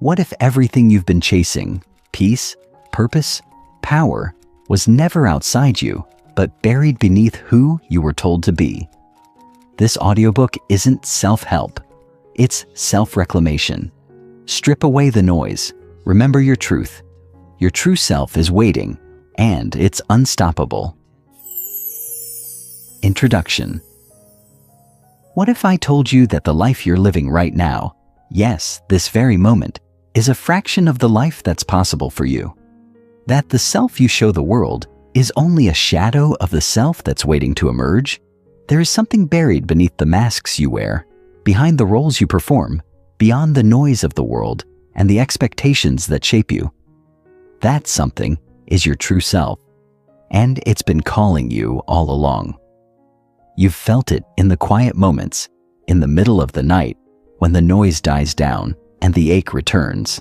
What if everything you've been chasing, peace, purpose, power, was never outside you, but buried beneath who you were told to be? This audiobook isn't self-help. It's self-reclamation. Strip away the noise. Remember your truth. Your true self is waiting, and it's unstoppable. Introduction. What if I told you that the life you're living right now, yes, this very moment, is a fraction of the life that's possible for you? That the self you show the world is only a shadow of the self that's waiting to emerge? There is something buried beneath the masks you wear, behind the roles you perform, beyond the noise of the world and the expectations that shape you. That something is your true self, and it's been calling you all along. You've felt it in the quiet moments, in the middle of the night, when the noise dies down and the ache returns.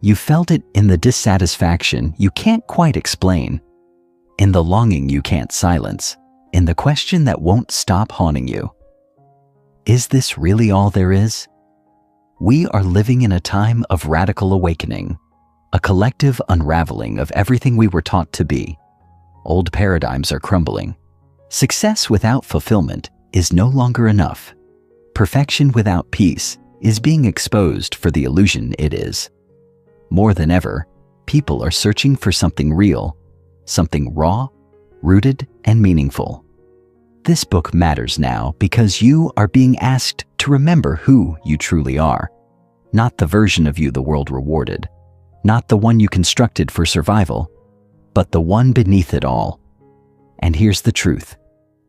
You've felt it in the dissatisfaction you can't quite explain, in the longing you can't silence, in the question that won't stop haunting you. Is this really all there is? We are living in a time of radical awakening, a collective unraveling of everything we were taught to be. Old paradigms are crumbling. Success without fulfillment is no longer enough. Perfection without peace is being exposed for the illusion it is. More than ever, people are searching for something real, something raw, rooted, and meaningful. This book matters now because you are being asked to remember who you truly are, not the version of you the world rewarded, not the one you constructed for survival, but the one beneath it all. And here's the truth.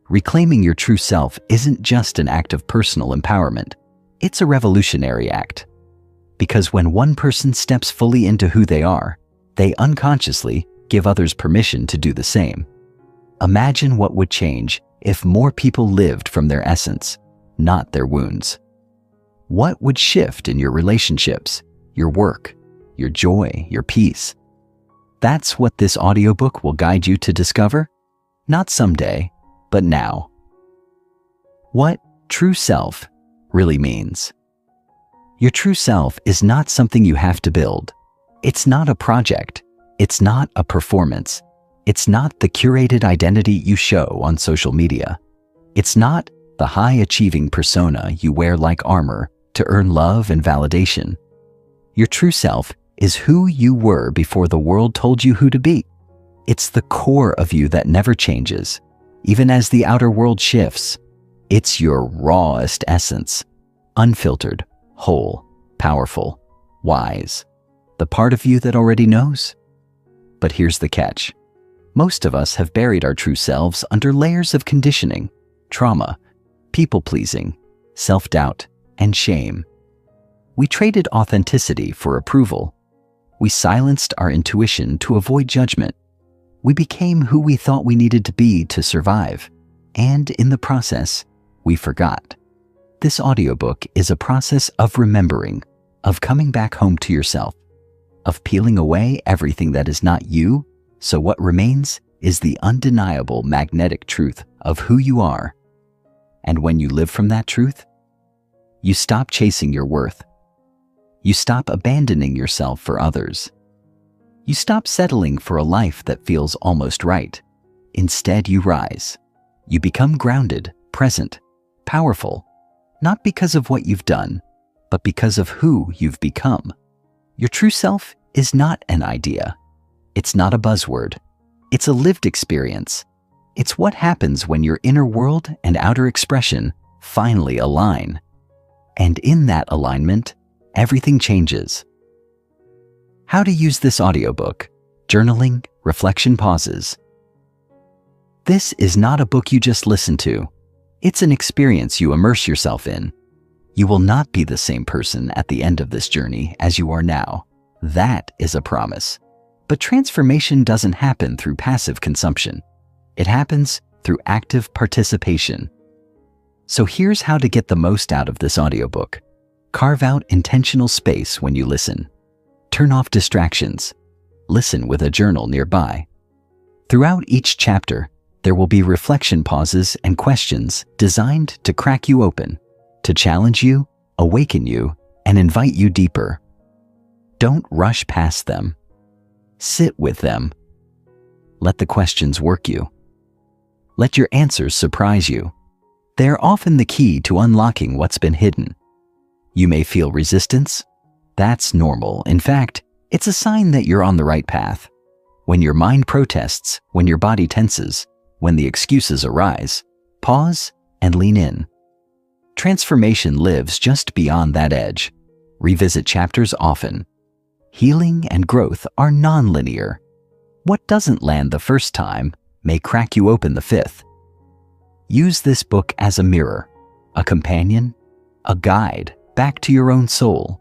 Reclaiming your true self isn't just an act of personal empowerment. It's a revolutionary act. Because when one person steps fully into who they are, they unconsciously give others permission to do the same. Imagine what would change if more people lived from their essence, not their wounds. What would shift in your relationships, your work, your joy, your peace? That's what this audiobook will guide you to discover. Not someday, but now. What true self really means. Your true self is not something you have to build. It's not a project. It's not a performance. It's not the curated identity you show on social media. It's not the high-achieving persona you wear like armor to earn love and validation. Your true self is who you were before the world told you who to be. It's the core of you that never changes, even as the outer world shifts. It's your rawest essence, unfiltered, whole, powerful, wise, the part of you that already knows. But here's the catch. Most of us have buried our true selves under layers of conditioning, trauma, people-pleasing, self-doubt, and shame. We traded authenticity for approval. We silenced our intuition to avoid judgment. We became who we thought we needed to be to survive, and in the process, we forgot. This audiobook is a process of remembering, of coming back home to yourself, of peeling away everything that is not you, so what remains is the undeniable magnetic truth of who you are. And when you live from that truth, you stop chasing your worth. You stop abandoning yourself for others. You stop settling for a life that feels almost right. Instead, you rise. You become grounded, present, powerful, not because of what you've done, but because of who you've become. Your true self is not an idea. It's not a buzzword. It's a lived experience. It's what happens when your inner world and outer expression finally align. And in that alignment, everything changes. How to use this audiobook: journaling, reflection pauses. This is not a book you just listen to. It's an experience you immerse yourself in. You will not be the same person at the end of this journey as you are now. That is a promise. But transformation doesn't happen through passive consumption. It happens through active participation. So here's how to get the most out of this audiobook. Carve out intentional space when you listen. Turn off distractions. Listen with a journal nearby. Throughout each chapter, there will be reflection pauses and questions designed to crack you open, to challenge you, awaken you, and invite you deeper. Don't rush past them. Sit with them. Let the questions work you. Let your answers surprise you. They're often the key to unlocking what's been hidden. You may feel resistance. That's normal. In fact, it's a sign that you're on the right path. When your mind protests, when your body tenses, when the excuses arise, pause and lean in. Transformation lives just beyond that edge. Revisit chapters often. Healing and growth are non-linear. What doesn't land the first time may crack you open the fifth. Use this book as a mirror, a companion, a guide back to your own soul.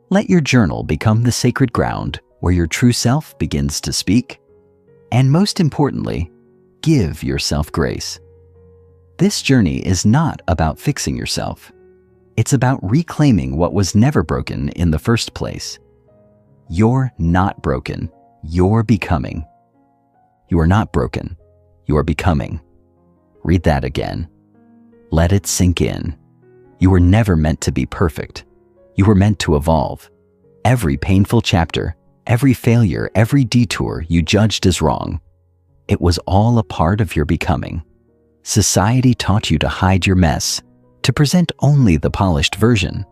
Let your journal become the sacred ground where your true self begins to speak. And most importantly, give yourself grace. This journey is not about fixing yourself. It's about reclaiming what was never broken in the first place. You're not broken. You're becoming. You are not broken. You are becoming. Read that again. Let it sink in. You were never meant to be perfect. You were meant to evolve. Every painful chapter, every failure, every detour you judged as wrong, it was all a part of your becoming. Society taught you to hide your mess, to present only the polished version.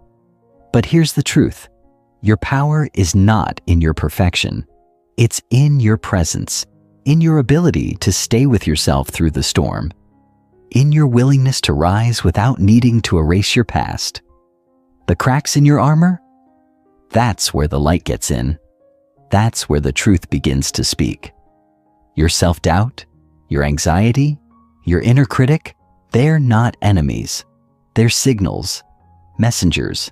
But here's the truth. Your power is not in your perfection. It's in your presence, in your ability to stay with yourself through the storm, in your willingness to rise without needing to erase your past. The cracks in your armor? That's where the light gets in. That's where the truth begins to speak. Your self-doubt, your anxiety, your inner critic, they're not enemies. They're signals, messengers,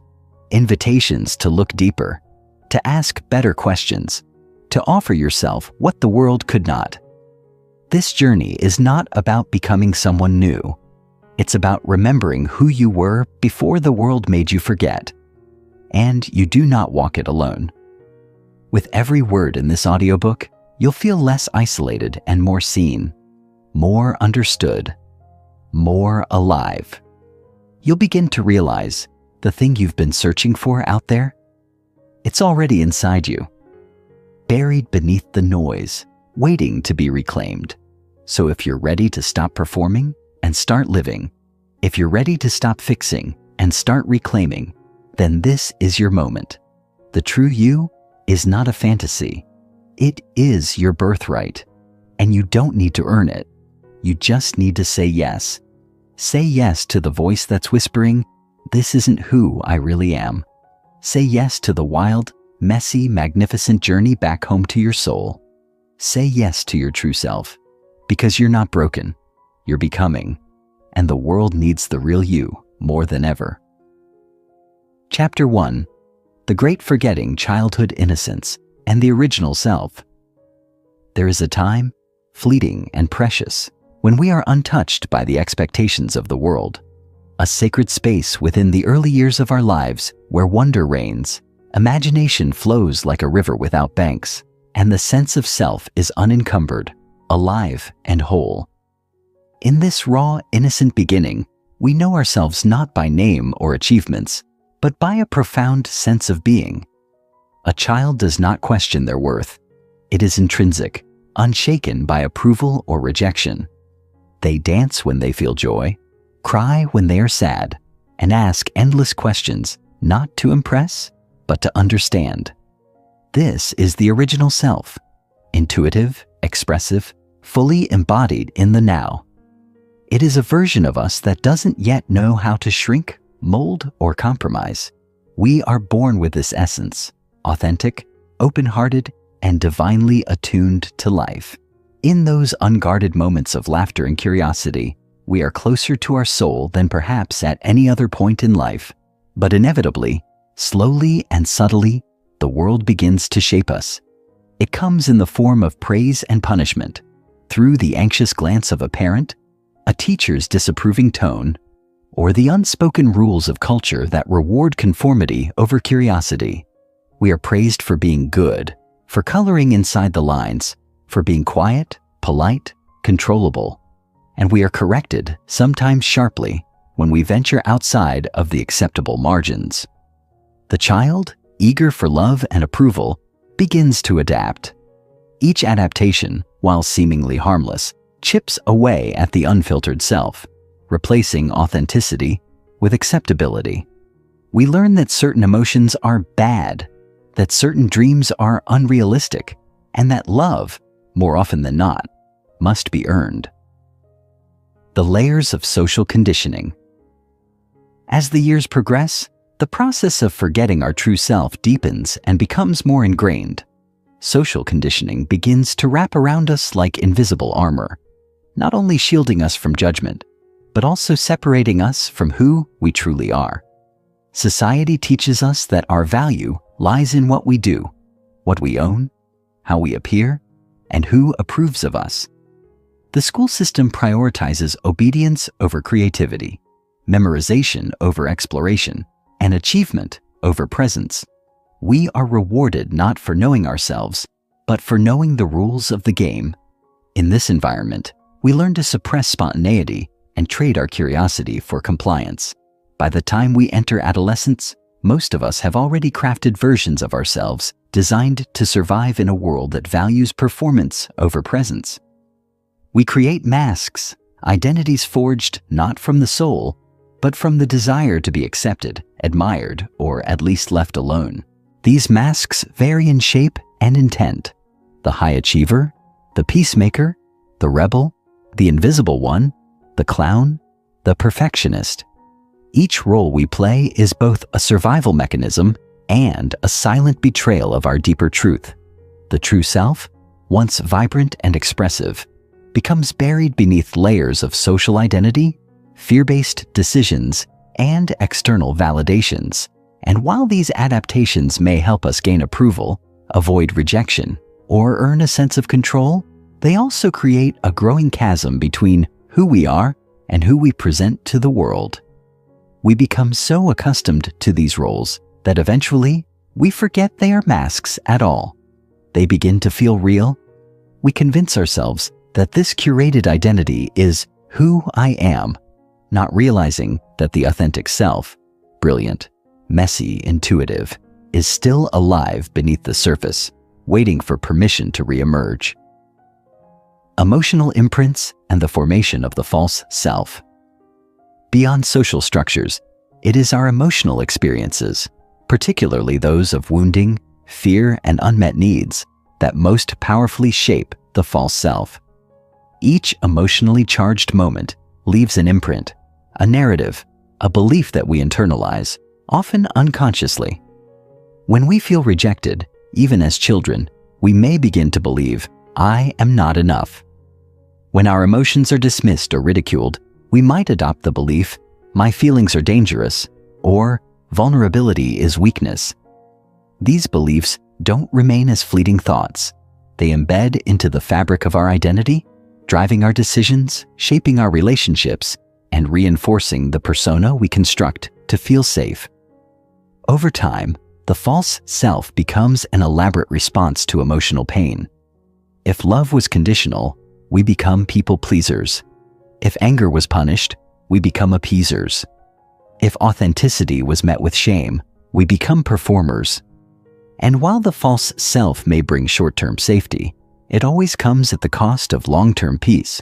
invitations to look deeper, to ask better questions, to offer yourself what the world could not. This journey is not about becoming someone new. It's about remembering who you were before the world made you forget. And you do not walk it alone. With every word in this audiobook, you'll feel less isolated and more seen, more understood, more alive. You'll begin to realize the thing you've been searching for out there, it's already inside you, buried beneath the noise, waiting to be reclaimed. So if you're ready to stop performing and start living, if you're ready to stop fixing and start reclaiming, then this is your moment. The true you is not a fantasy. It is your birthright, and you don't need to earn it. You just need to say yes. Say yes to the voice that's whispering, "This isn't who I really am." Say yes to the wild, messy, magnificent journey back home to your soul. Say yes to your true self, because you're not broken. You're becoming, and the world needs the real you more than ever. Chapter 1. The Great Forgetting Childhood Innocence and the Original Self. There is a time, fleeting and precious, when we are untouched by the expectations of the world. A sacred space within the early years of our lives where wonder reigns, imagination flows like a river without banks, and the sense of self is unencumbered, alive and whole. In this raw, innocent beginning, we know ourselves not by name or achievements, but by a profound sense of being. A child does not question their worth. It is intrinsic, unshaken by approval or rejection. They dance when they feel joy, cry when they are sad, and ask endless questions, not to impress, but to understand. This is the original self, intuitive, expressive, fully embodied in the now. It is a version of us that doesn't yet know how to shrink, mold, or compromise. We are born with this essence, authentic, open-hearted, and divinely attuned to life. In those unguarded moments of laughter and curiosity, we are closer to our soul than perhaps at any other point in life. But inevitably, slowly and subtly, the world begins to shape us. It comes in the form of praise and punishment, through the anxious glance of a parent, a teacher's disapproving tone, or the unspoken rules of culture that reward conformity over curiosity. We are praised for being good, for coloring inside the lines, for being quiet, polite, controllable, and we are corrected, sometimes sharply, when we venture outside of the acceptable margins. The child eager for love and approval, begins to adapt. Each adaptation, while seemingly harmless, chips away at the unfiltered self, replacing authenticity with acceptability. We learn that certain emotions are bad, that certain dreams are unrealistic, and that love, more often than not, must be earned. The layers of social conditioning. As the years progress, the process of forgetting our true self deepens and becomes more ingrained. Social conditioning begins to wrap around us like invisible armor, not only shielding us from judgment, but also separating us from who we truly are. Society teaches us that our value lies in what we do, what we own, how we appear, and who approves of us. The school system prioritizes obedience over creativity, memorization over exploration, and achievement over presence. We are rewarded not for knowing ourselves, but for knowing the rules of the game. In this environment, we learn to suppress spontaneity and trade our curiosity for compliance. By the time we enter adolescence, most of us have already crafted versions of ourselves designed to survive in a world that values performance over presence. We create masks, identities forged not from the soul, but from the desire to be accepted, admired, or at least left alone. These masks vary in shape and intent. The high achiever, the peacemaker, the rebel, the invisible one, the clown, the perfectionist. Each role we play is both a survival mechanism and a silent betrayal of our deeper truth. The true self, once vibrant and expressive, becomes buried beneath layers of social identity, fear-based decisions, and external validations. And while these adaptations may help us gain approval, avoid rejection, or earn a sense of control, they also create a growing chasm between who we are and who we present to the world. We become so accustomed to these roles that eventually we forget they are masks at all. They begin to feel real. We convince ourselves that this curated identity is who I am, not realizing that the authentic self, brilliant, messy, intuitive, is still alive beneath the surface, waiting for permission to reemerge. Emotional imprints and the formation of the false self. Beyond social structures, it is our emotional experiences, particularly those of wounding, fear, and unmet needs, that most powerfully shape the false self. Each emotionally charged moment leaves an imprint, a narrative, a belief that we internalize, often unconsciously. When we feel rejected, even as children, we may begin to believe, "I am not enough." When our emotions are dismissed or ridiculed, we might adopt the belief, "My feelings are dangerous," or "Vulnerability is weakness." These beliefs don't remain as fleeting thoughts. They embed into the fabric of our identity, driving our decisions, shaping our relationships, and reinforcing the persona we construct to feel safe. Over time, the false self becomes an elaborate response to emotional pain. If love was conditional, we become people pleasers. If anger was punished, we become appeasers. If authenticity was met with shame, we become performers. And while the false self may bring short-term safety, it always comes at the cost of long-term peace.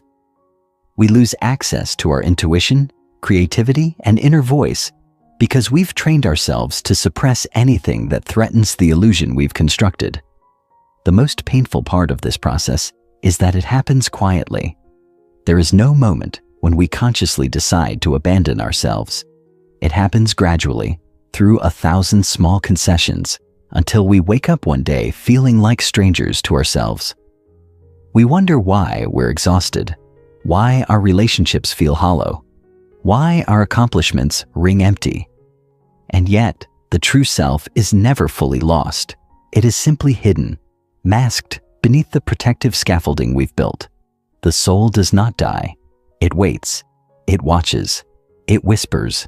We lose access to our intuition, creativity, and inner voice because we've trained ourselves to suppress anything that threatens the illusion we've constructed. The most painful part of this process is that it happens quietly. There is no moment when we consciously decide to abandon ourselves. It happens gradually, through 1,000 small concessions, until we wake up one day feeling like strangers to ourselves. We wonder why we're exhausted, why our relationships feel hollow, why our accomplishments ring empty. And yet, the true self is never fully lost. It is simply hidden, masked beneath the protective scaffolding we've built. The soul does not die. It waits, it watches, it whispers,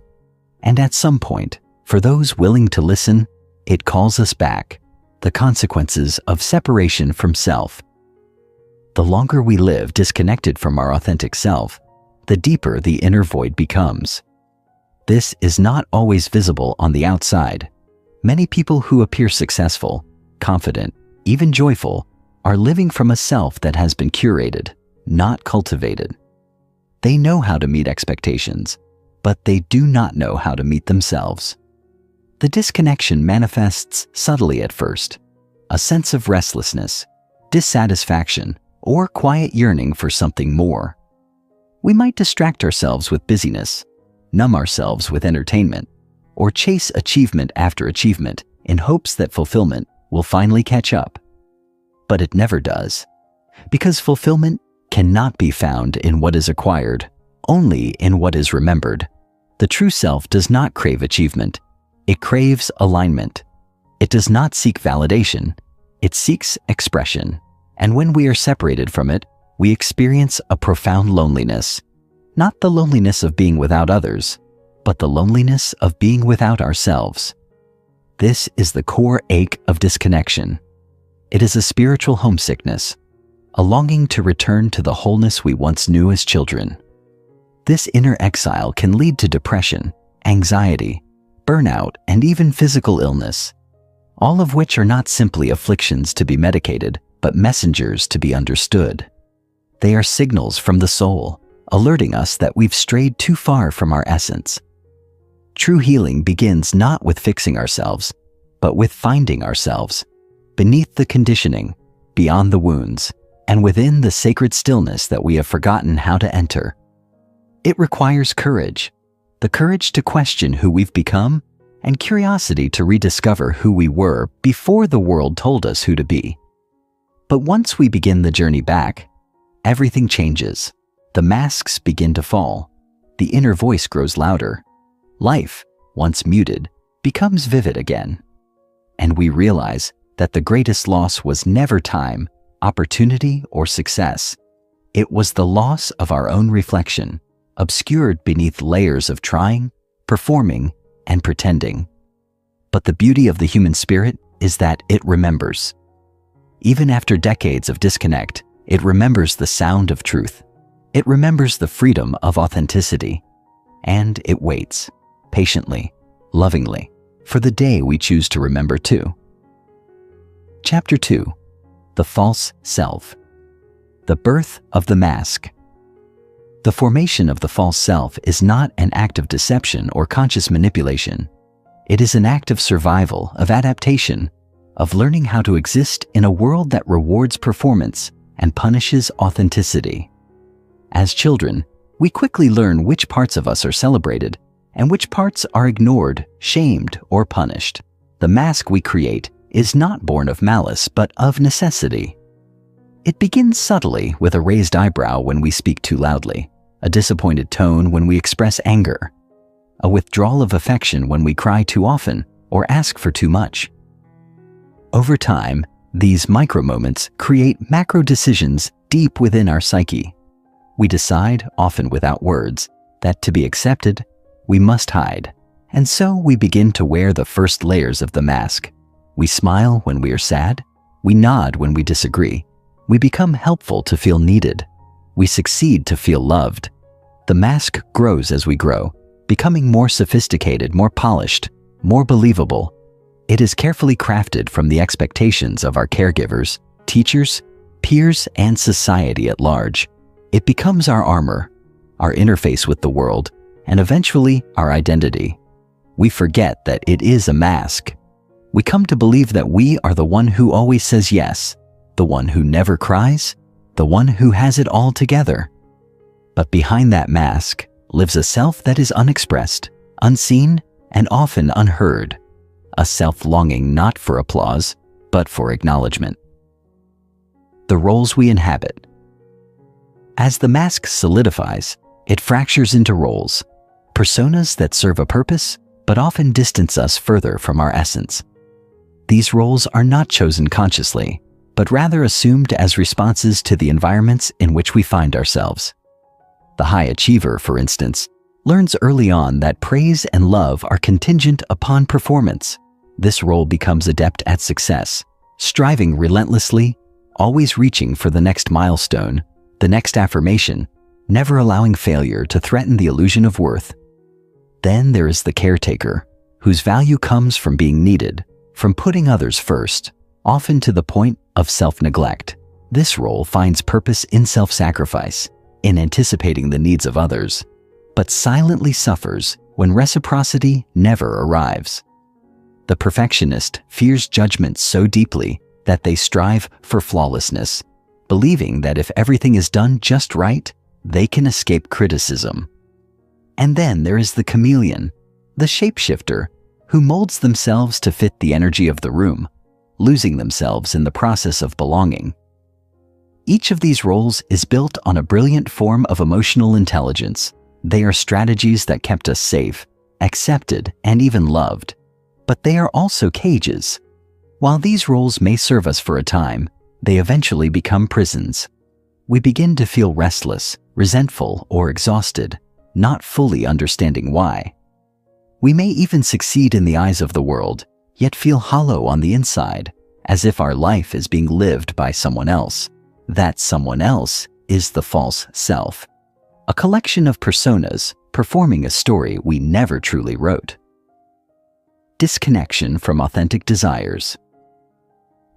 and at some point, for those willing to listen, it calls us back, the consequences of separation from self. The longer we live disconnected from our authentic self, the deeper the inner void becomes. This is not always visible on the outside. Many people who appear successful, confident, even joyful, are living from a self that has been curated, not cultivated. They know how to meet expectations, but they do not know how to meet themselves. The disconnection manifests subtly at first, a sense of restlessness, dissatisfaction, or quiet yearning for something more. We might distract ourselves with busyness, numb ourselves with entertainment, or chase achievement after achievement in hopes that fulfillment will finally catch up. But it never does, because fulfillment cannot be found in what is acquired, only in what is remembered. The true self does not crave achievement. It craves alignment. It does not seek validation. It seeks expression. And when we are separated from it, we experience a profound loneliness. Not the loneliness of being without others, but the loneliness of being without ourselves. This is the core ache of disconnection. It is a spiritual homesickness, a longing to return to the wholeness we once knew as children. This inner exile can lead to depression, anxiety, burnout, and even physical illness, all of which are not simply afflictions to be medicated, but messengers to be understood. They are signals from the soul, alerting us that we've strayed too far from our essence. True healing begins not with fixing ourselves, but with finding ourselves, beneath the conditioning, beyond the wounds, and within the sacred stillness that we have forgotten how to enter. It requires courage, the courage to question who we've become, and curiosity to rediscover who we were before the world told us who to be. But once we begin the journey back, everything changes. The masks begin to fall. The inner voice grows louder. Life, once muted, becomes vivid again. And we realize that the greatest loss was never time, opportunity, or success. It was the loss of our own reflection, obscured beneath layers of trying, performing, and pretending. But the beauty of the human spirit is that it remembers. Even after decades of disconnect, it remembers the sound of truth. It remembers the freedom of authenticity. And it waits, patiently, lovingly, for the day we choose to remember too. Chapter 2. The False Self. The Birth of the Mask. The formation of the false self is not an act of deception or conscious manipulation. It is an act of survival, of adaptation, of learning how to exist in a world that rewards performance and punishes authenticity. As children, we quickly learn which parts of us are celebrated and which parts are ignored, shamed, or punished. The mask we create is not born of malice, but of necessity. It begins subtly with a raised eyebrow when we speak too loudly, a disappointed tone when we express anger, a withdrawal of affection when we cry too often or ask for too much. Over time, these micro-moments create macro decisions deep within our psyche. We decide, often without words, that to be accepted, we must hide, and so we begin to wear the first layers of the mask. We smile when we are sad, we nod when we disagree, we become helpful to feel needed, we succeed to feel loved. The mask grows as we grow, becoming more sophisticated, more polished, more believable. It is carefully crafted from the expectations of our caregivers, teachers, peers, and society at large. It becomes our armor, our interface with the world, and eventually our identity. We forget that it is a mask. We come to believe that we are the one who always says yes, the one who never cries, the one who has it all together. But behind that mask lives a self that is unexpressed, unseen, and often unheard. A self longing not for applause, but for acknowledgement. The roles we inhabit. As the mask solidifies, it fractures into roles, personas that serve a purpose, but often distance us further from our essence. These roles are not chosen consciously, but rather assumed as responses to the environments in which we find ourselves. The high achiever, for instance, learns early on that praise and love are contingent upon performance. This role becomes adept at success, striving relentlessly, always reaching for the next milestone, the next affirmation, never allowing failure to threaten the illusion of worth. Then there is the caretaker, whose value comes from being needed, from putting others first, often to the point of self-neglect. This role finds purpose in self-sacrifice, in anticipating the needs of others, but silently suffers when reciprocity never arrives. The perfectionist fears judgment so deeply that they strive for flawlessness, believing that if everything is done just right, they can escape criticism. And then there is the chameleon, the shapeshifter, who molds themselves to fit the energy of the room, losing themselves in the process of belonging. Each of these roles is built on a brilliant form of emotional intelligence. They are strategies that kept us safe, accepted, and even loved. But they are also cages. While these roles may serve us for a time, they eventually become prisons. We begin to feel restless, resentful, or exhausted, not fully understanding why. We may even succeed in the eyes of the world, yet feel hollow on the inside, as if our life is being lived by someone else. That someone else is the false self, a collection of personas performing a story we never truly wrote. Disconnection from authentic desires.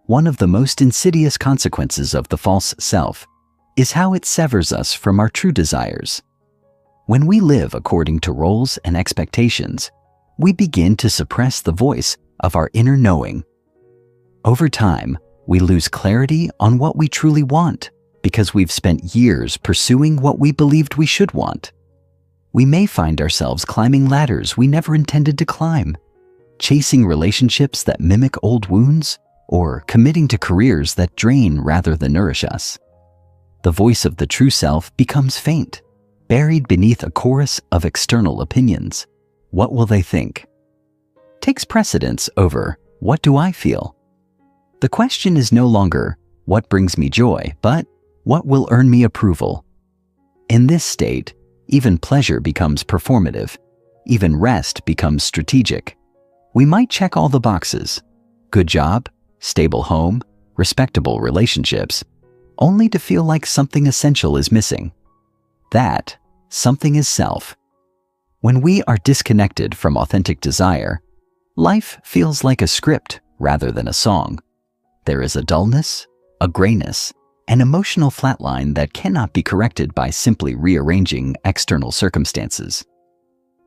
One of the most insidious consequences of the false self is how it severs us from our true desires. When we live according to roles and expectations, we begin to suppress the voice of our inner knowing. Over time, we lose clarity on what we truly want because we've spent years pursuing what we believed we should want. We may find ourselves climbing ladders we never intended to climb, chasing relationships that mimic old wounds, or committing to careers that drain rather than nourish us. The voice of the true self becomes faint, buried beneath a chorus of external opinions. What will they think? Takes precedence over, what do I feel? The question is no longer, what brings me joy, but what will earn me approval? In this state, even pleasure becomes performative. Even rest becomes strategic. We might check all the boxes: good job, stable home, respectable relationships, only to feel like something essential is missing. That something is self. When we are disconnected from authentic desire, life feels like a script rather than a song. There is a dullness, a grayness, an emotional flatline that cannot be corrected by simply rearranging external circumstances.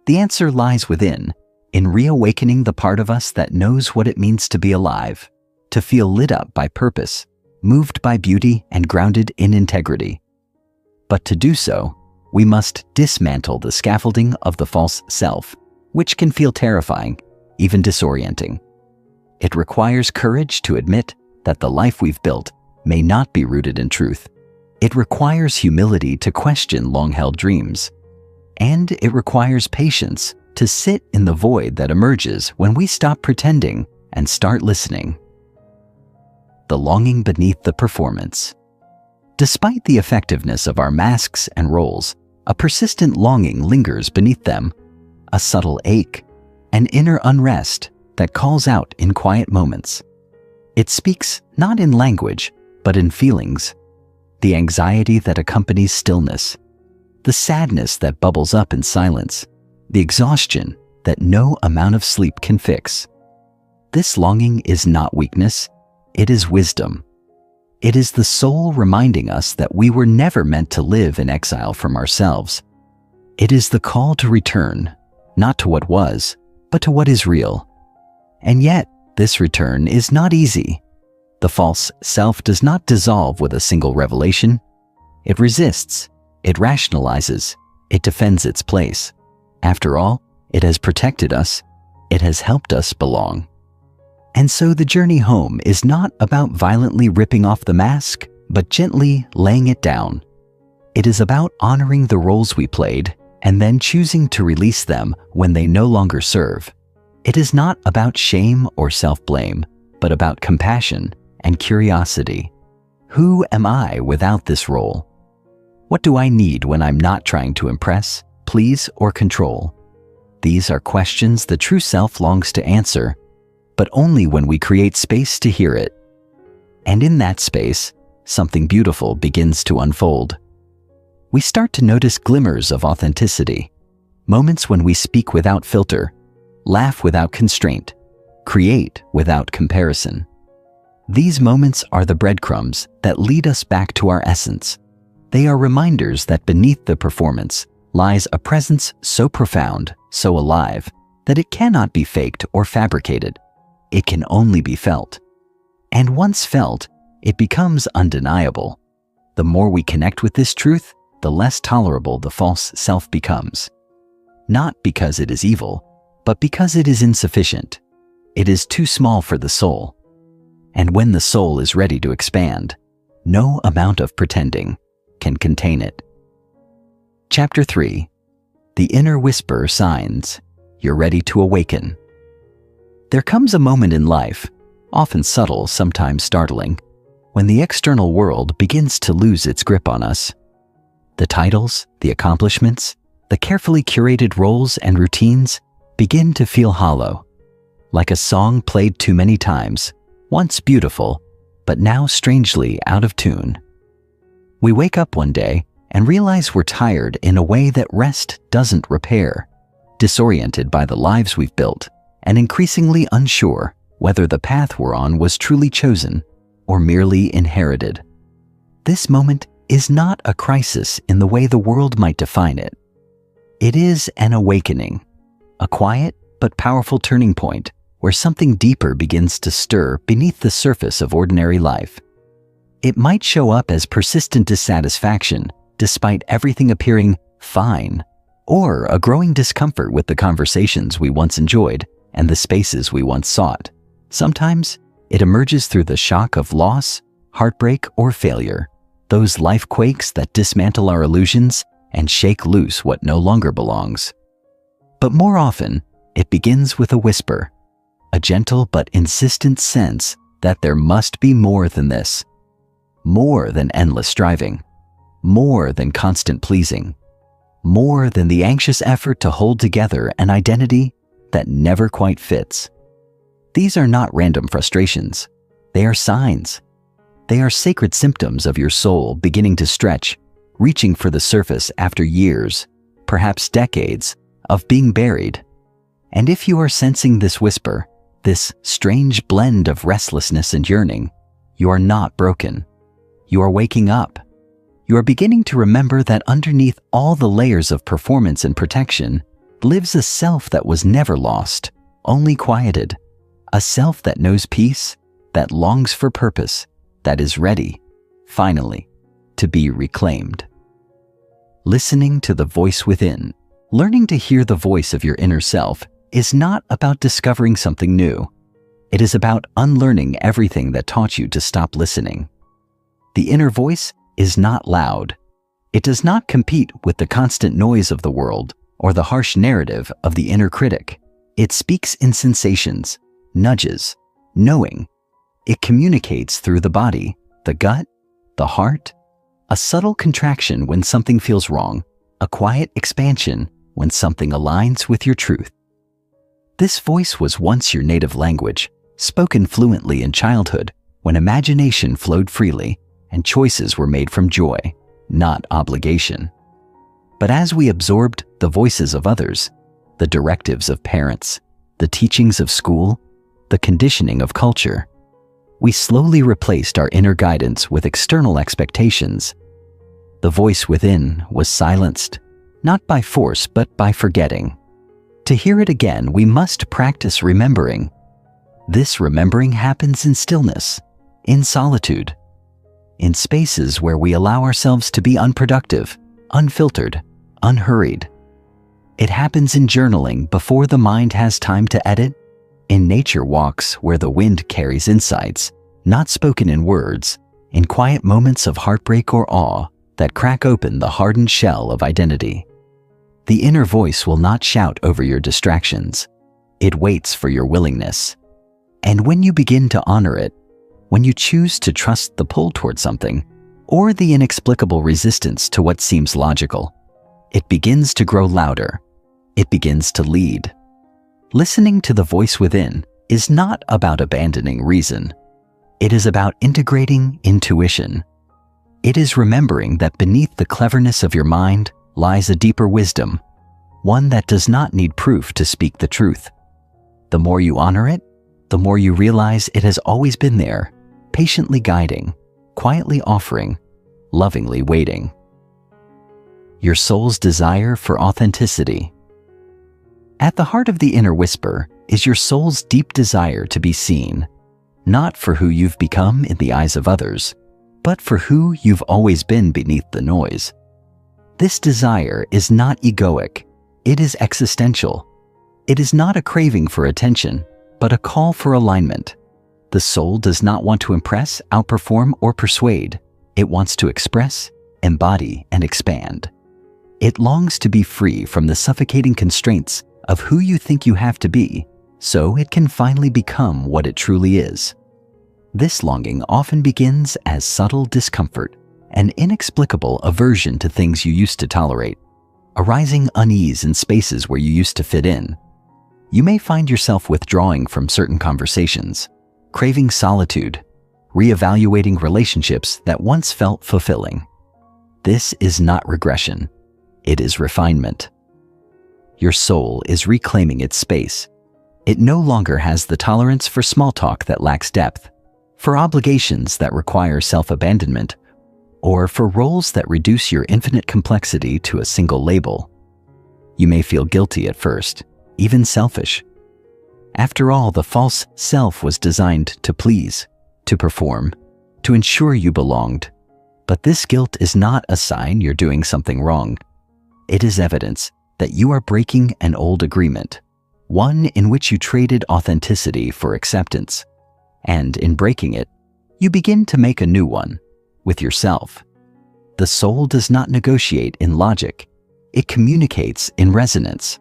The answer lies within, in reawakening the part of us that knows what it means to be alive, to feel lit up by purpose, moved by beauty, and grounded in integrity. But to do so, we must dismantle the scaffolding of the false self, which can feel terrifying, even disorienting. It requires courage to admit that the life we've built may not be rooted in truth. It requires humility to question long-held dreams. And it requires patience to sit in the void that emerges when we stop pretending and start listening. The longing beneath the performance. Despite the effectiveness of our masks and roles, a persistent longing lingers beneath them, a subtle ache, an inner unrest that calls out in quiet moments. It speaks not in language, but in feelings. The anxiety that accompanies stillness, the sadness that bubbles up in silence, the exhaustion that no amount of sleep can fix. This longing is not weakness, it is wisdom. It is the soul reminding us that we were never meant to live in exile from ourselves. It is the call to return, not to what was, but to what is real. And yet, this return is not easy. The false self does not dissolve with a single revelation. It resists, it rationalizes, it defends its place. After all, it has protected us, it has helped us belong. And so the journey home is not about violently ripping off the mask, but gently laying it down. It is about honoring the roles we played and then choosing to release them when they no longer serve. It is not about shame or self-blame, but about compassion and curiosity. Who am I without this role? What do I need when I'm not trying to impress, please, or control? These are questions the true self longs to answer, but only when we create space to hear it. And in that space, something beautiful begins to unfold. We start to notice glimmers of authenticity, moments when we speak without filter, laugh without constraint, create without comparison. These moments are the breadcrumbs that lead us back to our essence. They are reminders that beneath the performance lies a presence so profound, so alive, that it cannot be faked or fabricated. It can only be felt. And once felt, it becomes undeniable. The more we connect with this truth, the less tolerable the false self becomes. Not because it is evil, but because it is insufficient. It is too small for the soul. And when the soul is ready to expand, no amount of pretending can contain it. Chapter 3. The Inner Whisper Signs You're Ready to Awaken. There comes a moment in life, often subtle, sometimes startling, when the external world begins to lose its grip on us. The titles, the accomplishments, the carefully curated roles and routines begin to feel hollow, like a song played too many times, once beautiful, but now strangely out of tune. We wake up one day and realize we're tired in a way that rest doesn't repair, disoriented by the lives we've built, and increasingly unsure whether the path we're on was truly chosen or merely inherited. This moment is not a crisis in the way the world might define it. It is an awakening, a quiet but powerful turning point where something deeper begins to stir beneath the surface of ordinary life. It might show up as persistent dissatisfaction despite everything appearing fine, or a growing discomfort with the conversations we once enjoyed and the spaces we once sought. Sometimes it emerges through the shock of loss, heartbreak, or failure, those life quakes that dismantle our illusions and shake loose what no longer belongs. But more often, it begins with a whisper, a gentle but insistent sense that there must be more than this, more than endless striving, more than constant pleasing, more than the anxious effort to hold together an identity that never quite fits. These are not random frustrations. They are signs. They are sacred symptoms of your soul beginning to stretch, reaching for the surface after years, perhaps decades, of being buried. And if you are sensing this whisper, this strange blend of restlessness and yearning, you are not broken. You are waking up. You are beginning to remember that underneath all the layers of performance and protection lives a self that was never lost, only quieted. A self that knows peace, that longs for purpose, that is ready, finally, to be reclaimed. Listening to the voice within, learning to hear the voice of your inner self, is not about discovering something new. It is about unlearning everything that taught you to stop listening. The inner voice is not loud. It does not compete with the constant noise of the world or the harsh narrative of the inner critic. It speaks in sensations, nudges, knowing. It communicates through the body, the gut, the heart, a subtle contraction when something feels wrong, a quiet expansion when something aligns with your truth. This voice was once your native language, spoken fluently in childhood when imagination flowed freely and choices were made from joy, not obligation. But as we absorbed the voices of others, the directives of parents, the teachings of school, the conditioning of culture, we slowly replaced our inner guidance with external expectations. The voice within was silenced, not by force but by forgetting. To hear it again, we must practice remembering. This remembering happens in stillness, in solitude, in spaces where we allow ourselves to be unproductive, unfiltered, unhurried. It happens in journaling before the mind has time to edit, in nature walks where the wind carries insights, not spoken in words, in quiet moments of heartbreak or awe that crack open the hardened shell of identity. The inner voice will not shout over your distractions. It waits for your willingness. And when you begin to honor it, when you choose to trust the pull toward something, or the inexplicable resistance to what seems logical, it begins to grow louder. It begins to lead. Listening to the voice within is not about abandoning reason. It is about integrating intuition. It is remembering that beneath the cleverness of your mind lies a deeper wisdom, one that does not need proof to speak the truth, The more you honor it, the more you realize it has always been there, patiently guiding, quietly offering, lovingly waiting. Your soul's desire for authenticity. At the heart of the inner whisper is your soul's deep desire to be seen, not for who you've become in the eyes of others, but for who you've always been beneath the noise. This desire is not egoic, it is existential. It is not a craving for attention, but a call for alignment. The soul does not want to impress, outperform, or persuade. It wants to express, embody, and expand. It longs to be free from the suffocating constraints of who you think you have to be, so it can finally become what it truly is. This longing often begins as subtle discomfort, an inexplicable aversion to things you used to tolerate, arising unease in spaces where you used to fit in. You may find yourself withdrawing from certain conversations, craving solitude, reevaluating relationships that once felt fulfilling. This is not regression. It is refinement. Your soul is reclaiming its space. It no longer has the tolerance for small talk that lacks depth, for obligations that require self-abandonment, or for roles that reduce your infinite complexity to a single label. You may feel guilty at first, even selfish. After all, the false self was designed to please, to perform, to ensure you belonged. But this guilt is not a sign you're doing something wrong. It is evidence that you are breaking an old agreement, one in which you traded authenticity for acceptance. And in breaking it, you begin to make a new one, with yourself. The soul does not negotiate in logic. It communicates in resonance.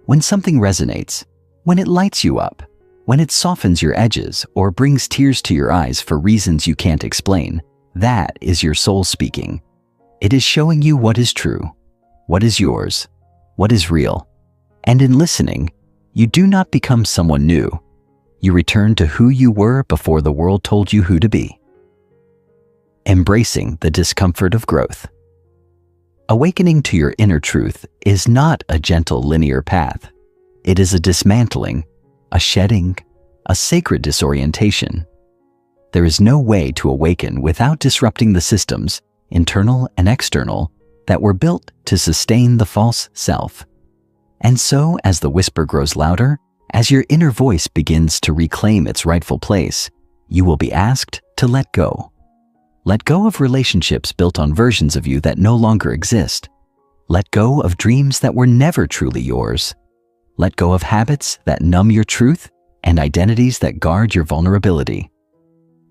When something resonates, when it lights you up, when it softens your edges or brings tears to your eyes for reasons you can't explain, that is your soul speaking. It is showing you what is true, what is yours, what is real. And in listening, you do not become someone new. You return to who you were before the world told you who to be. Embracing the discomfort of growth. Awakening to your inner truth is not a gentle linear path. It is a dismantling, a shedding, a sacred disorientation. There is no way to awaken without disrupting the systems, internal and external, that were built to sustain the false self. And so, as the whisper grows louder, as your inner voice begins to reclaim its rightful place, you will be asked to let go. Let go of relationships built on versions of you that no longer exist. Let go of dreams that were never truly yours. Let go of habits that numb your truth and identities that guard your vulnerability.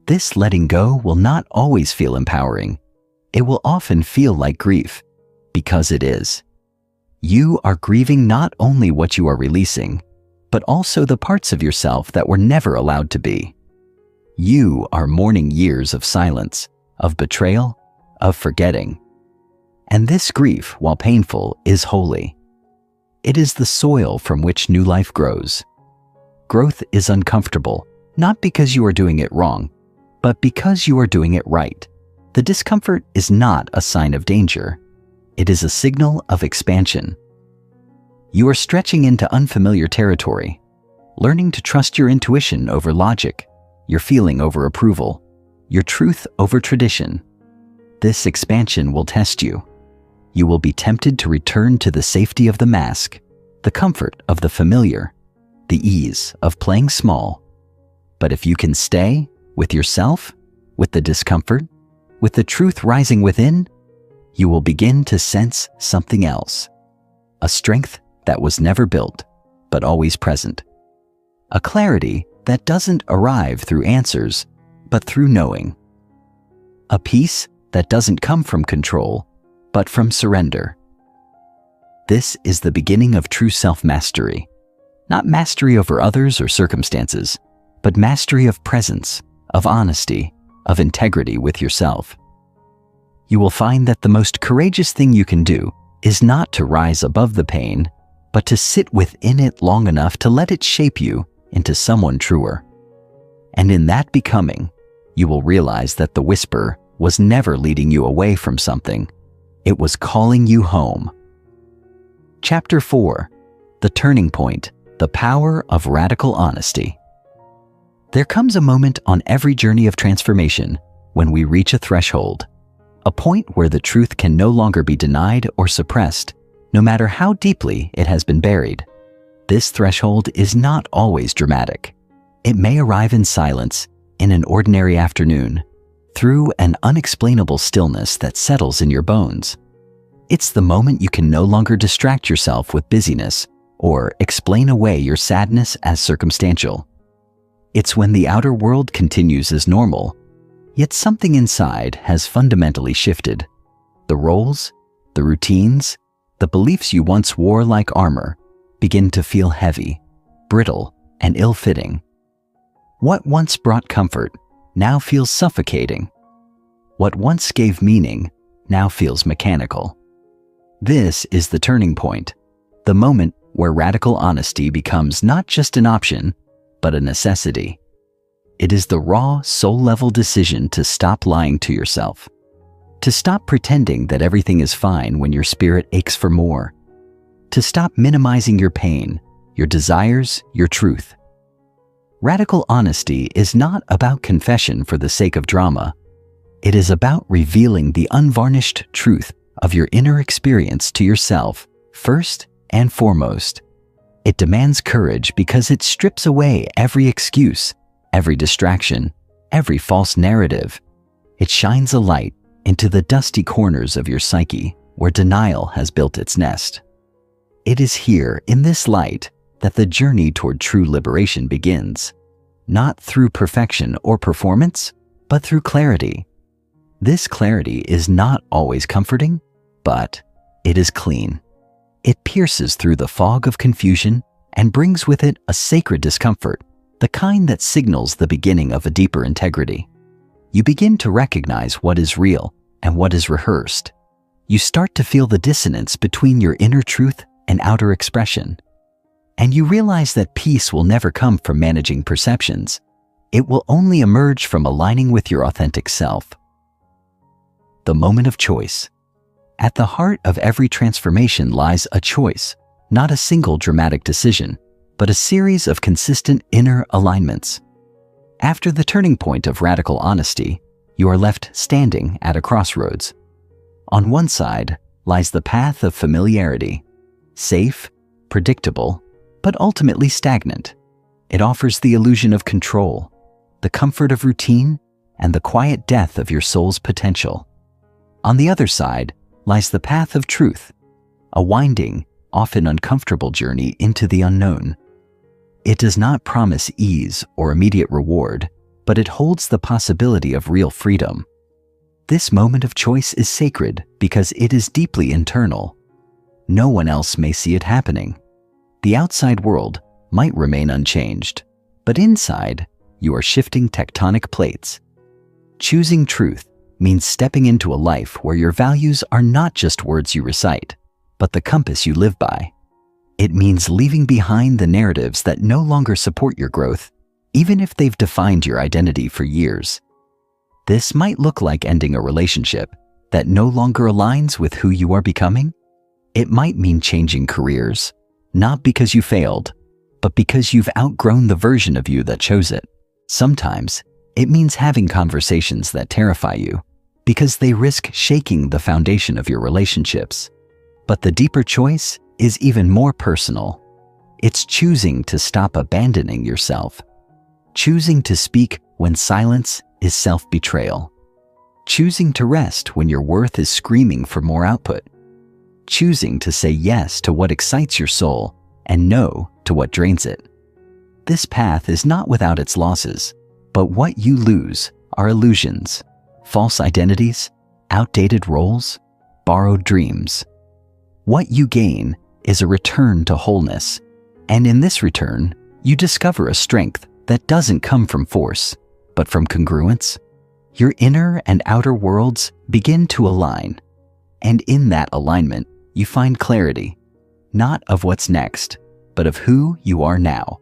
This letting go will not always feel empowering. It will often feel like grief, because it is. You are grieving not only what you are releasing, but also the parts of yourself that were never allowed to be. You are mourning years of silence, of betrayal, of forgetting. And this grief, while painful, is holy. It is the soil from which new life grows. Growth is uncomfortable, not because you are doing it wrong, but because you are doing it right. The discomfort is not a sign of danger. It is a signal of expansion. You are stretching into unfamiliar territory, learning to trust your intuition over logic, your feeling over approval, your truth over tradition. This expansion will test you. You will be tempted to return to the safety of the mask, the comfort of the familiar, the ease of playing small. But if you can stay with yourself, with the discomfort, with the truth rising within, you will begin to sense something else, a strength that was never built, but always present, a clarity that doesn't arrive through answers, but through knowing, a peace that doesn't come from control, but from surrender. This is the beginning of true self-mastery, not mastery over others or circumstances, but mastery of presence, of honesty, of integrity with yourself. You will find that the most courageous thing you can do is not to rise above the pain, but to sit within it long enough to let it shape you into someone truer. And in that becoming, you will realize that the whisper was never leading you away from something. It was calling you home. Chapter 4. The Turning Point, The power of radical honesty. There comes a moment on every journey of transformation when we reach a threshold, a point where the truth can no longer be denied or suppressed, no matter how deeply it has been buried. This threshold is not always dramatic. It may arrive in silence, in an ordinary afternoon, through an unexplainable stillness that settles in your bones. It's the moment you can no longer distract yourself with busyness or explain away your sadness as circumstantial. It's when the outer world continues as normal, yet something inside has fundamentally shifted. The roles, the routines, the beliefs you once wore like armor begin to feel heavy, brittle, and ill-fitting. What once brought comfort now feels suffocating. What once gave meaning now feels mechanical. This is the turning point, the moment where radical honesty becomes not just an option, but a necessity. It is the raw, soul-level decision to stop lying to yourself, to stop pretending that everything is fine when your spirit aches for more, to stop minimizing your pain, your desires, your truth. Radical honesty is not about confession for the sake of drama. It is about revealing the unvarnished truth of your inner experience to yourself, first and foremost. It demands courage because it strips away every excuse, every distraction, every false narrative. It shines a light into the dusty corners of your psyche where denial has built its nest. It is here, in this light, that the journey toward true liberation begins, not through perfection or performance, but through clarity. This clarity is not always comforting, but it is clean. It pierces through the fog of confusion and brings with it a sacred discomfort, the kind that signals the beginning of a deeper integrity. You begin to recognize what is real and what is rehearsed. You start to feel the dissonance between your inner truth and outer expression. And you realize that peace will never come from managing perceptions. It will only emerge from aligning with your authentic self. The moment of choice. At the heart of every transformation lies a choice, not a single dramatic decision, but a series of consistent inner alignments. After the turning point of radical honesty, you are left standing at a crossroads. On one side lies the path of familiarity, safe, predictable, but ultimately stagnant. It offers the illusion of control, the comfort of routine, and the quiet death of your soul's potential. On the other side lies the path of truth, a winding, often uncomfortable journey into the unknown. It does not promise ease or immediate reward, but it holds the possibility of real freedom. This moment of choice is sacred because it is deeply internal. No one else may see it happening. The outside world might remain unchanged, but inside, you are shifting tectonic plates. Choosing truth means stepping into a life where your values are not just words you recite, but the compass you live by. It means leaving behind the narratives that no longer support your growth, even if they've defined your identity for years. This might look like ending a relationship that no longer aligns with who you are becoming. It might mean changing careers, not because you failed, but because you've outgrown the version of you that chose it. Sometimes, it means having conversations that terrify you, because they risk shaking the foundation of your relationships. But the deeper choice is even more personal. It's choosing to stop abandoning yourself, choosing to speak when silence is self-betrayal, choosing to rest when your worth is screaming for more output, choosing to say yes to what excites your soul and no to what drains it. This path is not without its losses, but what you lose are illusions, false identities, outdated roles, borrowed dreams. What you gain is a return to wholeness, and in this return, you discover a strength that doesn't come from force, but from congruence. Your inner and outer worlds begin to align, and in that alignment, you find clarity, not of what's next, but of who you are now.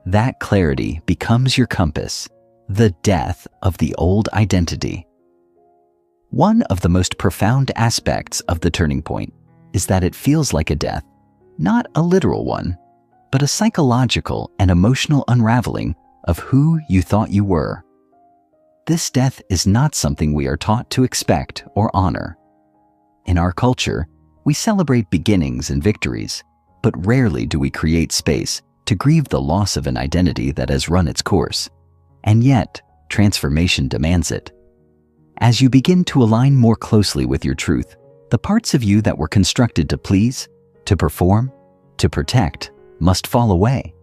That clarity becomes your compass, the death of the old identity. One of the most profound aspects of the turning point is that it feels like a death, not a literal one. but a psychological and emotional unraveling of who you thought you were. This death is not something we are taught to expect or honor. In our culture, we celebrate beginnings and victories, but rarely do we create space to grieve the loss of an identity that has run its course. And yet, transformation demands it. As you begin to align more closely with your truth, the parts of you that were constructed to please, to perform, to protect, must fall away.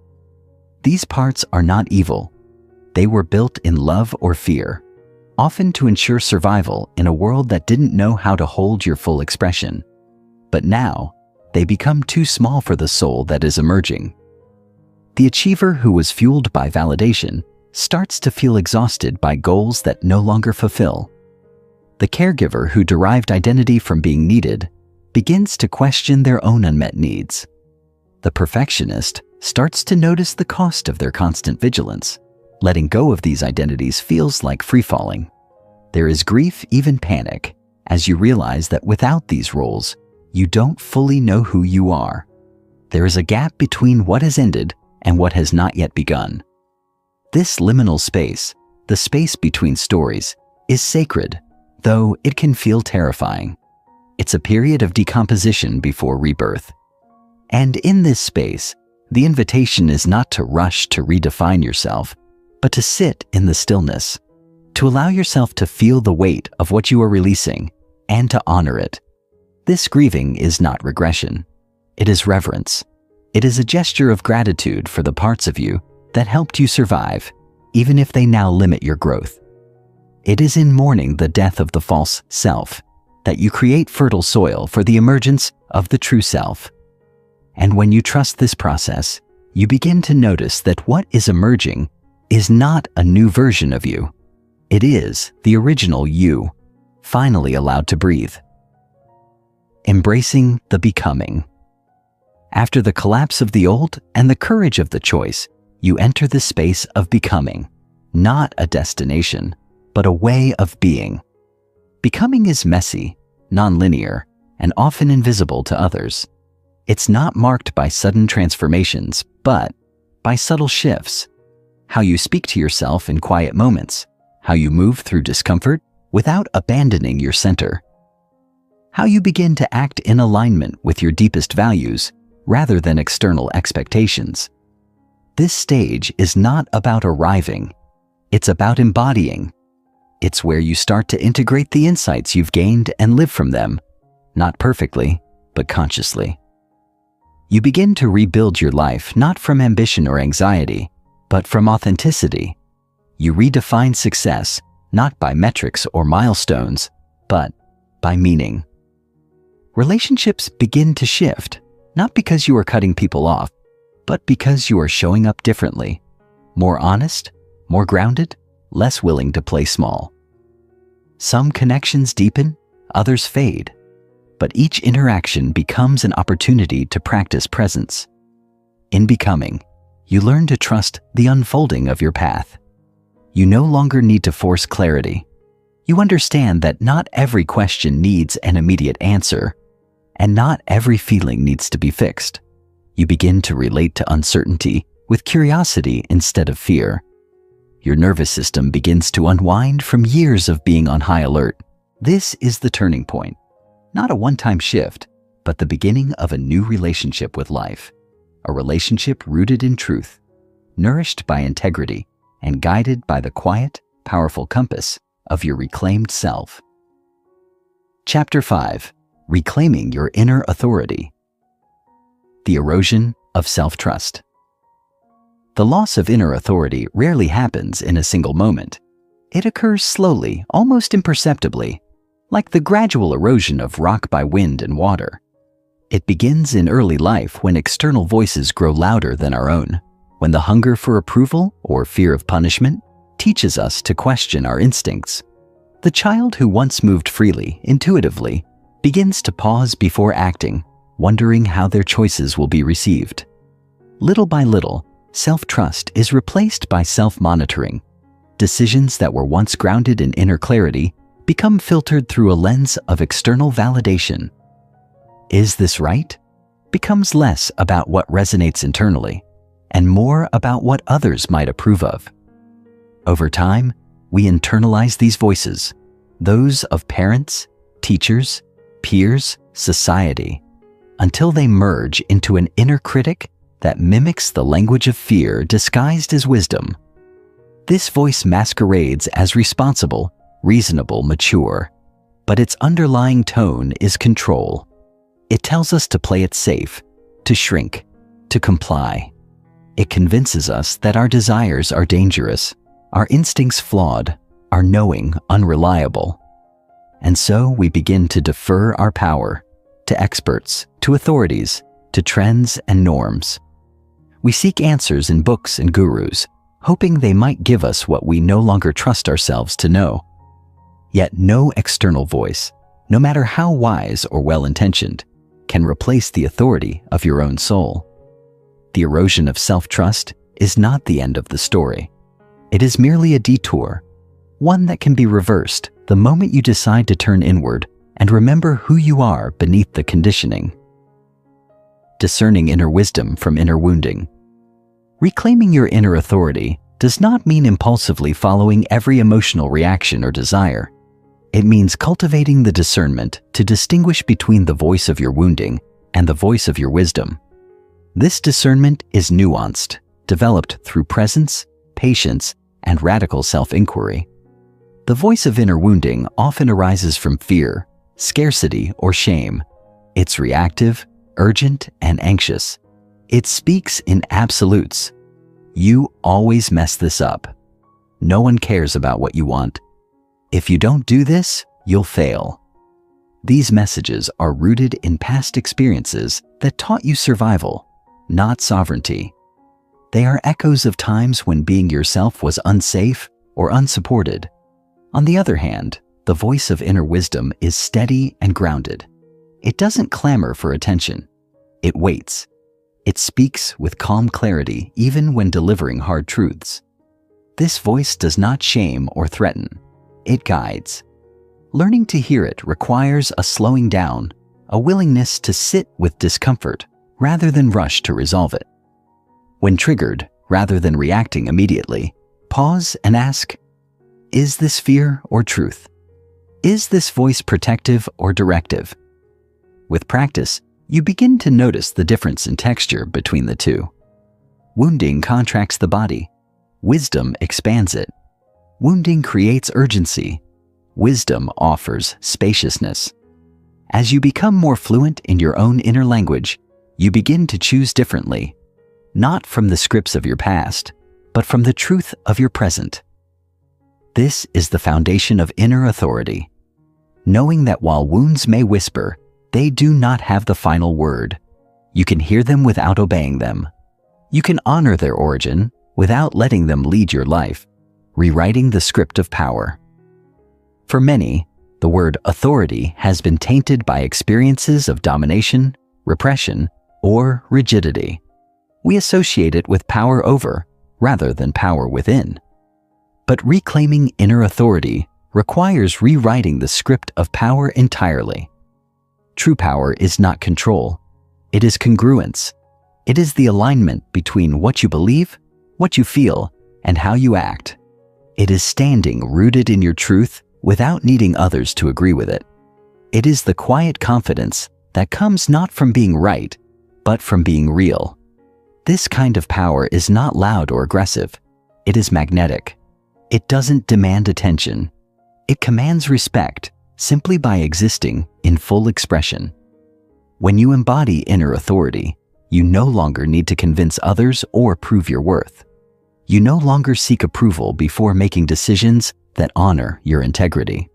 These parts are not evil. They were built in love or fear, often to ensure survival in a world that didn't know how to hold your full expression. But now, they become too small for the soul that is emerging. The achiever who was fueled by validation starts to feel exhausted by goals that no longer fulfill. The caregiver who derived identity from being needed begins to question their own unmet needs. The perfectionist starts to notice the cost of their constant vigilance. Letting go of these identities feels like free-falling. There is grief, even panic, as you realize that without these roles, you don't fully know who you are. There is a gap between what has ended and what has not yet begun. This liminal space, the space between stories, is sacred, though it can feel terrifying. It's a period of decomposition before rebirth. And in this space, the invitation is not to rush to redefine yourself, but to sit in the stillness, to allow yourself to feel the weight of what you are releasing and to honor it. This grieving is not regression. It is reverence. It is a gesture of gratitude for the parts of you that helped you survive, even if they now limit your growth. It is in mourning the death of the false self that you create fertile soil for the emergence of the true self. And when you trust this process, you begin to notice that what is emerging is not a new version of you. It is the original you, finally allowed to breathe. Embracing the becoming. After the collapse of the old and the courage of the choice, you enter the space of becoming, not a destination, but a way of being. Becoming is messy, non-linear, and often invisible to others. It's not marked by sudden transformations, but by subtle shifts. How you speak to yourself in quiet moments, how you move through discomfort without abandoning your center, how you begin to act in alignment with your deepest values rather than external expectations. This stage is not about arriving, it's about embodying. It's where you start to integrate the insights you've gained and live from them, not perfectly, but consciously. You begin to rebuild your life not from ambition or anxiety, but from authenticity. You redefine success not by metrics or milestones, but by meaning. Relationships begin to shift, not because you are cutting people off, but because you are showing up differently, more honest, more grounded, less willing to play small. Some connections deepen, others fade, but each interaction becomes an opportunity to practice presence. In becoming, you learn to trust the unfolding of your path. You no longer need to force clarity. You understand that not every question needs an immediate answer, and not every feeling needs to be fixed. You begin to relate to uncertainty with curiosity instead of fear. Your nervous system begins to unwind from years of being on high alert. This is the turning point, not a one-time shift, but the beginning of a new relationship with life. A relationship rooted in truth, nourished by integrity, and guided by the quiet, powerful compass of your reclaimed self. Chapter 5. Reclaiming your inner authority. The erosion of self-trust. The loss of inner authority rarely happens in a single moment. It occurs slowly, almost imperceptibly, like the gradual erosion of rock by wind and water. It begins in early life when external voices grow louder than our own, when the hunger for approval or fear of punishment teaches us to question our instincts. The child who once moved freely, intuitively, begins to pause before acting, wondering how their choices will be received. Little by little, self-trust is replaced by self-monitoring. Decisions that were once grounded in inner clarity become filtered through a lens of external validation. Is this right? becomes less about what resonates internally and more about what others might approve of. Over time, we internalize these voices, those of parents, teachers, peers, society, until they merge into an inner critic that mimics the language of fear disguised as wisdom. This voice masquerades as responsible, reasonable, mature, but its underlying tone is control. It tells us to play it safe, to shrink, to comply. It convinces us that our desires are dangerous, our instincts flawed, our knowing unreliable. And so we begin to defer our power to experts, to authorities, to trends and norms. We seek answers in books and gurus, hoping they might give us what we no longer trust ourselves to know. Yet no external voice, no matter how wise or well-intentioned, can replace the authority of your own soul. The erosion of self-trust is not the end of the story. It is merely a detour, one that can be reversed the moment you decide to turn inward and remember who you are beneath the conditioning. Discerning inner wisdom from inner wounding. Reclaiming your inner authority does not mean impulsively following every emotional reaction or desire. It means cultivating the discernment to distinguish between the voice of your wounding and the voice of your wisdom. This discernment is nuanced, developed through presence, patience, and radical self-inquiry. The voice of inner wounding often arises from fear, scarcity, or shame. It's reactive, urgent, and anxious. It speaks in absolutes. You always mess this up. No one cares about what you want. If you don't do this, you'll fail. These messages are rooted in past experiences that taught you survival, not sovereignty. They are echoes of times when being yourself was unsafe or unsupported. On the other hand, the voice of inner wisdom is steady and grounded. It doesn't clamor for attention. It waits. It speaks with calm clarity even when delivering hard truths. This voice does not shame or threaten. It guides. Learning to hear it requires a slowing down, a willingness to sit with discomfort rather than rush to resolve it. When triggered, rather than reacting immediately, pause and ask, is this fear or truth? Is this voice protective or directive? With practice, you begin to notice the difference in texture between the two. Wounding contracts the body. Wisdom expands it. Wounding creates urgency. Wisdom offers spaciousness. As you become more fluent in your own inner language, you begin to choose differently, not from the scripts of your past, but from the truth of your present. This is the foundation of inner authority. Knowing that while wounds may whisper, they do not have the final word. You can hear them without obeying them. You can honor their origin without letting them lead your life, rewriting the script of power. For many, the word authority has been tainted by experiences of domination, repression, or rigidity. We associate it with power over rather than power within. But reclaiming inner authority requires rewriting the script of power entirely. True power is not control. It is congruence. It is the alignment between what you believe, what you feel, and how you act. It is standing rooted in your truth without needing others to agree with it. It is the quiet confidence that comes not from being right, but from being real. This kind of power is not loud or aggressive. It is magnetic. It doesn't demand attention. It commands respect simply by existing in full expression. When you embody inner authority, you no longer need to convince others or prove your worth. You no longer seek approval before making decisions that honor your integrity.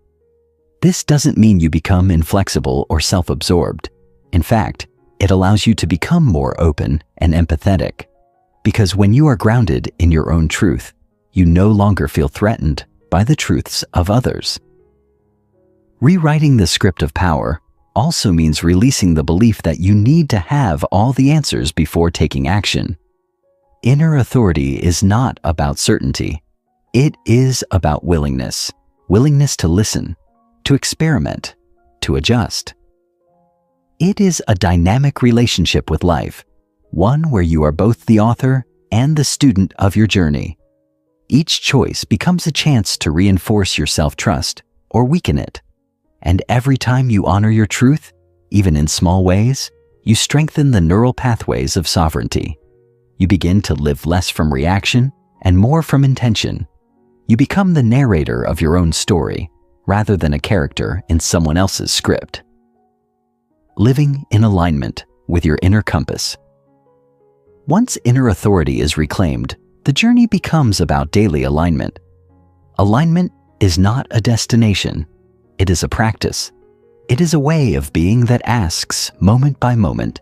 This doesn't mean you become inflexible or self-absorbed. In fact, it allows you to become more open and empathetic. Because when you are grounded in your own truth, you no longer feel threatened by the truths of others. Rewriting the script of power also means releasing the belief that you need to have all the answers before taking action. Inner authority is not about certainty. It is about willingness to listen, to experiment, to adjust. It is a dynamic relationship with life, one where you are both the author and the student of your journey. Each choice becomes a chance to reinforce your self-trust or weaken it. And every time you honor your truth, even in small ways, you strengthen the neural pathways of sovereignty. You begin to live less from reaction and more from intention. You become the narrator of your own story, rather than a character in someone else's script. Living in alignment with your inner compass. Once inner authority is reclaimed, the journey becomes about daily alignment. Alignment is not a destination. It is a practice. It is a way of being that asks, moment by moment,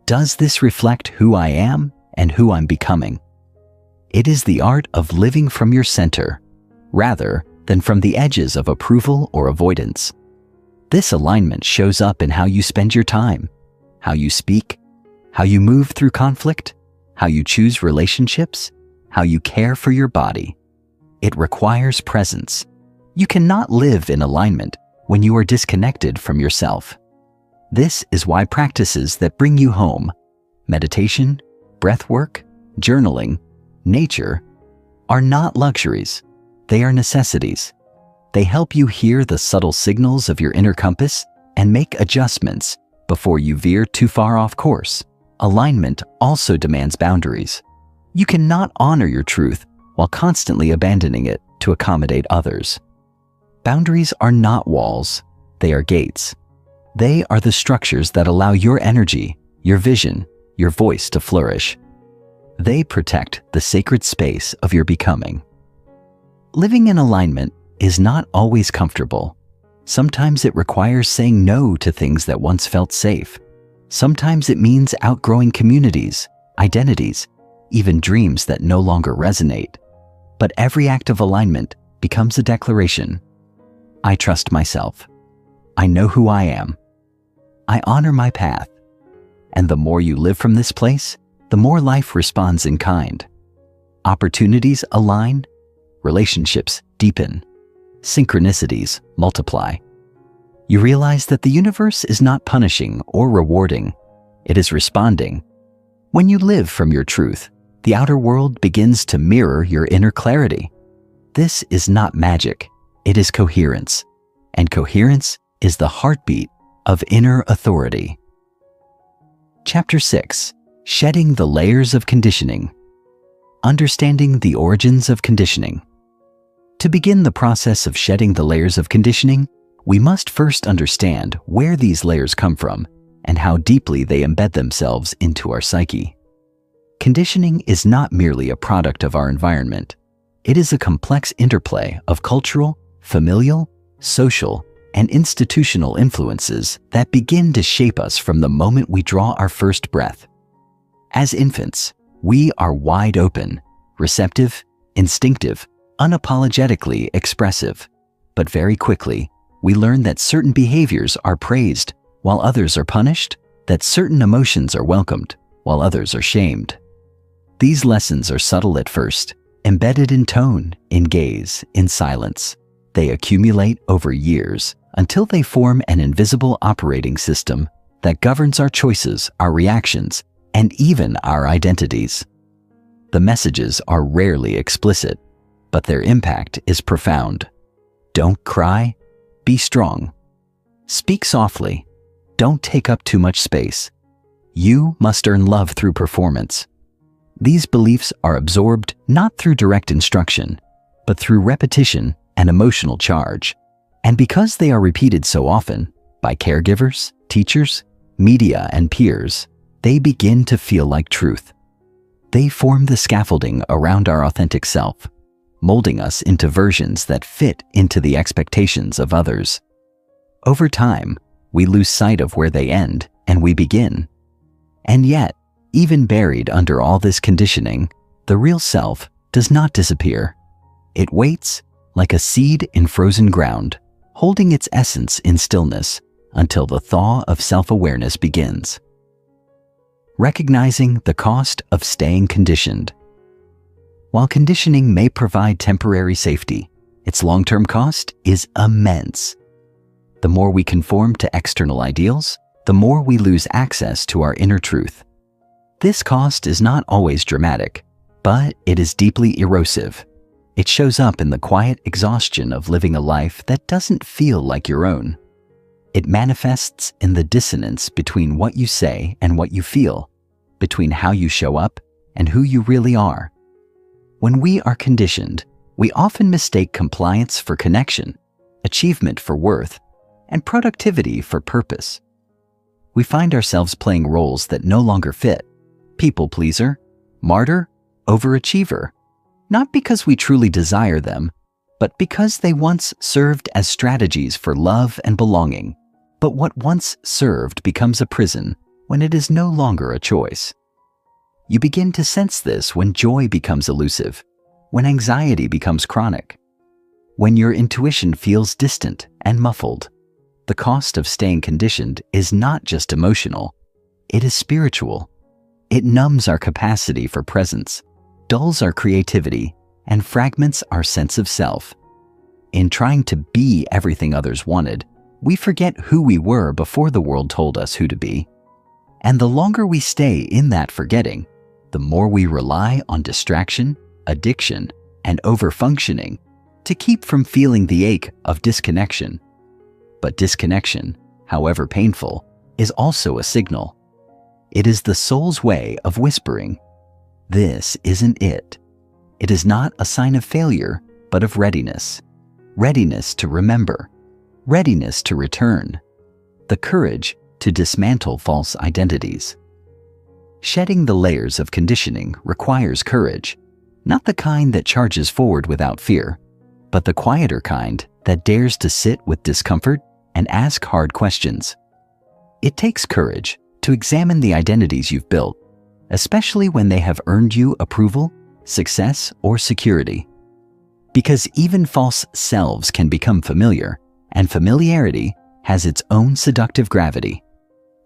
does this reflect who I am and who I'm becoming? It is the art of living from your center, rather than from the edges of approval or avoidance. This alignment shows up in how you spend your time, how you speak, how you move through conflict, how you choose relationships, how you care for your body. It requires presence. You cannot live in alignment when you are disconnected from yourself. This is why practices that bring you home, meditation, breath work, journaling, nature, are not luxuries. They are necessities. They help you hear the subtle signals of your inner compass and make adjustments before you veer too far off course. Alignment also demands boundaries. You cannot honor your truth while constantly abandoning it to accommodate others. Boundaries are not walls, they are gates. They are the structures that allow your energy, your vision, your voice to flourish. They protect the sacred space of your becoming. Living in alignment is not always comfortable. Sometimes it requires saying no to things that once felt safe. Sometimes it means outgrowing communities, identities, even dreams that no longer resonate. But every act of alignment becomes a declaration. I trust myself. I know who I am. I honor my path. And the more you live from this place, the more life responds in kind. Opportunities align, relationships deepen, synchronicities multiply. You realize that the universe is not punishing or rewarding. It is responding. When you live from your truth, the outer world begins to mirror your inner clarity. This is not magic. It is coherence. And coherence is the heartbeat of inner authority. Chapter 6. Shedding the layers of conditioning. Understanding the origins of conditioning. To begin the process of shedding the layers of conditioning, we must first understand where these layers come from and how deeply they embed themselves into our psyche. Conditioning is not merely a product of our environment. It is a complex interplay of cultural, familial, social, and institutional influences that begin to shape us from the moment we draw our first breath. As infants, we are wide open, receptive, instinctive, unapologetically expressive. But very quickly, we learn that certain behaviors are praised while others are punished, that certain emotions are welcomed while others are shamed. These lessons are subtle at first, embedded in tone, in gaze, in silence. They accumulate over years until they form an invisible operating system that governs our choices, our reactions, and even our identities. The messages are rarely explicit, but their impact is profound. Don't cry, be strong. Speak softly, don't take up too much space. You must earn love through performance. These beliefs are absorbed not through direct instruction, but through repetition and emotional charge. And because they are repeated so often, by caregivers, teachers, media, and peers, they begin to feel like truth. They form the scaffolding around our authentic self, molding us into versions that fit into the expectations of others. Over time, we lose sight of where they end and we begin. And yet, even buried under all this conditioning, the real self does not disappear. It waits like a seed in frozen ground, holding its essence in stillness until the thaw of self-awareness begins. Recognizing the cost of staying conditioned. While conditioning may provide temporary safety, its long-term cost is immense. The more we conform to external ideals, the more we lose access to our inner truth. This cost is not always dramatic, but it is deeply erosive. It shows up in the quiet exhaustion of living a life that doesn't feel like your own. It manifests in the dissonance between what you say and what you feel, between how you show up and who you really are. When we are conditioned, we often mistake compliance for connection, achievement for worth, and productivity for purpose. We find ourselves playing roles that no longer fit: people pleaser, martyr, overachiever, not because we truly desire them, but because they once served as strategies for love and belonging. But what once served becomes a prison when it is no longer a choice. You begin to sense this when joy becomes elusive, when anxiety becomes chronic, when your intuition feels distant and muffled. The cost of staying conditioned is not just emotional, it is spiritual. It numbs our capacity for presence, dulls our creativity, and fragments our sense of self. In trying to be everything others wanted, we forget who we were before the world told us who to be. And the longer we stay in that forgetting, the more we rely on distraction, addiction, and overfunctioning to keep from feeling the ache of disconnection. But disconnection, however painful, is also a signal. It is the soul's way of whispering, "This isn't it." It is not a sign of failure, but of readiness. Readiness to remember, readiness to return, the courage to dismantle false identities. Shedding the layers of conditioning requires courage, not the kind that charges forward without fear, but the quieter kind that dares to sit with discomfort and ask hard questions. It takes courage to examine the identities you've built, especially when they have earned you approval, success, or security. Because even false selves can become familiar, and familiarity has its own seductive gravity.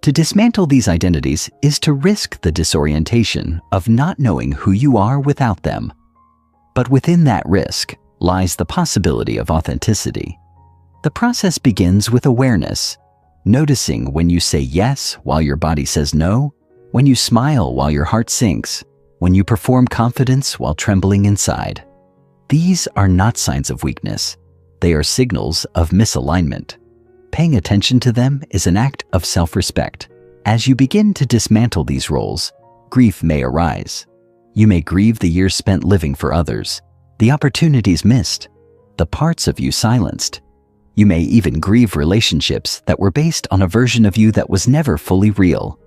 To dismantle these identities is to risk the disorientation of not knowing who you are without them. But within that risk lies the possibility of authenticity. The process begins with awareness, noticing when you say yes while your body says no, when you smile while your heart sinks, when you perform confidence while trembling inside. These are not signs of weakness. They are signals of misalignment. Paying attention to them is an act of self-respect. As you begin to dismantle these roles, grief may arise. You may grieve the years spent living for others, the opportunities missed, the parts of you silenced. You may even grieve relationships that were based on a version of you that was never fully real.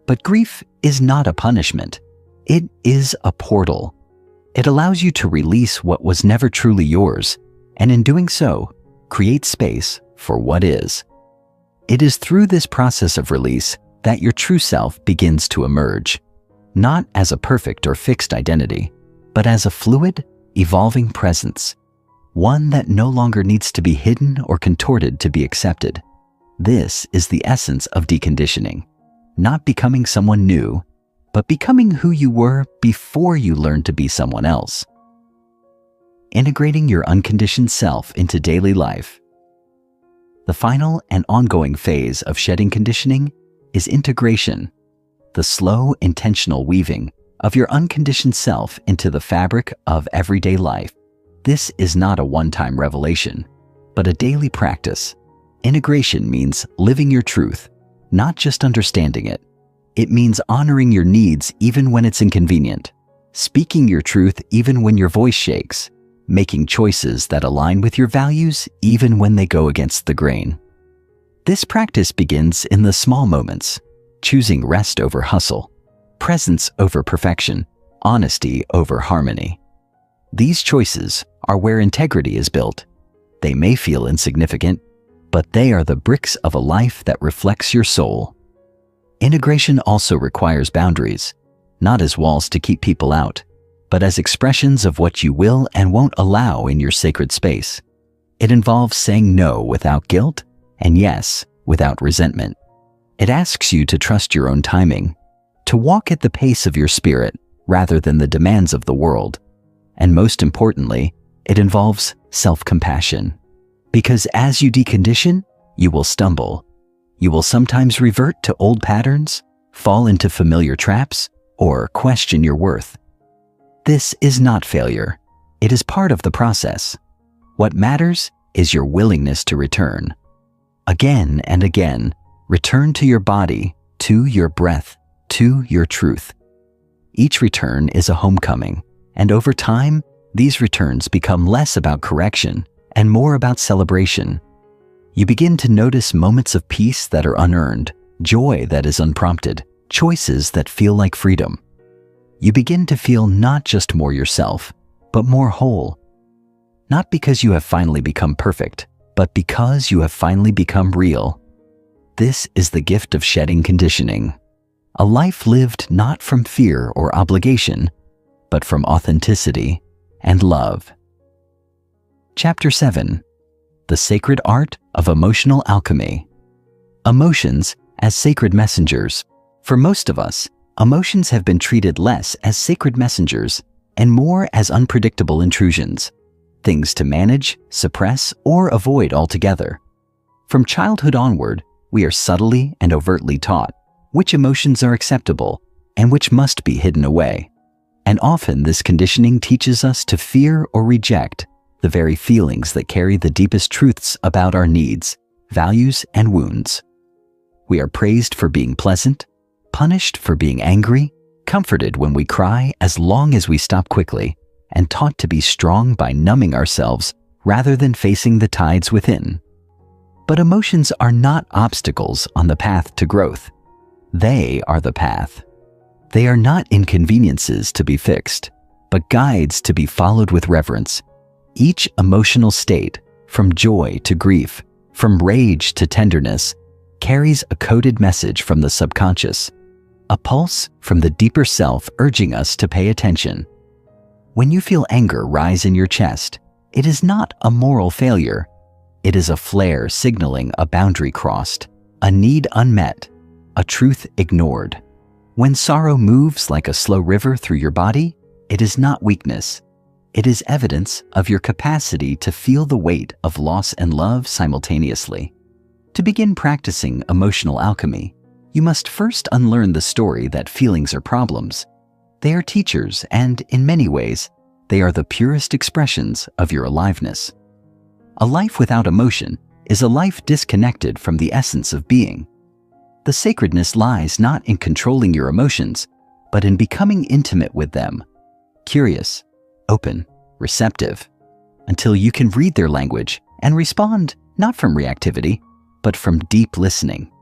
But grief is not a punishment. It is a portal. It allows you to release what was never truly yours, and in doing so, create space for what is. It is through this process of release that your true self begins to emerge, not as a perfect or fixed identity, but as a fluid, evolving presence, one that no longer needs to be hidden or contorted to be accepted. This is the essence of deconditioning, not becoming someone new, but becoming who you were before you learned to be someone else. Integrating your unconditioned self into daily life. The final and ongoing phase of shedding conditioning is integration, the slow, intentional weaving of your unconditioned self into the fabric of everyday life. This is not a one-time revelation, but a daily practice. Integration means living your truth, not just understanding it. It means honoring your needs even when it's inconvenient, speaking your truth even when your voice shakes, making choices that align with your values even when they go against the grain. This practice begins in the small moments, choosing rest over hustle, presence over perfection, honesty over harmony. These choices are where integrity is built. They may feel insignificant, but they are the bricks of a life that reflects your soul. Integration also requires boundaries, not as walls to keep people out, but as expressions of what you will and won't allow in your sacred space. It involves saying no without guilt and yes without resentment. It asks you to trust your own timing, to walk at the pace of your spirit rather than the demands of the world. And most importantly, it involves self-compassion. Because as you decondition, you will stumble. You will sometimes revert to old patterns, fall into familiar traps, or question your worth. This is not failure. It is part of the process. What matters is your willingness to return. Again and again, return to your body, to your breath, to your truth. Each return is a homecoming, and over time, these returns become less about correction and more about celebration. You begin to notice moments of peace that are unearned, joy that is unprompted, choices that feel like freedom. You begin to feel not just more yourself, but more whole. Not because you have finally become perfect, but because you have finally become real. This is the gift of shedding conditioning. A life lived not from fear or obligation, but from authenticity and love. Chapter 7. The Sacred Art of Emotional Alchemy. Emotions as sacred messengers. For most of us, emotions have been treated less as sacred messengers and more as unpredictable intrusions, things to manage, suppress, or avoid altogether. From childhood onward, we are subtly and overtly taught which emotions are acceptable and which must be hidden away. And often this conditioning teaches us to fear or reject the very feelings that carry the deepest truths about our needs, values, and wounds. We are praised for being pleasant, punished for being angry, comforted when we cry as long as we stop quickly, and taught to be strong by numbing ourselves rather than facing the tides within. But emotions are not obstacles on the path to growth. They are the path. They are not inconveniences to be fixed, but guides to be followed with reverence. Each emotional state, from joy to grief, from rage to tenderness, carries a coded message from the subconscious, a pulse from the deeper self urging us to pay attention. When you feel anger rise in your chest, it is not a moral failure. It is a flare signaling a boundary crossed, a need unmet, a truth ignored. When sorrow moves like a slow river through your body, it is not weakness. It is evidence of your capacity to feel the weight of loss and love simultaneously. To begin practicing emotional alchemy, you must first unlearn the story that feelings are problems. They are teachers, and in many ways, they are the purest expressions of your aliveness. A life without emotion is a life disconnected from the essence of being. The sacredness lies not in controlling your emotions, but in becoming intimate with them, curious, open, receptive, until you can read their language and respond not from reactivity, but from deep listening.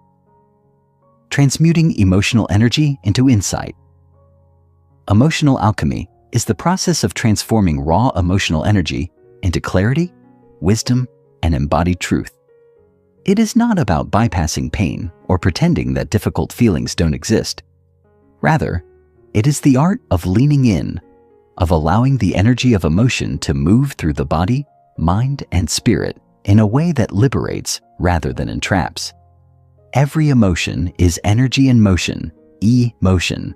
Transmuting emotional energy into insight. Emotional alchemy is the process of transforming raw emotional energy into clarity, wisdom, and embodied truth. It is not about bypassing pain or pretending that difficult feelings don't exist. Rather, it is the art of leaning in, of allowing the energy of emotion to move through the body, mind, and spirit in a way that liberates rather than entraps. Every emotion is energy in motion, E-motion,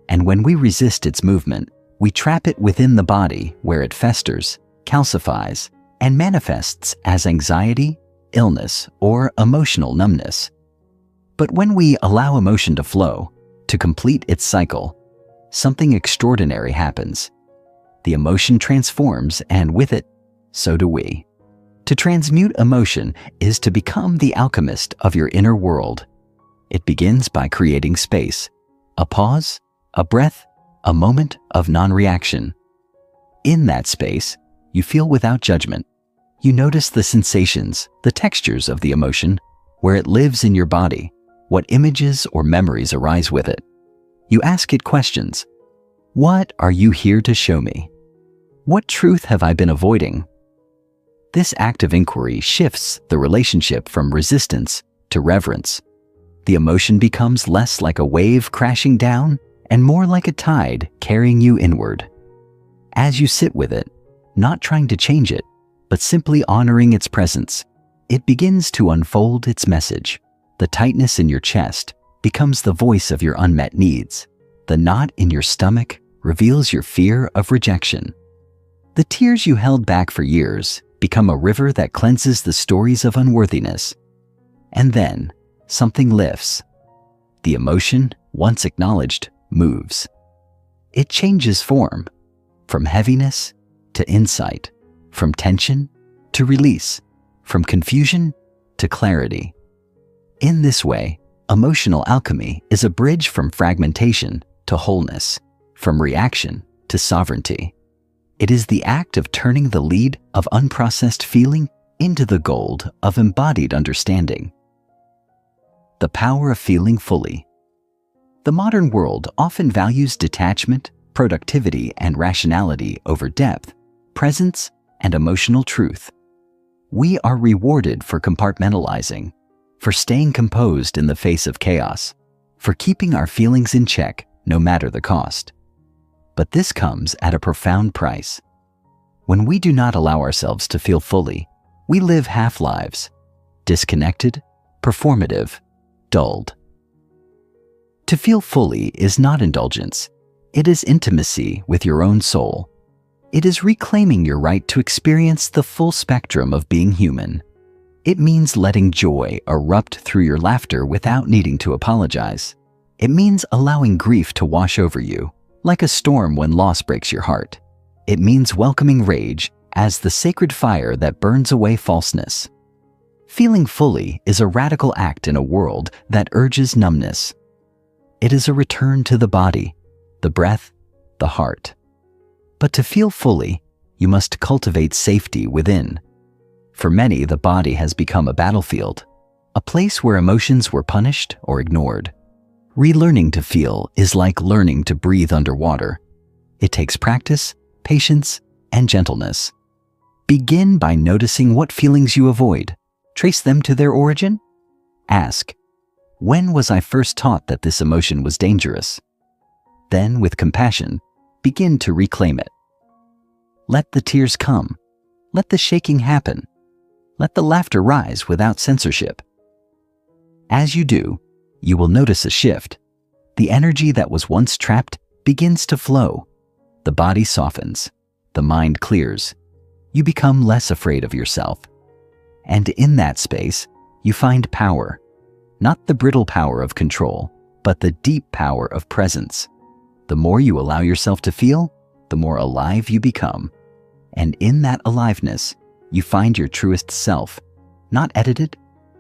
and when we resist its movement, we trap it within the body where it festers, calcifies, and manifests as anxiety, illness, or emotional numbness. But when we allow emotion to flow, to complete its cycle, something extraordinary happens. The emotion transforms, and with it, so do we. To transmute emotion is to become the alchemist of your inner world. It begins by creating space, a pause, a breath, a moment of non-reaction. In that space, you feel without judgment. You notice the sensations, the textures of the emotion, where it lives in your body, what images or memories arise with it. You ask it questions. What are you here to show me? What truth have I been avoiding? This act of inquiry shifts the relationship from resistance to reverence. The emotion becomes less like a wave crashing down and more like a tide carrying you inward. As you sit with it, not trying to change it, but simply honoring its presence, it begins to unfold its message. The tightness in your chest becomes the voice of your unmet needs. The knot in your stomach reveals your fear of rejection. The tears you held back for years become a river that cleanses the stories of unworthiness. And then, something lifts. The emotion, once acknowledged, moves. It changes form, from heaviness to insight, from tension to release, from confusion to clarity. In this way, emotional alchemy is a bridge from fragmentation to wholeness, from reaction to sovereignty. It is the act of turning the lead of unprocessed feeling into the gold of embodied understanding. The power of feeling fully. The modern world often values detachment, productivity, and rationality over depth, presence, and emotional truth. We are rewarded for compartmentalizing, for staying composed in the face of chaos, for keeping our feelings in check no matter the cost. But this comes at a profound price. When we do not allow ourselves to feel fully, we live half-lives, disconnected, performative, dulled. To feel fully is not indulgence. It is intimacy with your own soul. It is reclaiming your right to experience the full spectrum of being human. It means letting joy erupt through your laughter without needing to apologize. It means allowing grief to wash over you, like a storm when loss breaks your heart. It means welcoming rage as the sacred fire that burns away falseness. Feeling fully is a radical act in a world that urges numbness. It is a return to the body, the breath, the heart. But to feel fully, you must cultivate safety within. For many, the body has become a battlefield, a place where emotions were punished or ignored. Relearning to feel is like learning to breathe underwater. It takes practice, patience, and gentleness. Begin by noticing what feelings you avoid. Trace them to their origin. Ask, when was I first taught that this emotion was dangerous? Then, with compassion, begin to reclaim it. Let the tears come. Let the shaking happen. Let the laughter rise without censorship. As you do, you will notice a shift. The energy that was once trapped begins to flow. The body softens. The mind clears. You become less afraid of yourself. And in that space, you find power. Not the brittle power of control, but the deep power of presence. The more you allow yourself to feel, the more alive you become. And in that aliveness, you find your truest self, not edited,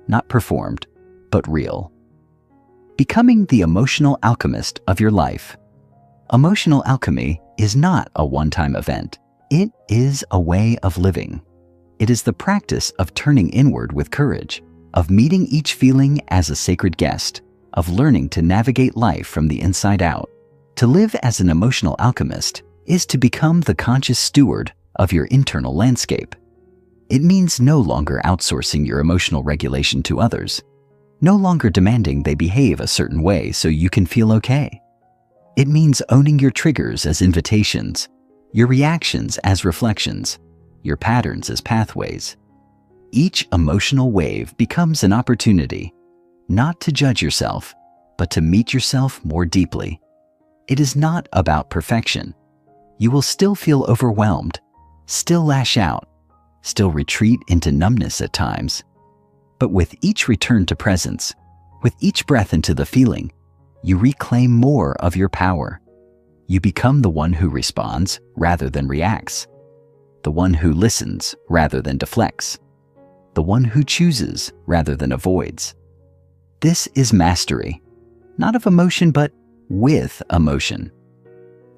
not performed, but real. Becoming the emotional alchemist of your life. Emotional alchemy is not a one-time event. It is a way of living. It is the practice of turning inward with courage, of meeting each feeling as a sacred guest, of learning to navigate life from the inside out. To live as an emotional alchemist is to become the conscious steward of your internal landscape. It means no longer outsourcing your emotional regulation to others, no longer demanding they behave a certain way so you can feel okay. It means owning your triggers as invitations, your reactions as reflections, your patterns as pathways. Each emotional wave becomes an opportunity, not to judge yourself, but to meet yourself more deeply. It is not about perfection. You will still feel overwhelmed, still lash out, still retreat into numbness at times. But with each return to presence, with each breath into the feeling, you reclaim more of your power. You become the one who responds rather than reacts, the one who listens rather than deflects, the one who chooses rather than avoids. This is mastery, not of emotion, but with emotion.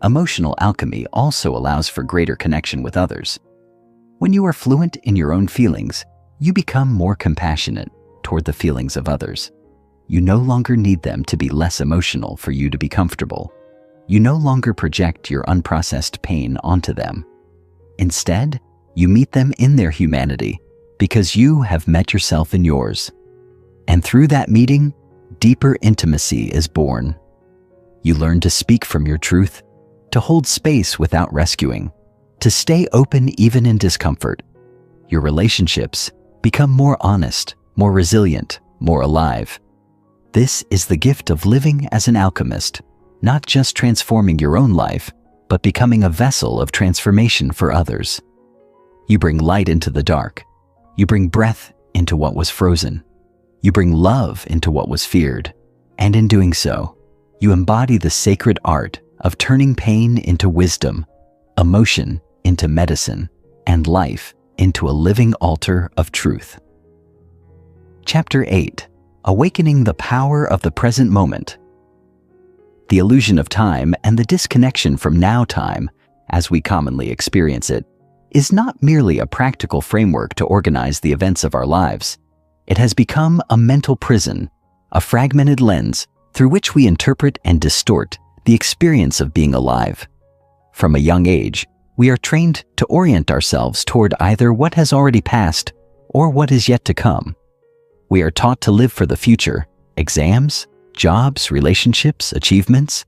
Emotional alchemy also allows for greater connection with others. When you are fluent in your own feelings, you become more compassionate toward the feelings of others. You no longer need them to be less emotional for you to be comfortable. You no longer project your unprocessed pain onto them. Instead, you meet them in their humanity because you have met yourself in yours. And through that meeting, deeper intimacy is born. You learn to speak from your truth, to hold space without rescuing, to stay open even in discomfort. Your relationships become more honest, more resilient, more alive. This is the gift of living as an alchemist, not just transforming your own life, but becoming a vessel of transformation for others. You bring light into the dark. You bring breath into what was frozen. You bring love into what was feared, and in doing so, you embody the sacred art of turning pain into wisdom, emotion into medicine, and life into a living altar of truth. Chapter 8: Awakening the Power of the Present Moment. The illusion of time and the disconnection from now time, as we commonly experience it, is not merely a practical framework to organize the events of our lives. It has become a mental prison, a fragmented lens through which we interpret and distort the experience of being alive. From a young age, we are trained to orient ourselves toward either what has already passed or what is yet to come. We are taught to live for the future, exams, jobs, relationships, achievements,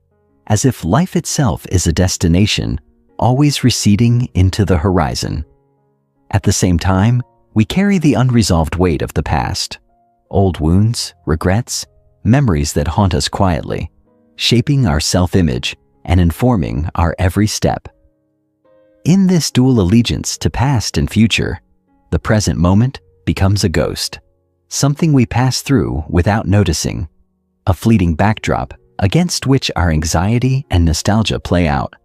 as if life itself is a destination, always receding into the horizon. At the same time, we carry the unresolved weight of the past, old wounds, regrets, memories that haunt us quietly, shaping our self-image and informing our every step. In this dual allegiance to past and future, the present moment becomes a ghost, something we pass through without noticing, a fleeting backdrop against which our anxiety and nostalgia play out.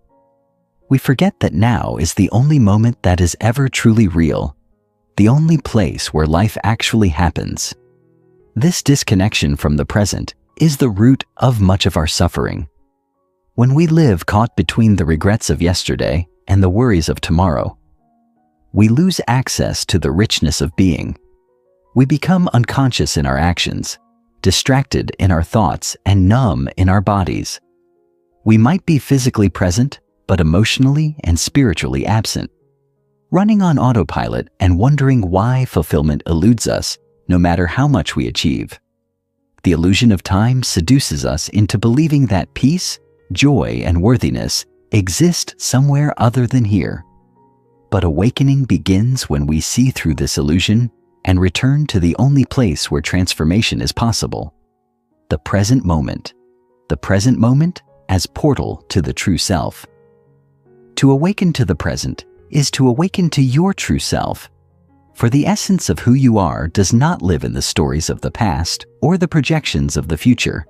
We forget that now is the only moment that is ever truly real, the only place where life actually happens. This disconnection from the present is the root of much of our suffering. When we live caught between the regrets of yesterday and the worries of tomorrow, we lose access to the richness of being. We become unconscious in our actions, distracted in our thoughts, and numb in our bodies. We might be physically present, but emotionally and spiritually absent, running on autopilot and wondering why fulfillment eludes us no matter how much we achieve. The illusion of time seduces us into believing that peace, joy, and worthiness exist somewhere other than here. But awakening begins when we see through this illusion and return to the only place where transformation is possible: the present moment. The present moment as portal to the true self. To awaken to the present is to awaken to your true self. For the essence of who you are does not live in the stories of the past or the projections of the future.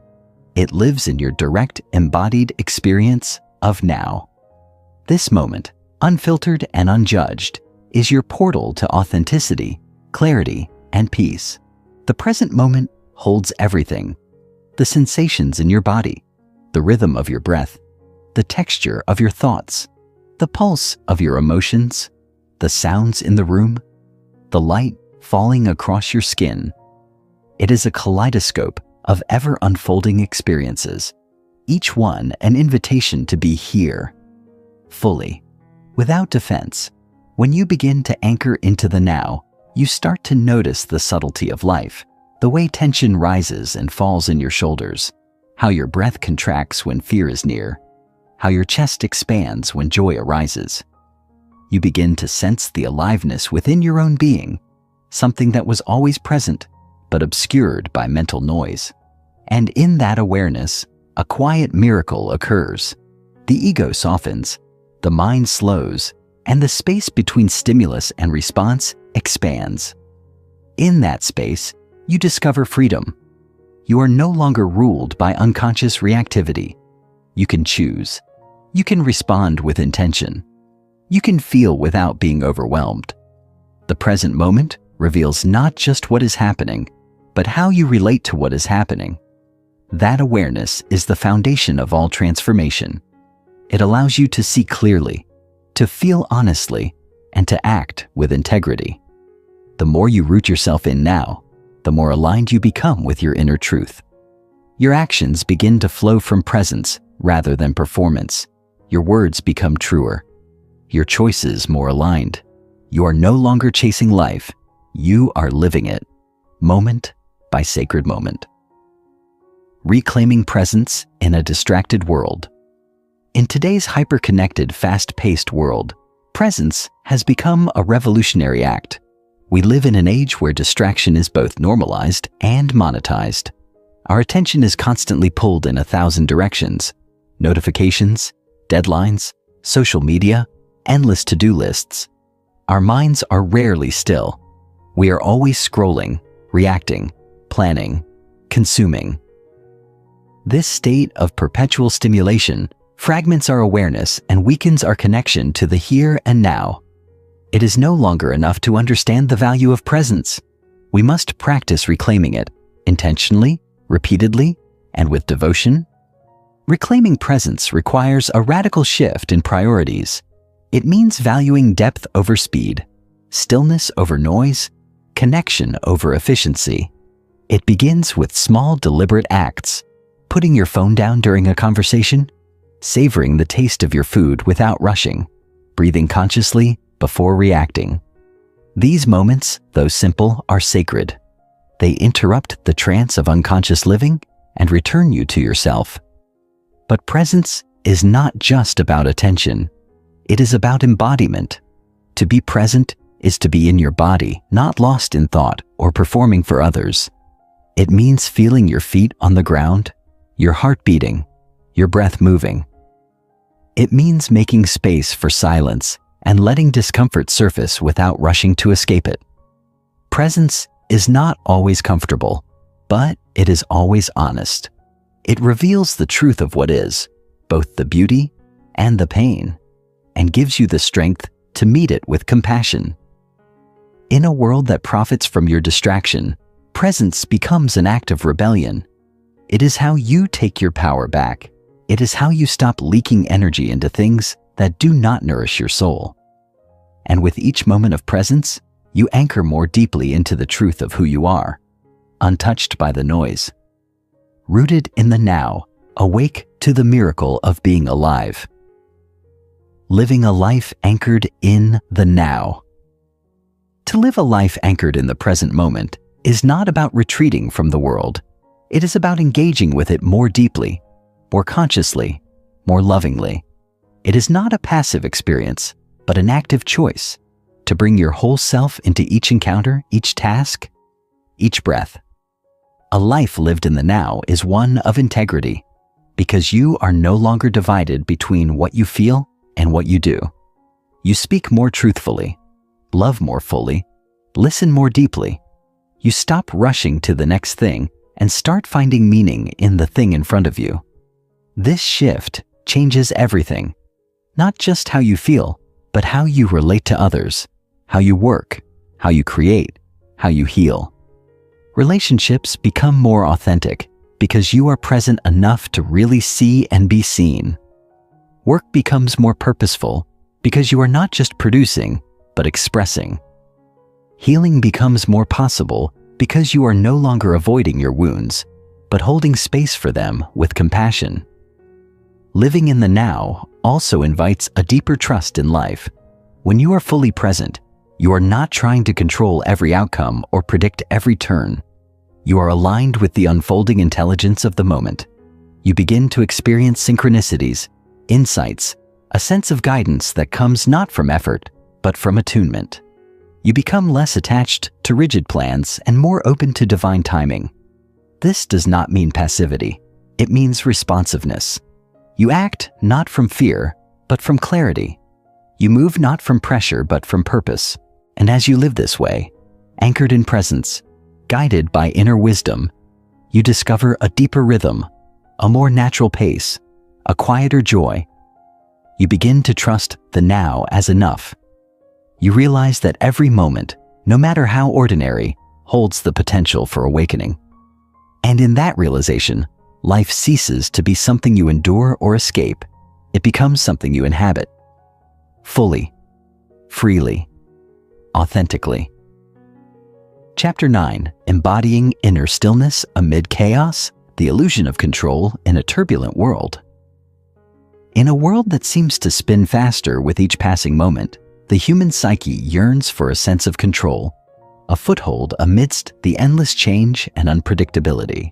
It lives in your direct, embodied experience of now. This moment, unfiltered and unjudged, is your portal to authenticity, clarity, and peace. The present moment holds everything: the sensations in your body, the rhythm of your breath, the texture of your thoughts, the pulse of your emotions, the sounds in the room, the light falling across your skin. It is a kaleidoscope of ever-unfolding experiences, each one an invitation to be here, fully, without defense. When you begin to anchor into the now, you start to notice the subtlety of life, the way tension rises and falls in your shoulders, how your breath contracts when fear is near, how your chest expands when joy arises. You begin to sense the aliveness within your own being, something that was always present but obscured by mental noise. And in that awareness, a quiet miracle occurs. The ego softens, the mind slows, and the space between stimulus and response expands. In that space, you discover freedom. You are no longer ruled by unconscious reactivity. You can choose. You can respond with intention. You can feel without being overwhelmed. The present moment reveals not just what is happening, but how you relate to what is happening. That awareness is the foundation of all transformation. It allows you to see clearly, to feel honestly, and to act with integrity. The more you root yourself in now, the more aligned you become with your inner truth. Your actions begin to flow from presence rather than performance. Your words become truer. Your choices more aligned. You are no longer chasing life. You are living it, moment by sacred moment. Reclaiming presence in a distracted world. In today's hyper-connected, fast-paced world, presence has become a revolutionary act. We live in an age where distraction is both normalized and monetized. Our attention is constantly pulled in 1,000 directions: notifications, deadlines, social media, endless to-do lists. Our minds are rarely still. We are always scrolling, reacting, planning, consuming. This state of perpetual stimulation fragments our awareness and weakens our connection to the here and now. It is no longer enough to understand the value of presence. We must practice reclaiming it, intentionally, repeatedly, and with devotion. Reclaiming presence requires a radical shift in priorities. It means valuing depth over speed, stillness over noise, connection over efficiency. It begins with small, deliberate acts: putting your phone down during a conversation, savoring the taste of your food without rushing, breathing consciously before reacting. These moments, though simple, are sacred. They interrupt the trance of unconscious living and return you to yourself. But presence is not just about attention. It is about embodiment. To be present is to be in your body, not lost in thought or performing for others. It means feeling your feet on the ground, your heart beating, your breath moving. It means making space for silence and letting discomfort surface without rushing to escape it. Presence is not always comfortable, but it is always honest. It reveals the truth of what is, both the beauty and the pain, and gives you the strength to meet it with compassion. In a world that profits from your distraction, presence becomes an act of rebellion. It is how you take your power back. It is how you stop leaking energy into things that do not nourish your soul. And with each moment of presence, you anchor more deeply into the truth of who you are, untouched by the noise. Rooted in the now, awake to the miracle of being alive. Living a life anchored in the now. To live a life anchored in the present moment is not about retreating from the world. It is about engaging with it more deeply, more consciously, more lovingly. It is not a passive experience, but an active choice to bring your whole self into each encounter, each task, each breath. A life lived in the now is one of integrity, because you are no longer divided between what you feel and what you do. You speak more truthfully, love more fully, listen more deeply. You stop rushing to the next thing and start finding meaning in the thing in front of you. This shift changes everything, not just how you feel, but how you relate to others, how you work, how you create, how you heal. Relationships become more authentic because you are present enough to really see and be seen. Work becomes more purposeful because you are not just producing, but expressing. Healing becomes more possible because you are no longer avoiding your wounds, but holding space for them with compassion. Living in the now also invites a deeper trust in life. When you are fully present, you are not trying to control every outcome or predict every turn. You are aligned with the unfolding intelligence of the moment. You begin to experience synchronicities, insights, a sense of guidance that comes not from effort, but from attunement. You become less attached to rigid plans and more open to divine timing. This does not mean passivity. It means responsiveness. You act not from fear, but from clarity. You move not from pressure, but from purpose. And as you live this way, anchored in presence, guided by inner wisdom, you discover a deeper rhythm, a more natural pace, a quieter joy. You begin to trust the now as enough. You realize that every moment, no matter how ordinary, holds the potential for awakening. And in that realization, life ceases to be something you endure or escape. It becomes something you inhabit. Fully, freely, authentically. Chapter 9, Embodying Inner Stillness Amid Chaos, the Illusion of Control in a Turbulent World. In a world that seems to spin faster with each passing moment, the human psyche yearns for a sense of control, a foothold amidst the endless change and unpredictability.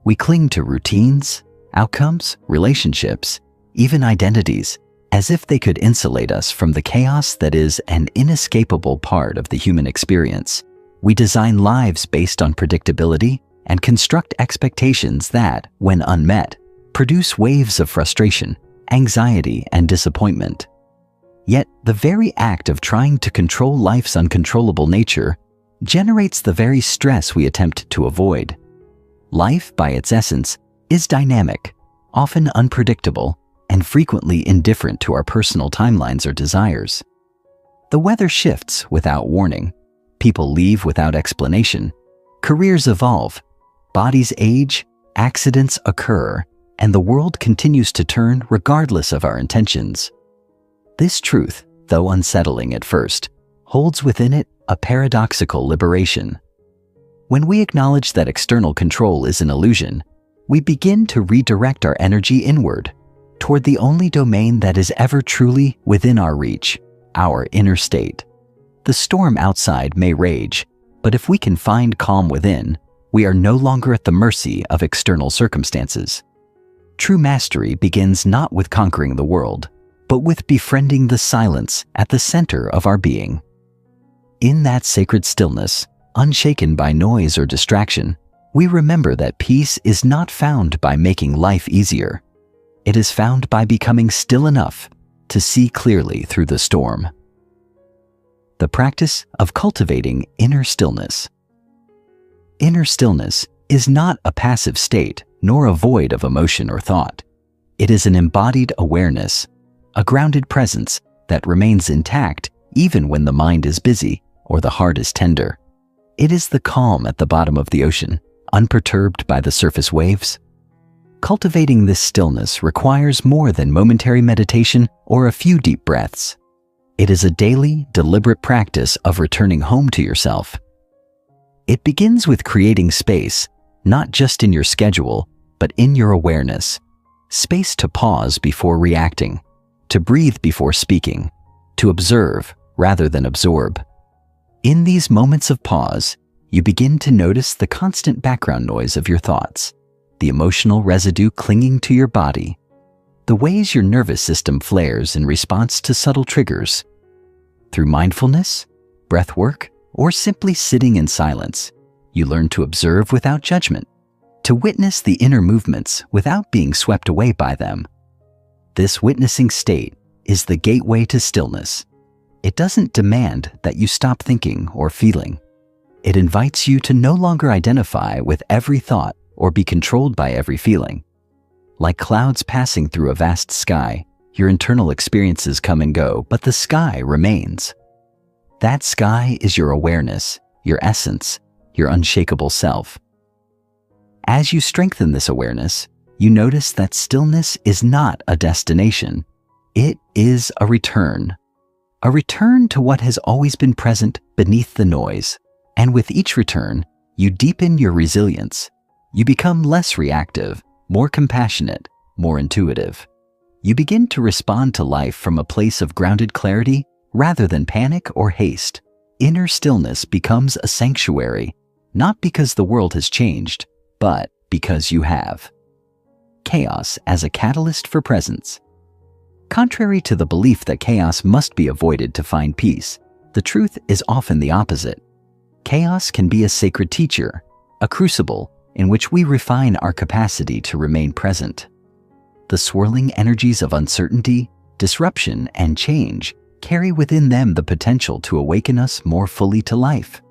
We cling to routines, outcomes, relationships, even identities, as if they could insulate us from the chaos that is an inescapable part of the human experience. We design lives based on predictability and construct expectations that, when unmet, produce waves of frustration, anxiety, and disappointment. Yet, the very act of trying to control life's uncontrollable nature generates the very stress we attempt to avoid. Life, by its essence, is dynamic, often unpredictable, and frequently indifferent to our personal timelines or desires. The weather shifts without warning, people leave without explanation, careers evolve, bodies age, accidents occur, and the world continues to turn regardless of our intentions. This truth, though unsettling at first, holds within it a paradoxical liberation. When we acknowledge that external control is an illusion, we begin to redirect our energy inward, toward the only domain that is ever truly within our reach, our inner state. The storm outside may rage, but if we can find calm within, we are no longer at the mercy of external circumstances. True mastery begins not with conquering the world, but with befriending the silence at the center of our being. In that sacred stillness, unshaken by noise or distraction, we remember that peace is not found by making life easier. It is found by becoming still enough to see clearly through the storm. The practice of cultivating inner stillness. Inner stillness is not a passive state nor a void of emotion or thought. It is an embodied awareness, a grounded presence that remains intact even when the mind is busy or the heart is tender. It is the calm at the bottom of the ocean, unperturbed by the surface waves. Cultivating this stillness requires more than momentary meditation or a few deep breaths. It is a daily, deliberate practice of returning home to yourself. It begins with creating space, not just in your schedule, but in your awareness. Space to pause before reacting, to breathe before speaking, to observe rather than absorb. In these moments of pause, you begin to notice the constant background noise of your thoughts, the emotional residue clinging to your body, the ways your nervous system flares in response to subtle triggers. Through mindfulness, breath work, or simply sitting in silence, you learn to observe without judgment, to witness the inner movements without being swept away by them. This witnessing state is the gateway to stillness. It doesn't demand that you stop thinking or feeling. It invites you to no longer identify with every thought or be controlled by every feeling. Like clouds passing through a vast sky, your internal experiences come and go, but the sky remains. That sky is your awareness, your essence, your unshakable self. As you strengthen this awareness, you notice that stillness is not a destination. It is a return to what has always been present beneath the noise. And with each return, you deepen your resilience. You become less reactive, more compassionate, more intuitive. You begin to respond to life from a place of grounded clarity rather than panic or haste. Inner stillness becomes a sanctuary, not because the world has changed, but because you have. Chaos as a catalyst for presence. Contrary to the belief that chaos must be avoided to find peace, the truth is often the opposite. Chaos can be a sacred teacher, a crucible in which we refine our capacity to remain present. The swirling energies of uncertainty, disruption, and change carry within them the potential to awaken us more fully to life.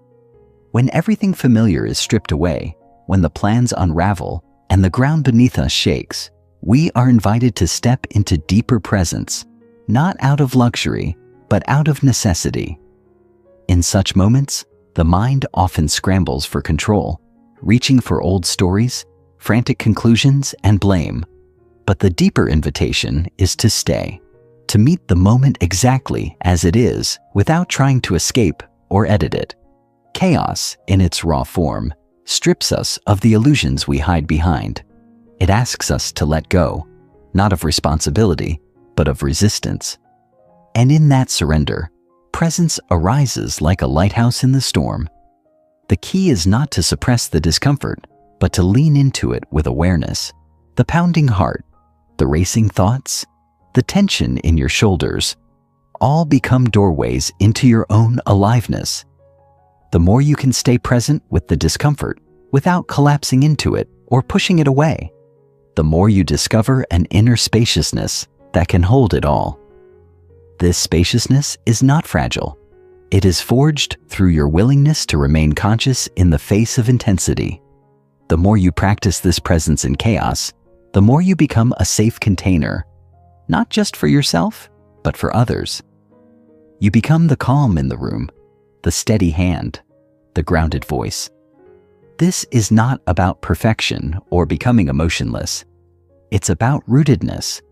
When everything familiar is stripped away, when the plans unravel, and the ground beneath us shakes, we are invited to step into deeper presence, not out of luxury, but out of necessity. In such moments, the mind often scrambles for control, reaching for old stories, frantic conclusions, and blame. But the deeper invitation is to stay, to meet the moment exactly as it is without trying to escape or edit it. Chaos, in its raw form, strips us of the illusions we hide behind. It asks us to let go, not of responsibility, but of resistance. And in that surrender, presence arises like a lighthouse in the storm. The key is not to suppress the discomfort, but to lean into it with awareness. The pounding heart, the racing thoughts, the tension in your shoulders, all become doorways into your own aliveness. The more you can stay present with the discomfort without collapsing into it or pushing it away, the more you discover an inner spaciousness that can hold it all. This spaciousness is not fragile. It is forged through your willingness to remain conscious in the face of intensity. The more you practice this presence in chaos, the more you become a safe container, not just for yourself, but for others. You become the calm in the room, the steady hand, the grounded voice. This is not about perfection or becoming emotionless. It's about rootedness,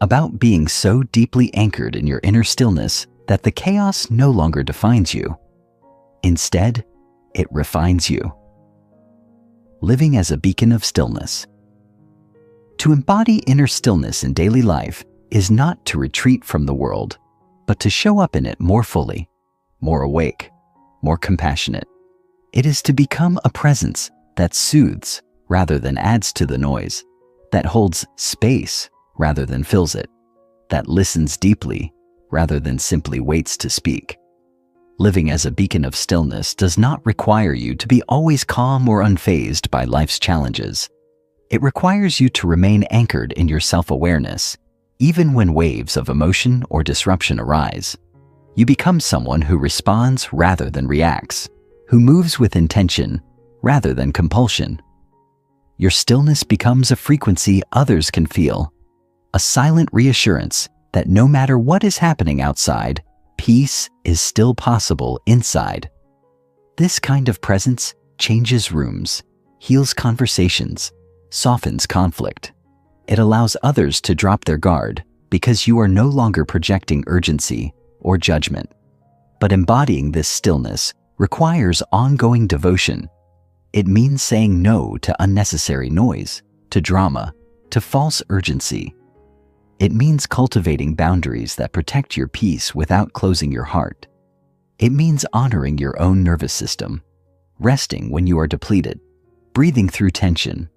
about being so deeply anchored in your inner stillness that the chaos no longer defines you. Instead, it refines you. Living as a beacon of stillness. To embody inner stillness in daily life is not to retreat from the world, but to show up in it more fully, more awake, more compassionate. It is to become a presence that soothes rather than adds to the noise, that holds space rather than fills it, that listens deeply rather than simply waits to speak. Living as a beacon of stillness does not require you to be always calm or unfazed by life's challenges. It requires you to remain anchored in your self-awareness, even when waves of emotion or disruption arise. You become someone who responds rather than reacts, who moves with intention rather than compulsion. Your stillness becomes a frequency others can feel, a silent reassurance that no matter what is happening outside, peace is still possible inside. This kind of presence changes rooms, heals conversations, softens conflict. It allows others to drop their guard because you are no longer projecting urgency or judgment. But embodying this stillness requires ongoing devotion. It means saying no to unnecessary noise, to drama, to false urgency. It means cultivating boundaries that protect your peace without closing your heart. It means honoring your own nervous system, resting when you are depleted, breathing through tension,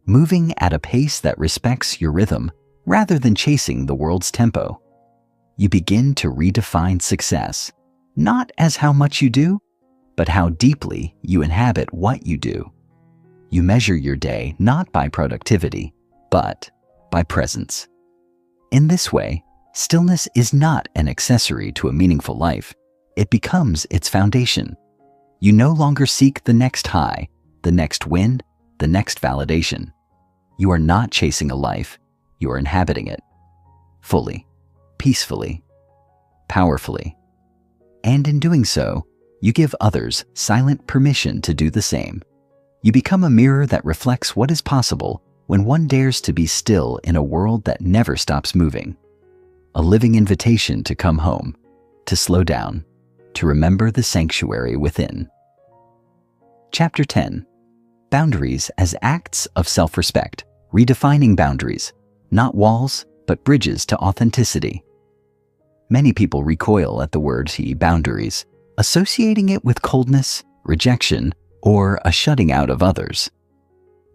moving at a pace that respects your rhythm rather than chasing the world's tempo. You begin to redefine success, not as how much you do, but how deeply you inhabit what you do. You measure your day not by productivity, but by presence. In this way, stillness is not an accessory to a meaningful life. It becomes its foundation. You no longer seek the next high, the next win, the next validation. You are not chasing a life, you are inhabiting it. Fully, peacefully, powerfully. And in doing so, you give others silent permission to do the same. You become a mirror that reflects what is possible when one dares to be still in a world that never stops moving. A living invitation to come home, to slow down, to remember the sanctuary within. Chapter 10. Boundaries as acts of self-respect. Redefining boundaries, not walls, but bridges to authenticity. Many people recoil at the word boundaries, associating it with coldness, rejection, or a shutting out of others.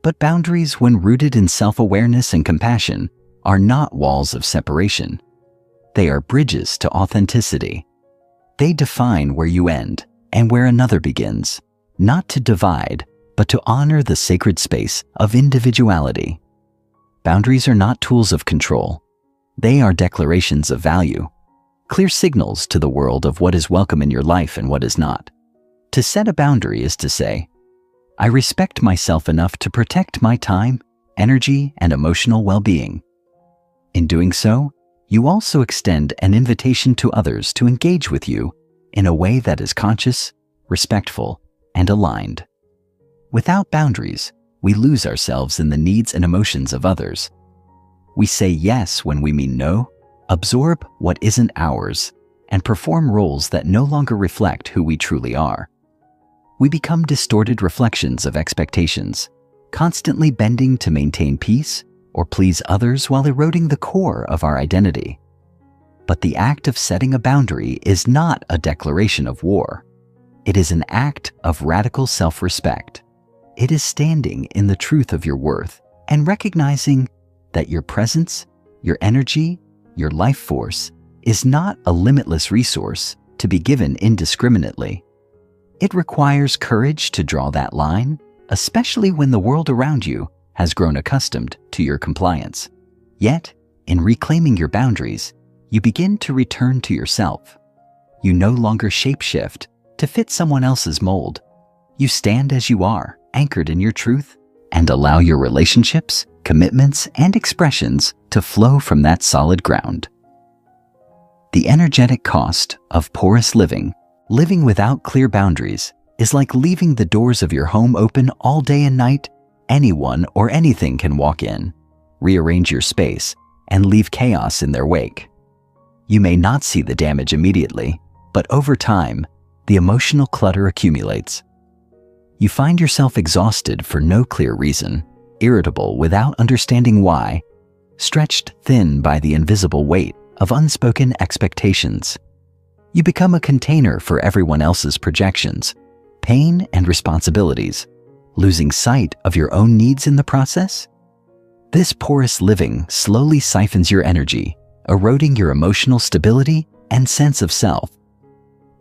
But boundaries, when rooted in self-awareness and compassion, are not walls of separation. They are bridges to authenticity. They define where you end and where another begins, not to divide, but to honor the sacred space of individuality. Boundaries are not tools of control. They are declarations of value, clear signals to the world of what is welcome in your life and what is not. To set a boundary is to say, I respect myself enough to protect my time, energy, and emotional well-being. In doing so, you also extend an invitation to others to engage with you in a way that is conscious, respectful, and aligned. Without boundaries, we lose ourselves in the needs and emotions of others. We say yes when we mean no, absorb what isn't ours, and perform roles that no longer reflect who we truly are. We become distorted reflections of expectations, constantly bending to maintain peace or please others while eroding the core of our identity. But the act of setting a boundary is not a declaration of war. It is an act of radical self-respect. It is standing in the truth of your worth and recognizing that your presence, your energy, your life force is not a limitless resource to be given indiscriminately. It requires courage to draw that line, especially when the world around you has grown accustomed to your compliance. Yet, in reclaiming your boundaries, you begin to return to yourself. You no longer shapeshift to fit someone else's mold. You stand as you are, anchored in your truth, and allow your relationships, commitments, and expressions to flow from that solid ground. The energetic cost of porous living without clear boundaries, is like leaving the doors of your home open all day and night. Anyone or anything can walk in, rearrange your space, and leave chaos in their wake. You may not see the damage immediately, but over time, the emotional clutter accumulates. You find yourself exhausted for no clear reason, irritable without understanding why, stretched thin by the invisible weight of unspoken expectations. You become a container for everyone else's projections, pain, and responsibilities, losing sight of your own needs in the process. This porous living slowly siphons your energy, eroding your emotional stability and sense of self.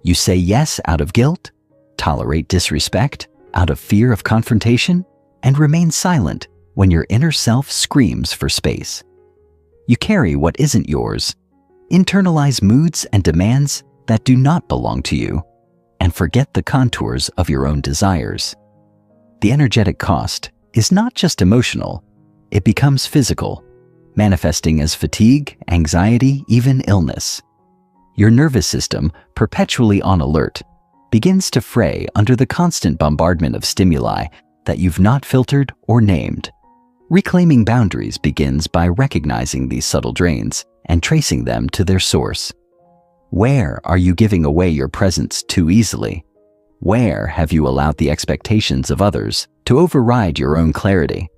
You say yes out of guilt, tolerate disrespect out of fear of confrontation, and remain silent when your inner self screams for space. You carry what isn't yours, internalize moods and demands that do not belong to you, and forget the contours of your own desires. The energetic cost is not just emotional, it becomes physical, manifesting as fatigue, anxiety, even illness. Your nervous system, perpetually on alert, begins to fray under the constant bombardment of stimuli that you've not filtered or named. Reclaiming boundaries begins by recognizing these subtle drains and tracing them to their source. Where are you giving away your presence too easily? Where have you allowed the expectations of others to override your own clarity?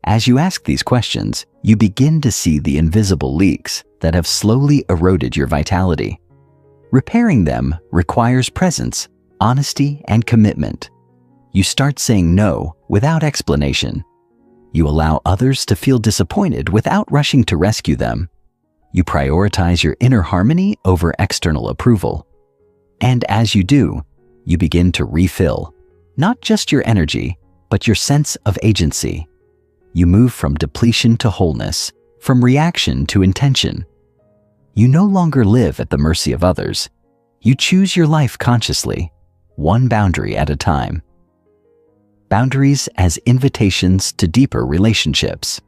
As you ask these questions, you begin to see the invisible leaks that have slowly eroded your vitality. Repairing them requires presence, honesty, and commitment. You start saying no without explanation. You allow others to feel disappointed without rushing to rescue them. You prioritize your inner harmony over external approval. And as you do, you begin to refill, not just your energy, but your sense of agency. You move from depletion to wholeness, from reaction to intention. You no longer live at the mercy of others. You choose your life consciously, one boundary at a time. Boundaries as invitations to deeper relationships.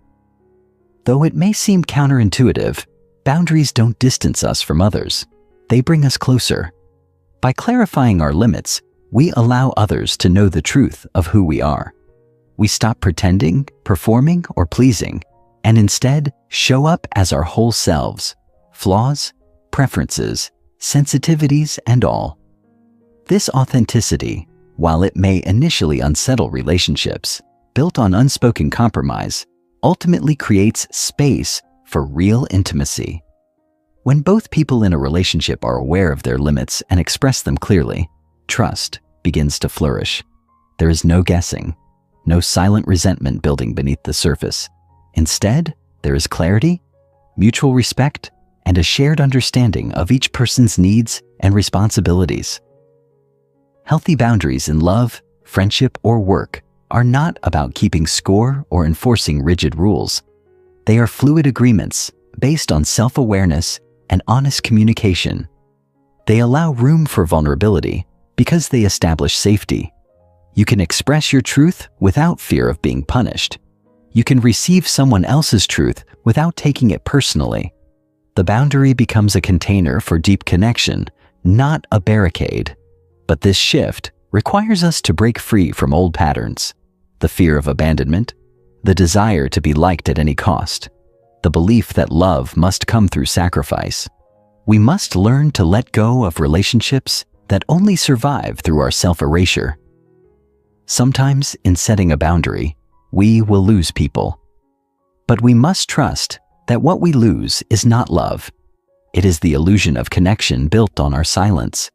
Though it may seem counterintuitive, boundaries don't distance us from others. They bring us closer. By clarifying our limits, we allow others to know the truth of who we are. We stop pretending, performing, or pleasing, and instead show up as our whole selves, flaws, preferences, sensitivities, and all. This authenticity, while it may initially unsettle relationships, built on unspoken compromise, ultimately creates space for real intimacy. When both people in a relationship are aware of their limits and express them clearly, trust begins to flourish. There is no guessing, no silent resentment building beneath the surface. Instead, there is clarity, mutual respect, and a shared understanding of each person's needs and responsibilities. Healthy boundaries in love, friendship, or work are not about keeping score or enforcing rigid rules. They are fluid agreements based on self-awareness and honest communication. They allow room for vulnerability because they establish safety. You can express your truth without fear of being punished. You can receive someone else's truth without taking it personally. The boundary becomes a container for deep connection, not a barricade. But this shift requires us to break free from old patterns, the fear of abandonment, the desire to be liked at any cost, the belief that love must come through sacrifice. We must learn to let go of relationships that only survive through our self-erasure. Sometimes, in setting a boundary, we will lose people. But we must trust that what we lose is not love. It is the illusion of connection built on our silence.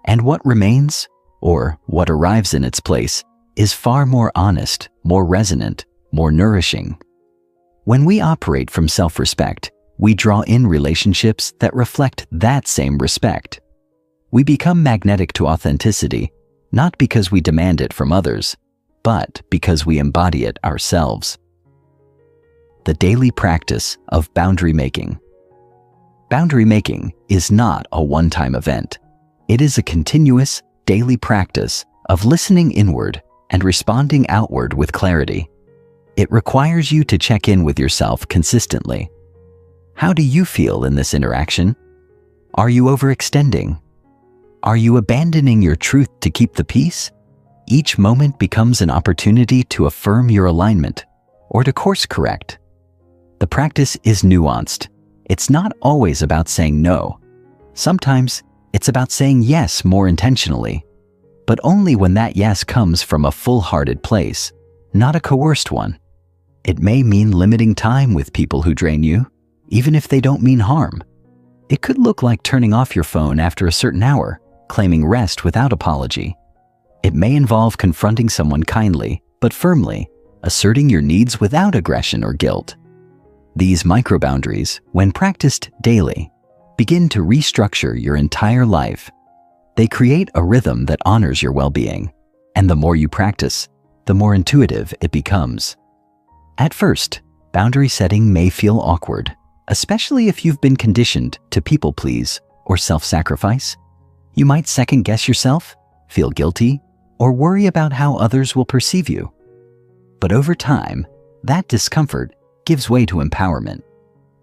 And what remains, or what arrives in its place, is far more honest, more resonant, more nourishing. When we operate from self-respect, we draw in relationships that reflect that same respect. We become magnetic to authenticity, not because we demand it from others, but because we embody it ourselves. The daily practice of boundary making. Boundary making is not a one-time event. It is a continuous, daily practice of listening inward and responding outward with clarity. It requires you to check in with yourself consistently. How do you feel in this interaction? Are you overextending? Are you abandoning your truth to keep the peace? Each moment becomes an opportunity to affirm your alignment or to course correct. The practice is nuanced. It's not always about saying no. Sometimes it's about saying yes more intentionally, but only when that yes comes from a full-hearted place, not a coerced one. It may mean limiting time with people who drain you, even if they don't mean harm. It could look like turning off your phone after a certain hour, claiming rest without apology. It may involve confronting someone kindly, but firmly, asserting your needs without aggression or guilt. These micro-boundaries, when practiced daily, begin to restructure your entire life. They create a rhythm that honors your well-being, and the more you practice, the more intuitive it becomes. At first, boundary setting may feel awkward, especially if you've been conditioned to people-please or self-sacrifice. You might second-guess yourself, feel guilty, or worry about how others will perceive you. But over time, that discomfort gives way to empowerment.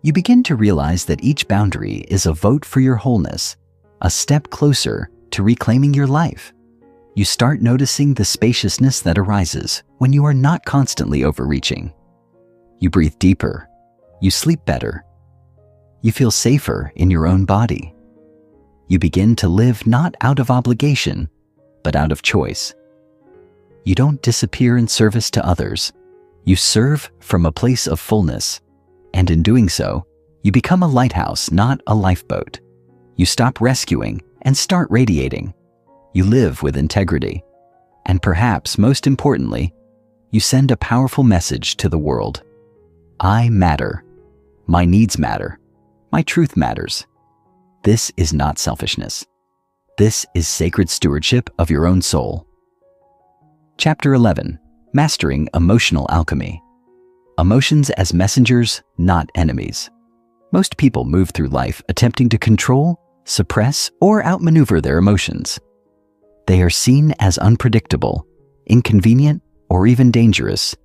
You begin to realize that each boundary is a vote for your wholeness, a step closer to reclaiming your life. You start noticing the spaciousness that arises when you are not constantly overreaching. You breathe deeper. You sleep better. You feel safer in your own body. You begin to live not out of obligation, but out of choice. You don't disappear in service to others. You serve from a place of fullness, and in doing so, you become a lighthouse, not a lifeboat. You stop rescuing and start radiating. You live with integrity. And perhaps most importantly, you send a powerful message to the world. I matter. My needs matter. My truth matters. This is not selfishness. This is sacred stewardship of your own soul. Chapter 11. Mastering Emotional Alchemy. Emotions as messengers, not enemies. Most people move through life attempting to control, suppress, or outmaneuver their emotions. They are seen as unpredictable, inconvenient, or even dangerous,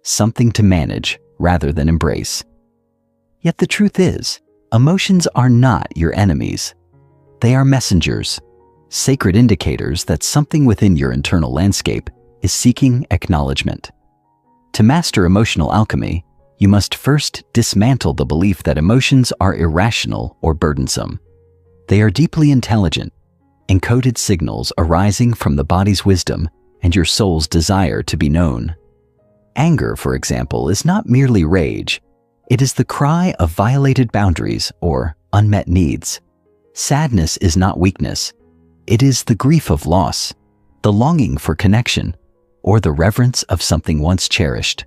something to manage rather than embrace. Yet the truth is, emotions are not your enemies. They are messengers, sacred indicators that something within your internal landscape is seeking acknowledgement. To master emotional alchemy, you must first dismantle the belief that emotions are irrational or burdensome. They are deeply intelligent, encoded signals arising from the body's wisdom and your soul's desire to be known. Anger, for example, is not merely rage. It is the cry of violated boundaries or unmet needs. Sadness is not weakness. It is the grief of loss, the longing for connection, or the reverence of something once cherished.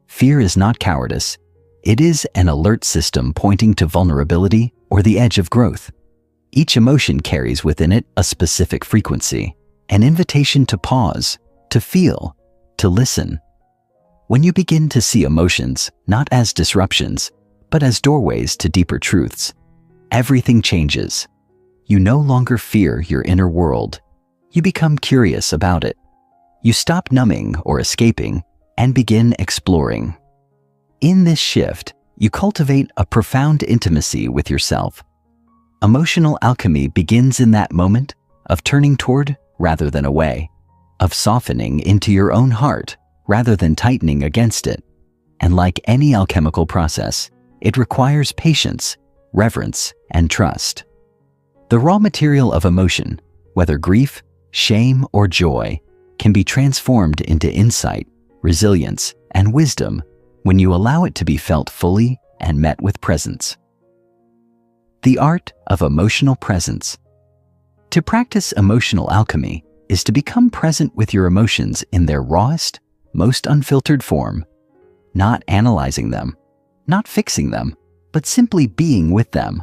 Fear is not cowardice. It is an alert system pointing to vulnerability or the edge of growth. Each emotion carries within it a specific frequency, an invitation to pause, to feel, to listen. When you begin to see emotions not as disruptions, but as doorways to deeper truths, everything changes. You no longer fear your inner world. You become curious about it. You stop numbing or escaping and begin exploring. In this shift, you cultivate a profound intimacy with yourself. Emotional alchemy begins in that moment of turning toward rather than away, of softening into your own heart rather than tightening against it. And like any alchemical process, it requires patience, reverence, and trust. The raw material of emotion, whether grief, shame, or joy, can be transformed into insight, resilience, and wisdom when you allow it to be felt fully and met with presence. The art of emotional presence. To practice emotional alchemy is to become present with your emotions in their rawest, most unfiltered form, not analyzing them, not fixing them, but simply being with them.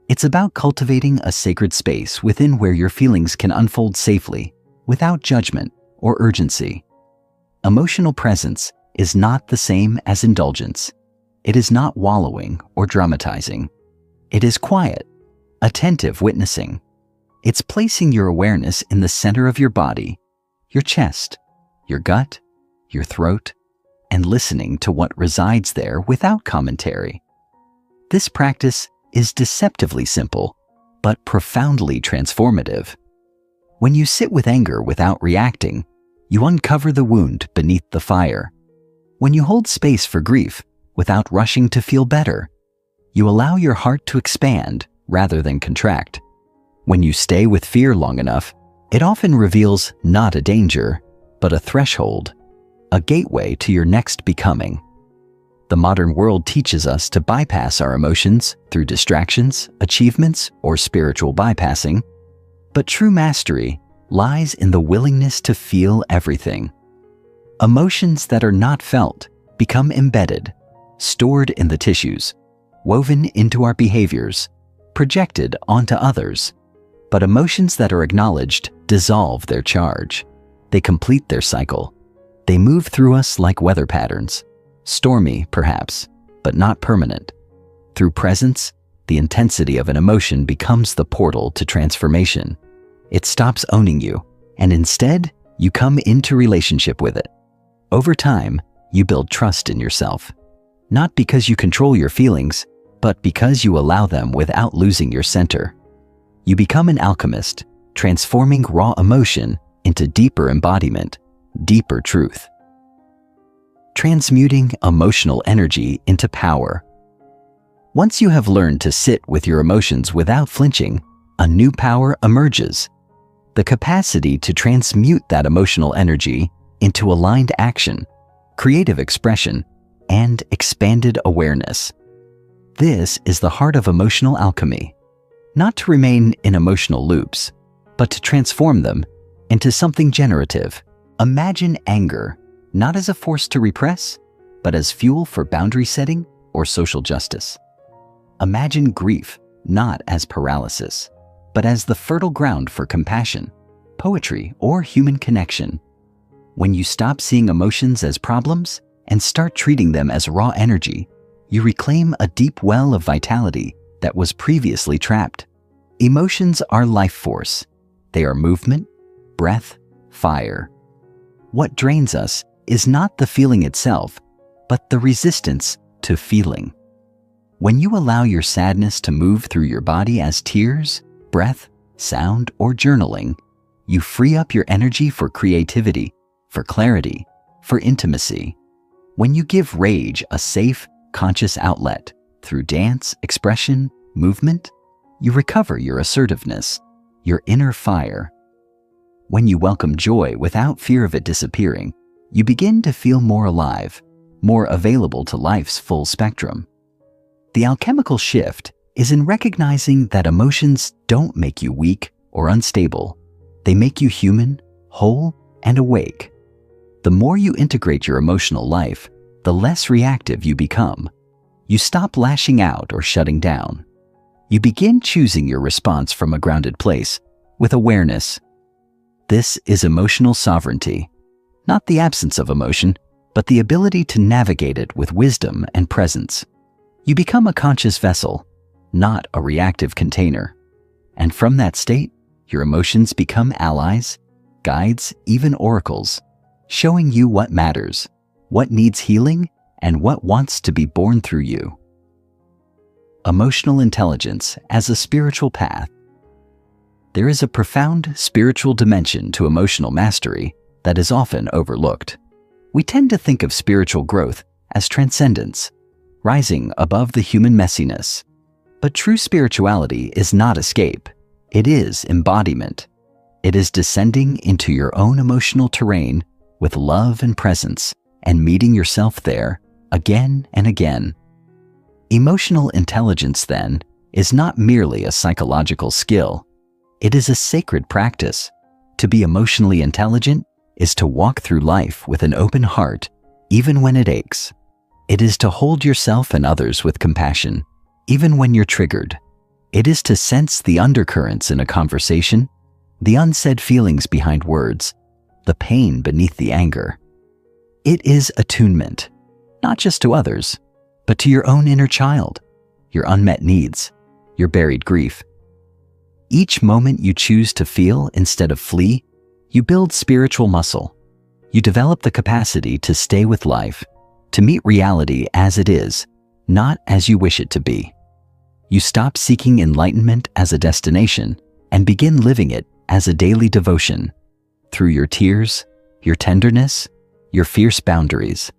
It's about cultivating a sacred space within where your feelings can unfold safely, without judgment or urgency. Emotional presence is not the same as indulgence. It is not wallowing or dramatizing. It is quiet, attentive witnessing. It's placing your awareness in the center of your body, your chest, your gut, your throat, and listening to what resides there without commentary. This practice is deceptively simple, but profoundly transformative. When you sit with anger without reacting, you uncover the wound beneath the fire. When you hold space for grief without rushing to feel better, you allow your heart to expand rather than contract. When you stay with fear long enough, it often reveals not a danger, but a threshold, a gateway to your next becoming. The modern world teaches us to bypass our emotions through distractions, achievements, or spiritual bypassing, but true mastery lies in the willingness to feel everything. Emotions that are not felt become embedded, stored in the tissues, woven into our behaviors, projected onto others. But emotions that are acknowledged dissolve their charge. They complete their cycle. They move through us like weather patterns, stormy perhaps, but not permanent. Through presence, the intensity of an emotion becomes the portal to transformation. It stops owning you, and instead, you come into relationship with it. Over time, you build trust in yourself, not because you control your feelings, but because you allow them without losing your center. You become an alchemist, transforming raw emotion into deeper embodiment, deeper truth. Transmuting emotional energy into power. Once you have learned to sit with your emotions without flinching, a new power emerges. The capacity to transmute that emotional energy into aligned action, creative expression, and expanded awareness. This is the heart of emotional alchemy. Not to remain in emotional loops, but to transform them into something generative. Imagine anger not as a force to repress, but as fuel for boundary setting or social justice. Imagine grief not as paralysis, but as the fertile ground for compassion, poetry, or human connection. When you stop seeing emotions as problems and start treating them as raw energy, you reclaim a deep well of vitality that was previously trapped. Emotions are life force. They are movement, breath, fire. What drains us is not the feeling itself, but the resistance to feeling. When you allow your sadness to move through your body as tears, breath, sound, or journaling, you free up your energy for creativity, for clarity, for intimacy. When you give rage a safe, conscious outlet through dance, expression, movement, you recover your assertiveness, your inner fire. When you welcome joy without fear of it disappearing, you begin to feel more alive, more available to life's full spectrum. The alchemical shift is in recognizing that emotions don't make you weak or unstable. They make you human, whole, and awake. The more you integrate your emotional life, the less reactive you become. You stop lashing out or shutting down. You begin choosing your response from a grounded place, with awareness. This is emotional sovereignty, not the absence of emotion, but the ability to navigate it with wisdom and presence. You become a conscious vessel, not a reactive container. And from that state, your emotions become allies, guides, even oracles, showing you what matters, what needs healing, and what wants to be born through you. Emotional intelligence as a spiritual path. There is a profound spiritual dimension to emotional mastery that is often overlooked. We tend to think of spiritual growth as transcendence, rising above the human messiness. But true spirituality is not escape. It is embodiment. It is descending into your own emotional terrain with love and presence and meeting yourself there again and again. Emotional intelligence, then, is not merely a psychological skill. It is a sacred practice. To be emotionally intelligent is to walk through life with an open heart, even when it aches. It is to hold yourself and others with compassion, even when you're triggered. It is to sense the undercurrents in a conversation, the unsaid feelings behind words, the pain beneath the anger. It is attunement, not just to others, but to your own inner child, your unmet needs, your buried grief. Each moment you choose to feel instead of flee, you build spiritual muscle. You develop the capacity to stay with life, to meet reality as it is, not as you wish it to be. You stop seeking enlightenment as a destination and begin living it as a daily devotion, through your tears, your tenderness, your fierce boundaries.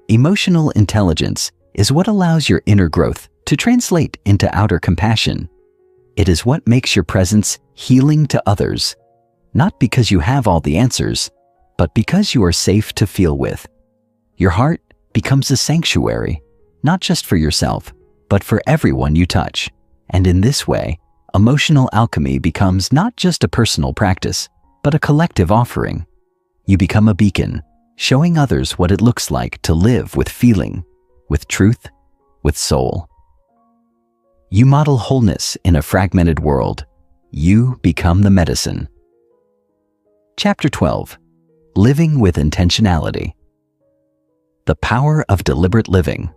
Emotional intelligence is what allows your inner growth to translate into outer compassion. It is what makes your presence healing to others, not because you have all the answers, but because you are safe to feel with. Your heart becomes a sanctuary, not just for yourself, but for everyone you touch. And in this way, emotional alchemy becomes not just a personal practice, but a collective offering. You become a beacon, showing others what it looks like to live with feeling, with truth, with soul. You model wholeness in a fragmented world. You become the medicine. Chapter 12. Living with Intentionality. The power of deliberate living.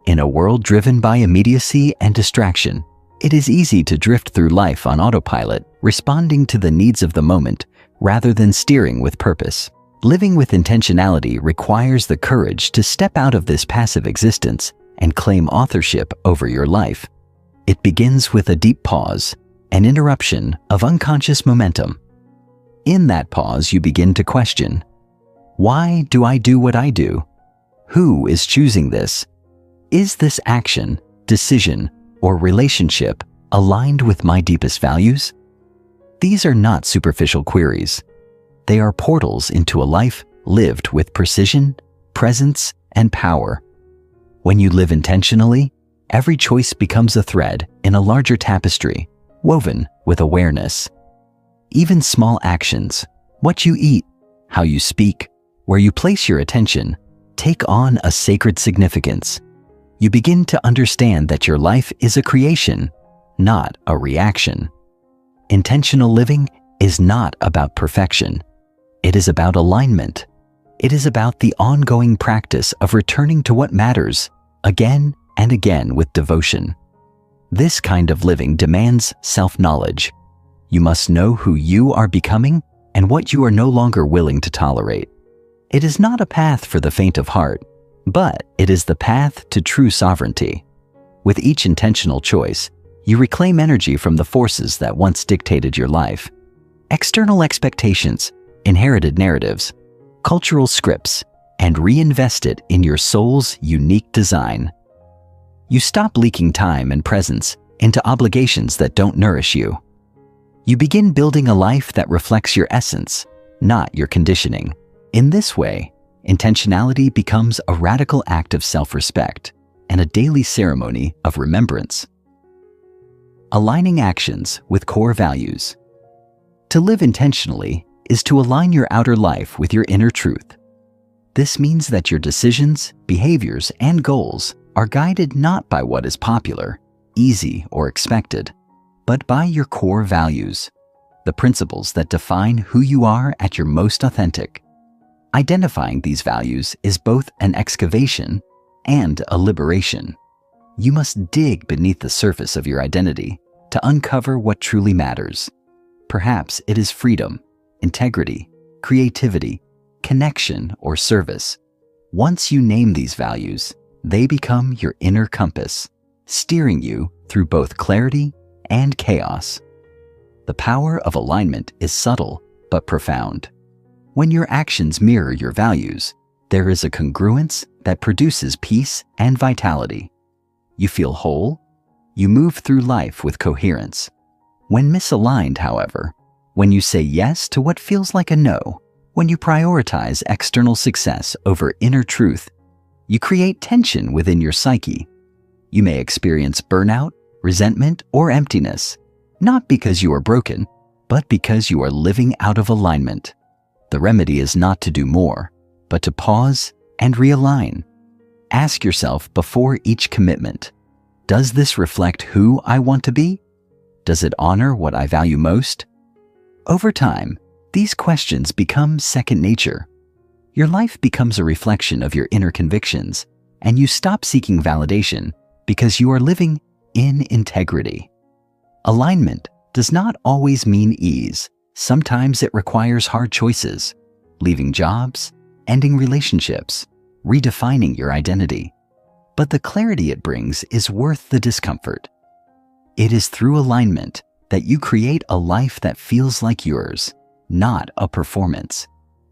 In a world driven by immediacy and distraction, it is easy to drift through life on autopilot, responding to the needs of the moment rather than steering with purpose. Living with intentionality requires the courage to step out of this passive existence and claim authorship over your life. It begins with a deep pause, an interruption of unconscious momentum. In that pause, you begin to question, why do I do what I do? Who is choosing this? Is this action, decision, or relationship aligned with my deepest values? These are not superficial queries. They are portals into a life lived with precision, presence, and power. When you live intentionally, every choice becomes a thread in a larger tapestry, woven with awareness. Even small actions, what you eat, how you speak, where you place your attention, take on a sacred significance. You begin to understand that your life is a creation, not a reaction. Intentional living is not about perfection. It is about alignment. It is about the ongoing practice of returning to what matters again and again with devotion. This kind of living demands self-knowledge. You must know who you are becoming and what you are no longer willing to tolerate. It is not a path for the faint of heart, but it is the path to true sovereignty. With each intentional choice, you reclaim energy from the forces that once dictated your life. External expectations, inherited narratives, cultural scripts, and reinvest it in your soul's unique design. You stop leaking time and presence into obligations that don't nourish you. You begin building a life that reflects your essence, not your conditioning. In this way, intentionality becomes a radical act of self-respect and a daily ceremony of remembrance. Aligning actions with core values. To live intentionally is to align your outer life with your inner truth. This means that your decisions, behaviors, and goals are guided not by what is popular, easy, or expected, but by your core values, the principles that define who you are at your most authentic. Identifying these values is both an excavation and a liberation. You must dig beneath the surface of your identity to uncover what truly matters. Perhaps it is freedom, integrity, creativity, connection, or service. Once you name these values, they become your inner compass, steering you through both clarity and chaos. The power of alignment is subtle but profound. When your actions mirror your values, there is a congruence that produces peace and vitality. You feel whole. You move through life with coherence. When misaligned, however, when you say yes to what feels like a no, when you prioritize external success over inner truth, you create tension within your psyche. You may experience burnout, resentment, or emptiness, not because you are broken, but because you are living out of alignment. The remedy is not to do more, but to pause and realign. Ask yourself before each commitment, does this reflect who I want to be? Does it honor what I value most? Over time, these questions become second nature. Your life becomes a reflection of your inner convictions, and you stop seeking validation because you are living in integrity. Alignment does not always mean ease. Sometimes it requires hard choices, leaving jobs, ending relationships, redefining your identity. But the clarity it brings is worth the discomfort. It is through alignment that you create a life that feels like yours, not a performance.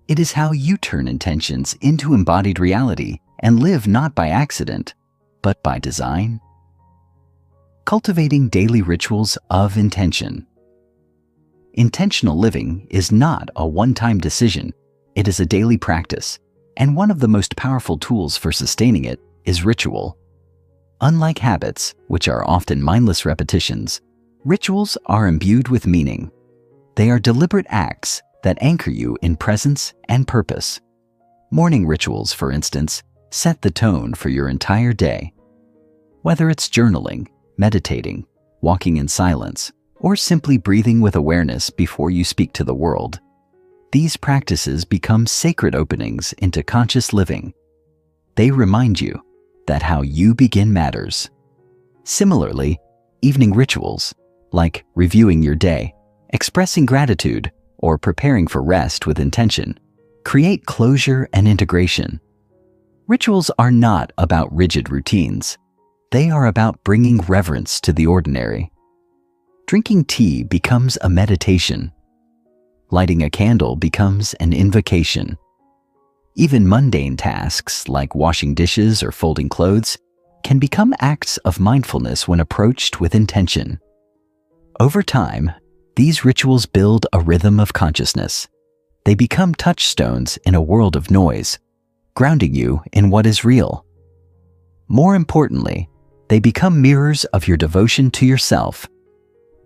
It is how you turn intentions into embodied reality and live not by accident, but by design. Cultivating daily rituals of intention. Intentional living is not a one-time decision. It is a daily practice, and one of the most powerful tools for sustaining it is ritual. Unlike habits, which are often mindless repetitions, rituals are imbued with meaning. They are deliberate acts that anchor you in presence and purpose. Morning rituals, for instance, set the tone for your entire day. Whether it's journaling, meditating, walking in silence, or simply breathing with awareness before you speak to the world, these practices become sacred openings into conscious living. They remind you that how you begin matters. Similarly, evening rituals, like reviewing your day, expressing gratitude, or preparing for rest with intention, create closure and integration. Rituals are not about rigid routines. They are about bringing reverence to the ordinary. Drinking tea becomes a meditation. Lighting a candle becomes an invocation. Even mundane tasks like washing dishes or folding clothes can become acts of mindfulness when approached with intention. Over time, these rituals build a rhythm of consciousness. They become touchstones in a world of noise, grounding you in what is real. More importantly, they become mirrors of your devotion to yourself.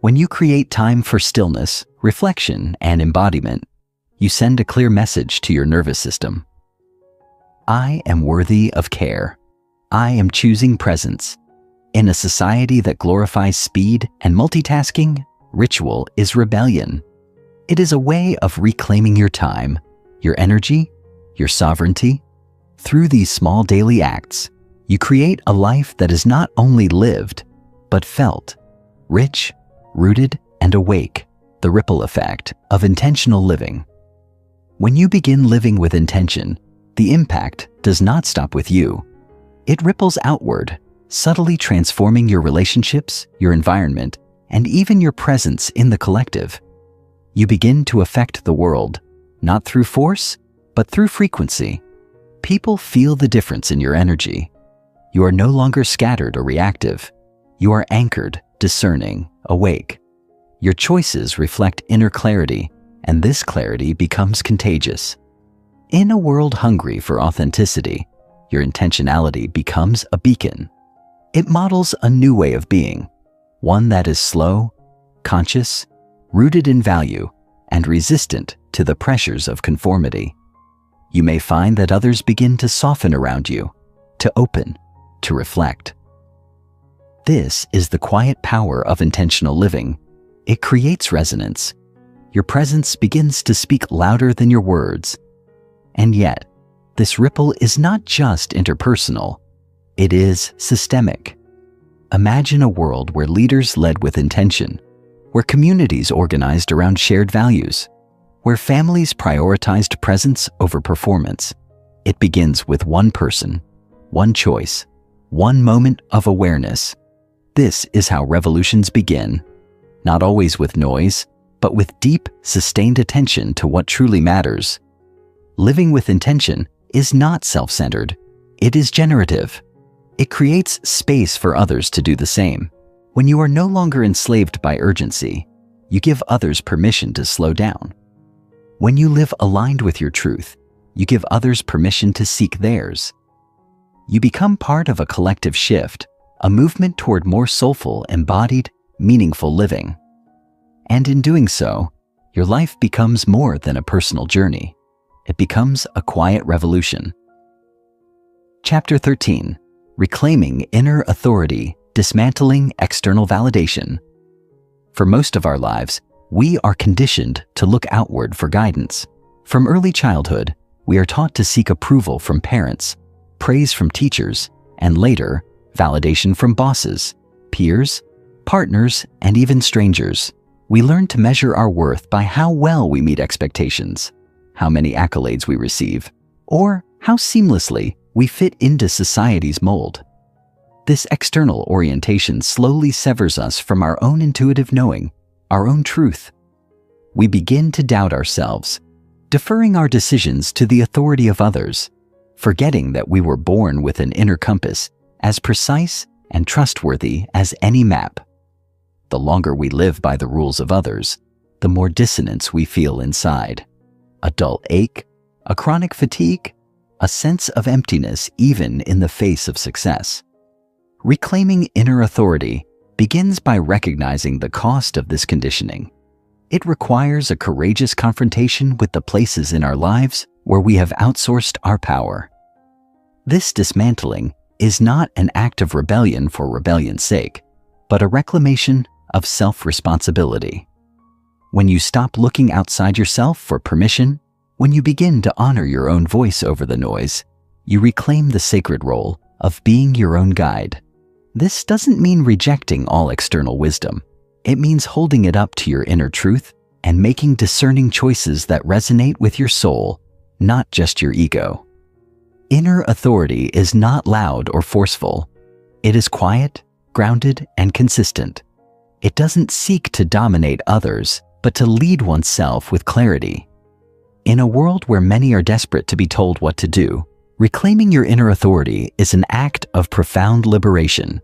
When you create time for stillness, reflection, and embodiment, you send a clear message to your nervous system. I am worthy of care. I am choosing presence. In a society that glorifies speed and multitasking, ritual is rebellion. It is a way of reclaiming your time, your energy, your sovereignty. Through these small daily acts, you create a life that is not only lived, but felt, rich, rooted, and awake, the ripple effect of intentional living. When you begin living with intention, the impact does not stop with you. It ripples outward, subtly transforming your relationships, your environment, and even your presence in the collective. You begin to affect the world, not through force, but through frequency. People feel the difference in your energy. You are no longer scattered or reactive. You are anchored, discerning, awake. Your choices reflect inner clarity, and this clarity becomes contagious. In a world hungry for authenticity, your intentionality becomes a beacon. It models a new way of being, one that is slow, conscious, rooted in value, and resistant to the pressures of conformity. You may find that others begin to soften around you, to open, to reflect. This is the quiet power of intentional living. It creates resonance. Your presence begins to speak louder than your words. And yet, this ripple is not just interpersonal. It is systemic. Imagine a world where leaders led with intention, where communities organized around shared values, where families prioritized presence over performance. It begins with one person, one choice, one moment of awareness. This is how revolutions begin, not always with noise, but with deep, sustained attention to what truly matters. Living with intention is not self-centered. It is generative. It creates space for others to do the same. When you are no longer enslaved by urgency, you give others permission to slow down. When you live aligned with your truth, you give others permission to seek theirs. You become part of a collective shift, a movement toward more soulful, embodied, meaningful living. And in doing so, your life becomes more than a personal journey. It becomes a quiet revolution. Chapter 13. Reclaiming Inner Authority, Dismantling External Validation. For most of our lives, we are conditioned to look outward for guidance. From early childhood, we are taught to seek approval from parents, praise from teachers, and later, validation from bosses, peers, partners, and even strangers, we learn to measure our worth by how well we meet expectations, how many accolades we receive, or how seamlessly we fit into society's mold. This external orientation slowly severs us from our own intuitive knowing, our own truth. We begin to doubt ourselves, deferring our decisions to the authority of others, forgetting that we were born with an inner compass as precise and trustworthy as any map. The longer we live by the rules of others, the more dissonance we feel inside. A dull ache, a chronic fatigue, a sense of emptiness even in the face of success. Reclaiming inner authority begins by recognizing the cost of this conditioning. It requires a courageous confrontation with the places in our lives where we have outsourced our power. This dismantling is not an act of rebellion for rebellion's sake, but a reclamation of self-responsibility. When you stop looking outside yourself for permission, when you begin to honor your own voice over the noise, you reclaim the sacred role of being your own guide. This doesn't mean rejecting all external wisdom. It means holding it up to your inner truth and making discerning choices that resonate with your soul, not just your ego. Inner authority is not loud or forceful. It is quiet, grounded, and consistent. It doesn't seek to dominate others, but to lead oneself with clarity. In a world where many are desperate to be told what to do, reclaiming your inner authority is an act of profound liberation.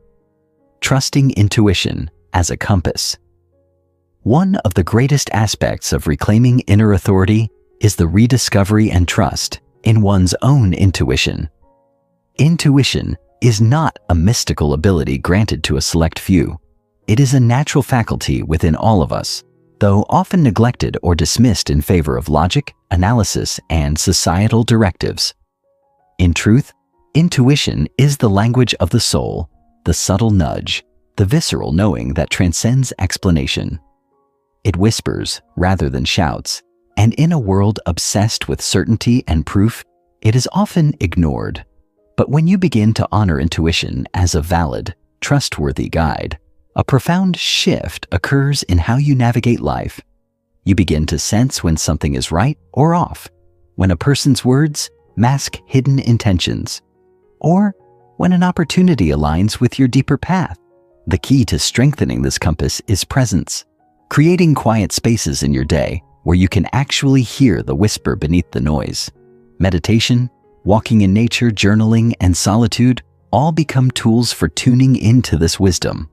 Trusting intuition as a compass. One of the greatest aspects of reclaiming inner authority is the rediscovery and trust in one's own intuition. Intuition is not a mystical ability granted to a select few. It is a natural faculty within all of us, though often neglected or dismissed in favor of logic, analysis, and societal directives. In truth, intuition is the language of the soul, the subtle nudge, the visceral knowing that transcends explanation. It whispers rather than shouts, and in a world obsessed with certainty and proof, it is often ignored. But when you begin to honor intuition as a valid, trustworthy guide, a profound shift occurs in how you navigate life. You begin to sense when something is right or off, when a person's words mask hidden intentions, or when an opportunity aligns with your deeper path. The key to strengthening this compass is presence, creating quiet spaces in your day where you can actually hear the whisper beneath the noise. Meditation, walking in nature, journaling, and solitude all become tools for tuning into this wisdom.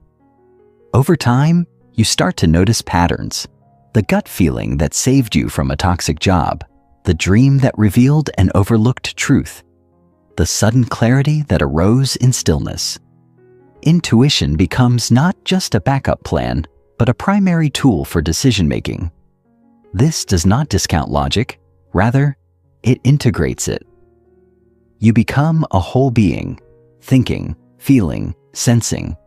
Over time, you start to notice patterns. The gut feeling that saved you from a toxic job, the dream that revealed an overlooked truth, the sudden clarity that arose in stillness. Intuition becomes not just a backup plan, but a primary tool for decision-making. This does not discount logic, rather, it integrates it. You become a whole being, thinking, feeling, sensing.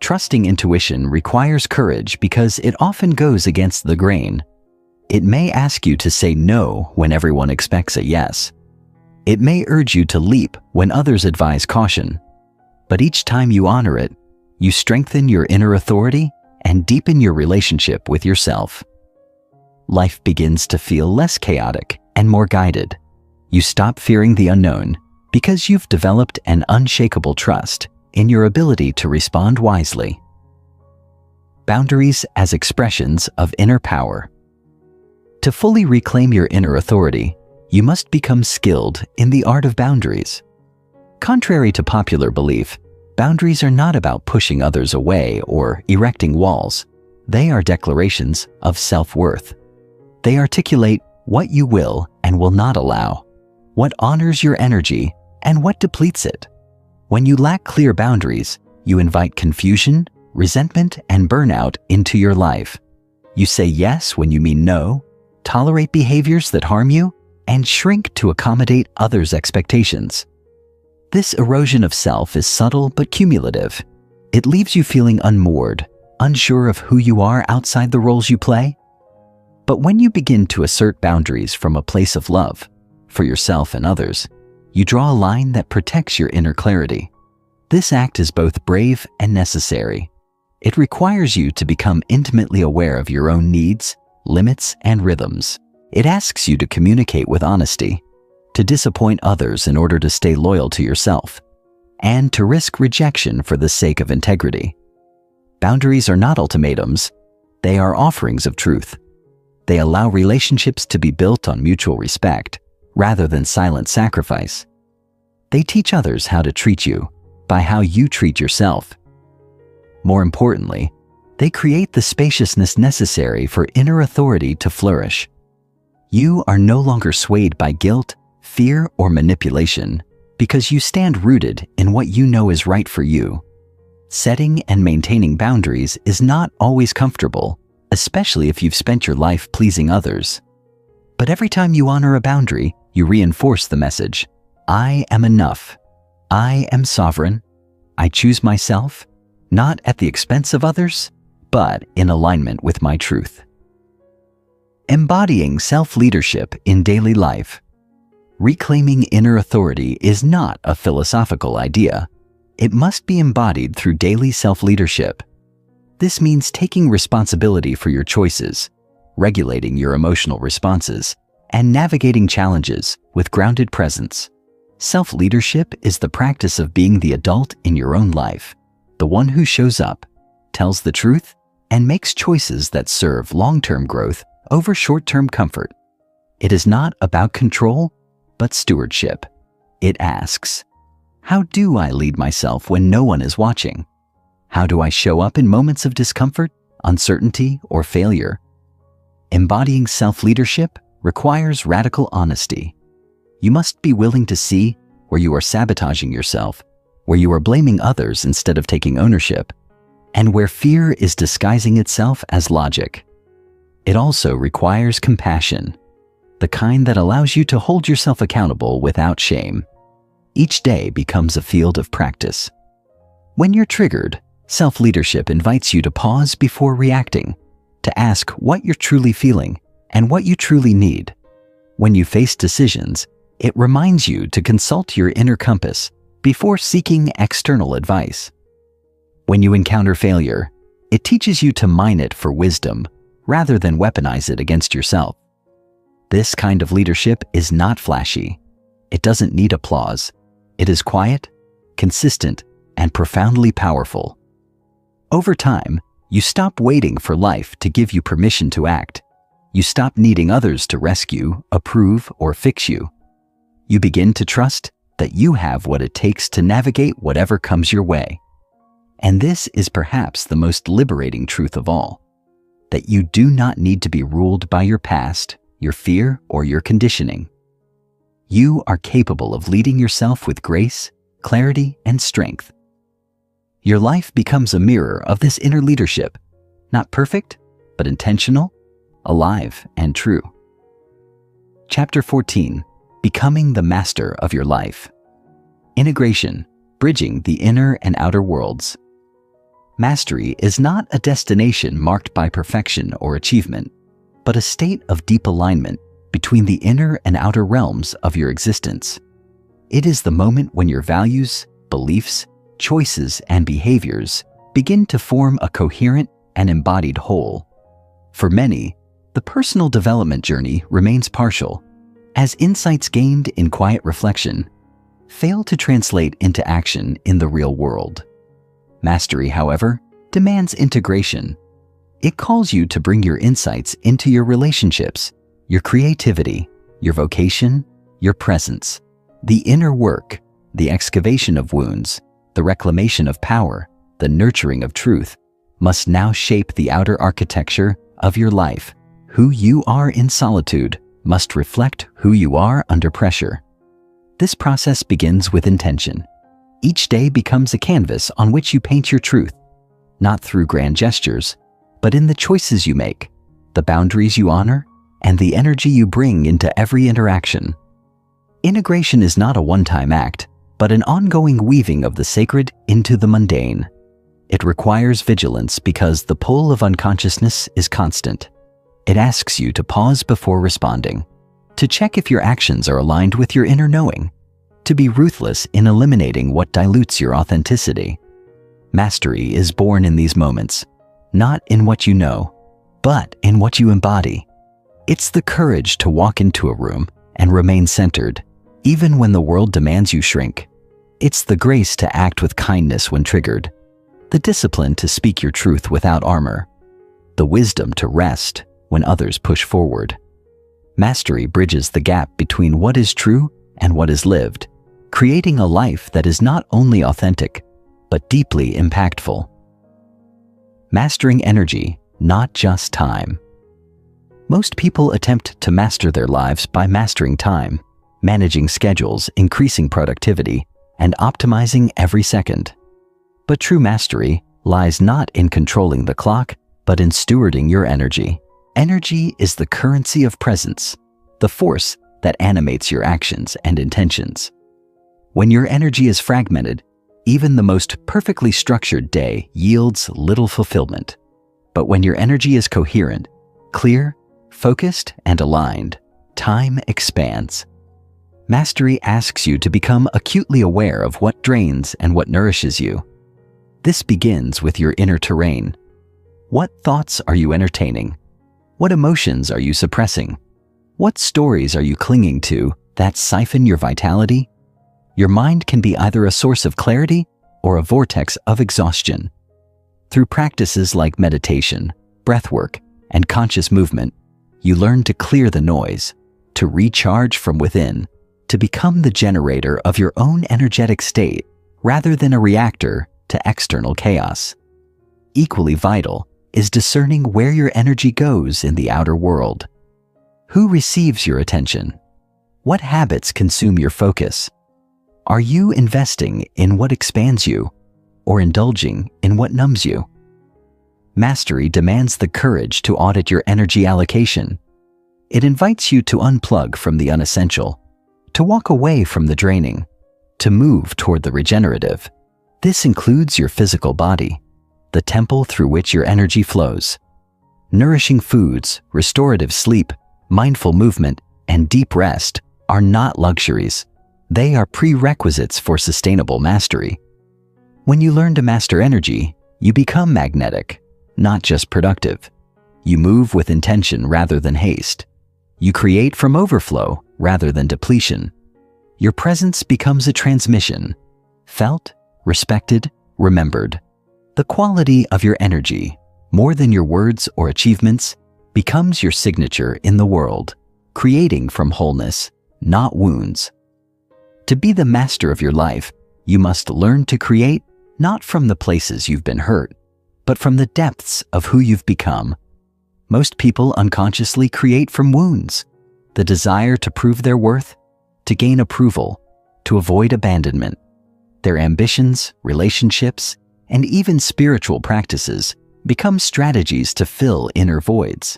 Trusting intuition requires courage because it often goes against the grain. It may ask you to say no when everyone expects a yes. It may urge you to leap when others advise caution. But each time you honor it, you strengthen your inner authority and deepen your relationship with yourself. Life begins to feel less chaotic and more guided. You stop fearing the unknown because you've developed an unshakable trust in your ability to respond wisely. Boundaries as expressions of inner power. To fully reclaim your inner authority, you must become skilled in the art of boundaries. Contrary to popular belief, boundaries are not about pushing others away or erecting walls. They are declarations of self-worth. They articulate what you will and will not allow, what honors your energy and what depletes it. When you lack clear boundaries, you invite confusion, resentment, and burnout into your life. You say yes when you mean no, tolerate behaviors that harm you, and shrink to accommodate others' expectations. This erosion of self is subtle but cumulative. It leaves you feeling unmoored, unsure of who you are outside the roles you play. But when you begin to assert boundaries from a place of love, for yourself and others, you draw a line that protects your inner clarity. This act is both brave and necessary. It requires you to become intimately aware of your own needs, limits, and rhythms. It asks you to communicate with honesty, to disappoint others in order to stay loyal to yourself, and to risk rejection for the sake of integrity. Boundaries are not ultimatums. They are offerings of truth. They allow relationships to be built on mutual respect rather than silent sacrifice. They teach others how to treat you by how you treat yourself. More importantly, they create the spaciousness necessary for inner authority to flourish. You are no longer swayed by guilt, fear, or manipulation because you stand rooted in what you know is right for you. Setting and maintaining boundaries is not always comfortable, especially if you've spent your life pleasing others. But every time you honor a boundary, you reinforce the message, I am enough. I am sovereign. I choose myself, not at the expense of others, but in alignment with my truth. Embodying self-leadership in daily life. Reclaiming inner authority is not a philosophical idea. It must be embodied through daily self-leadership. This means taking responsibility for your choices, regulating your emotional responses, and navigating challenges with grounded presence. Self-leadership is the practice of being the adult in your own life, the one who shows up, tells the truth, and makes choices that serve long-term growth over short-term comfort. It is not about control, but stewardship. It asks, how do I lead myself when no one is watching? How do I show up in moments of discomfort, uncertainty, or failure? Embodying self-leadership requires radical honesty. You must be willing to see where you are sabotaging yourself, where you are blaming others instead of taking ownership, and where fear is disguising itself as logic. It also requires compassion, the kind that allows you to hold yourself accountable without shame. Each day becomes a field of practice. When you're triggered, self-leadership invites you to pause before reacting, to ask what you're truly feeling and what you truly need. When you face decisions, it reminds you to consult your inner compass before seeking external advice. When you encounter failure, it teaches you to mine it for wisdom rather than weaponize it against yourself. This kind of leadership is not flashy. It doesn't need applause. It is quiet, consistent, and profoundly powerful. Over time, you stop waiting for life to give you permission to act. You stop needing others to rescue, approve, or fix you. You begin to trust that you have what it takes to navigate whatever comes your way. And this is perhaps the most liberating truth of all, that you do not need to be ruled by your past, your fear, or your conditioning. You are capable of leading yourself with grace, clarity, and strength. Your life becomes a mirror of this inner leadership, not perfect, but intentional, alive, and true. Chapter 14. Becoming the master of your life. Integration, bridging the inner and outer worlds. Mastery is not a destination marked by perfection or achievement, but a state of deep alignment between the inner and outer realms of your existence. It is the moment when your values, beliefs, choices, and behaviors begin to form a coherent and embodied whole. For many, the personal development journey remains partial, as insights gained in quiet reflection fail to translate into action in the real world. Mastery, however, demands integration. It calls you to bring your insights into your relationships, your creativity, your vocation, your presence, the inner work, the excavation of wounds, the reclamation of power, the nurturing of truth, must now shape the outer architecture of your life. Who you are in solitude must reflect who you are under pressure. This process begins with intention. Each day becomes a canvas on which you paint your truth, not through grand gestures, but in the choices you make, the boundaries you honor, and the energy you bring into every interaction. Integration is not a one-time act, but an ongoing weaving of the sacred into the mundane. It requires vigilance because the pull of unconsciousness is constant. It asks you to pause before responding, to check if your actions are aligned with your inner knowing, to be ruthless in eliminating what dilutes your authenticity. Mastery is born in these moments, not in what you know, but in what you embody. It's the courage to walk into a room and remain centered, even when the world demands you shrink. It's the grace to act with kindness when triggered, the discipline to speak your truth without armor, the wisdom to rest when others push forward. Mastery bridges the gap between what is true and what is lived, creating a life that is not only authentic, but deeply impactful. Mastering energy, not just time. Most people attempt to master their lives by mastering time, managing schedules, increasing productivity, and optimizing every second. But true mastery lies not in controlling the clock, but in stewarding your energy. Energy is the currency of presence, the force that animates your actions and intentions. When your energy is fragmented, even the most perfectly structured day yields little fulfillment. But when your energy is coherent, clear, focused, and aligned, time expands. Mastery asks you to become acutely aware of what drains and what nourishes you. This begins with your inner terrain. What thoughts are you entertaining? What emotions are you suppressing? What stories are you clinging to that siphon your vitality? Your mind can be either a source of clarity or a vortex of exhaustion. Through practices like meditation, breathwork, and conscious movement, you learn to clear the noise, to recharge from within, to become the generator of your own energetic state rather than a reactor to external chaos. Equally vital is discerning where your energy goes in the outer world. Who receives your attention? What habits consume your focus? Are you investing in what expands you or indulging in what numbs you? Mastery demands the courage to audit your energy allocation. It invites you to unplug from the unessential, to walk away from the draining, to move toward the regenerative. This includes your physical body, the temple through which your energy flows. Nourishing foods, restorative sleep, mindful movement, and deep rest are not luxuries. They are prerequisites for sustainable mastery. When you learn to master energy, you become magnetic, not just productive. You move with intention rather than haste. You create from overflow rather than depletion. Your presence becomes a transmission, felt, respected, remembered. The quality of your energy, more than your words or achievements, becomes your signature in the world, creating from wholeness, not wounds. To be the master of your life, you must learn to create not from the places you've been hurt, but from the depths of who you've become. Most people unconsciously create from wounds, the desire to prove their worth, to gain approval, to avoid abandonment. Their ambitions, relationships, and even spiritual practices become strategies to fill inner voids.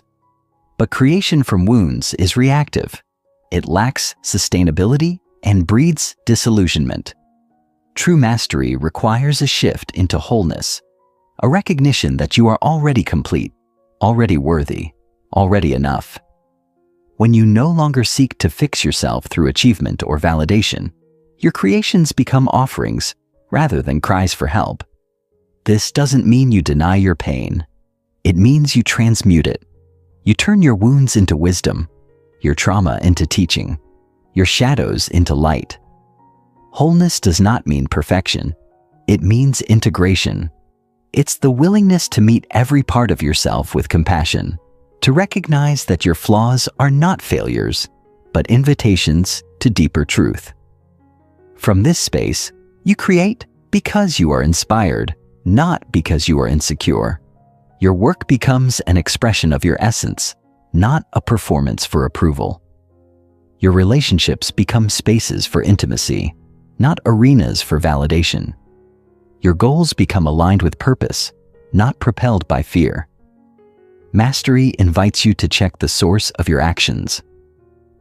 But creation from wounds is reactive. It lacks sustainability and breeds disillusionment. True mastery requires a shift into wholeness, a recognition that you are already complete, already worthy, already enough. When you no longer seek to fix yourself through achievement or validation, your creations become offerings rather than cries for help. This doesn't mean you deny your pain. It means you transmute it. You turn your wounds into wisdom, your trauma into teaching, your shadows into light. Wholeness does not mean perfection. It means integration. It's the willingness to meet every part of yourself with compassion, to recognize that your flaws are not failures, but invitations to deeper truth. From this space, you create because you are inspired, not because you are insecure. Your work becomes an expression of your essence, not a performance for approval. Your relationships become spaces for intimacy, not arenas for validation. Your goals become aligned with purpose, not propelled by fear. Mastery invites you to check the source of your actions.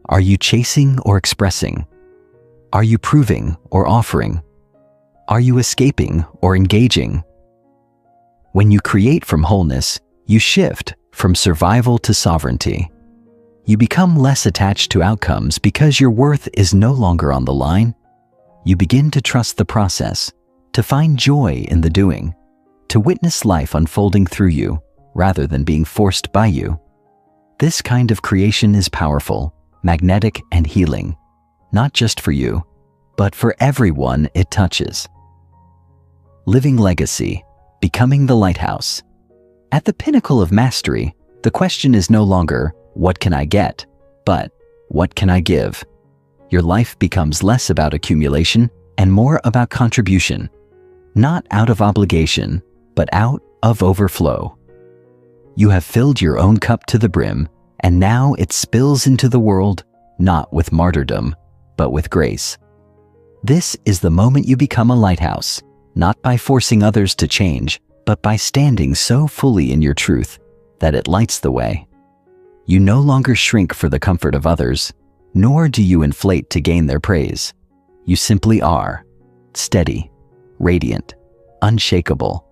Are you chasing or expressing? Are you proving or offering? Are you escaping or engaging? When you create from wholeness, you shift from survival to sovereignty. You become less attached to outcomes because your worth is no longer on the line. You begin to trust the process, to find joy in the doing, to witness life unfolding through you rather than being forced by you. This kind of creation is powerful, magnetic, and healing, not just for you, but for everyone it touches. Living legacy, becoming the lighthouse. At the pinnacle of mastery, the question is no longer, what can I get, but what can I give? Your life becomes less about accumulation and more about contribution, not out of obligation, but out of overflow. You have filled your own cup to the brim, and now it spills into the world, not with martyrdom, but with grace. This is the moment you become a lighthouse, not by forcing others to change, but by standing so fully in your truth that it lights the way. You no longer shrink for the comfort of others, nor do you inflate to gain their praise. You simply are, steady, radiant, unshakable.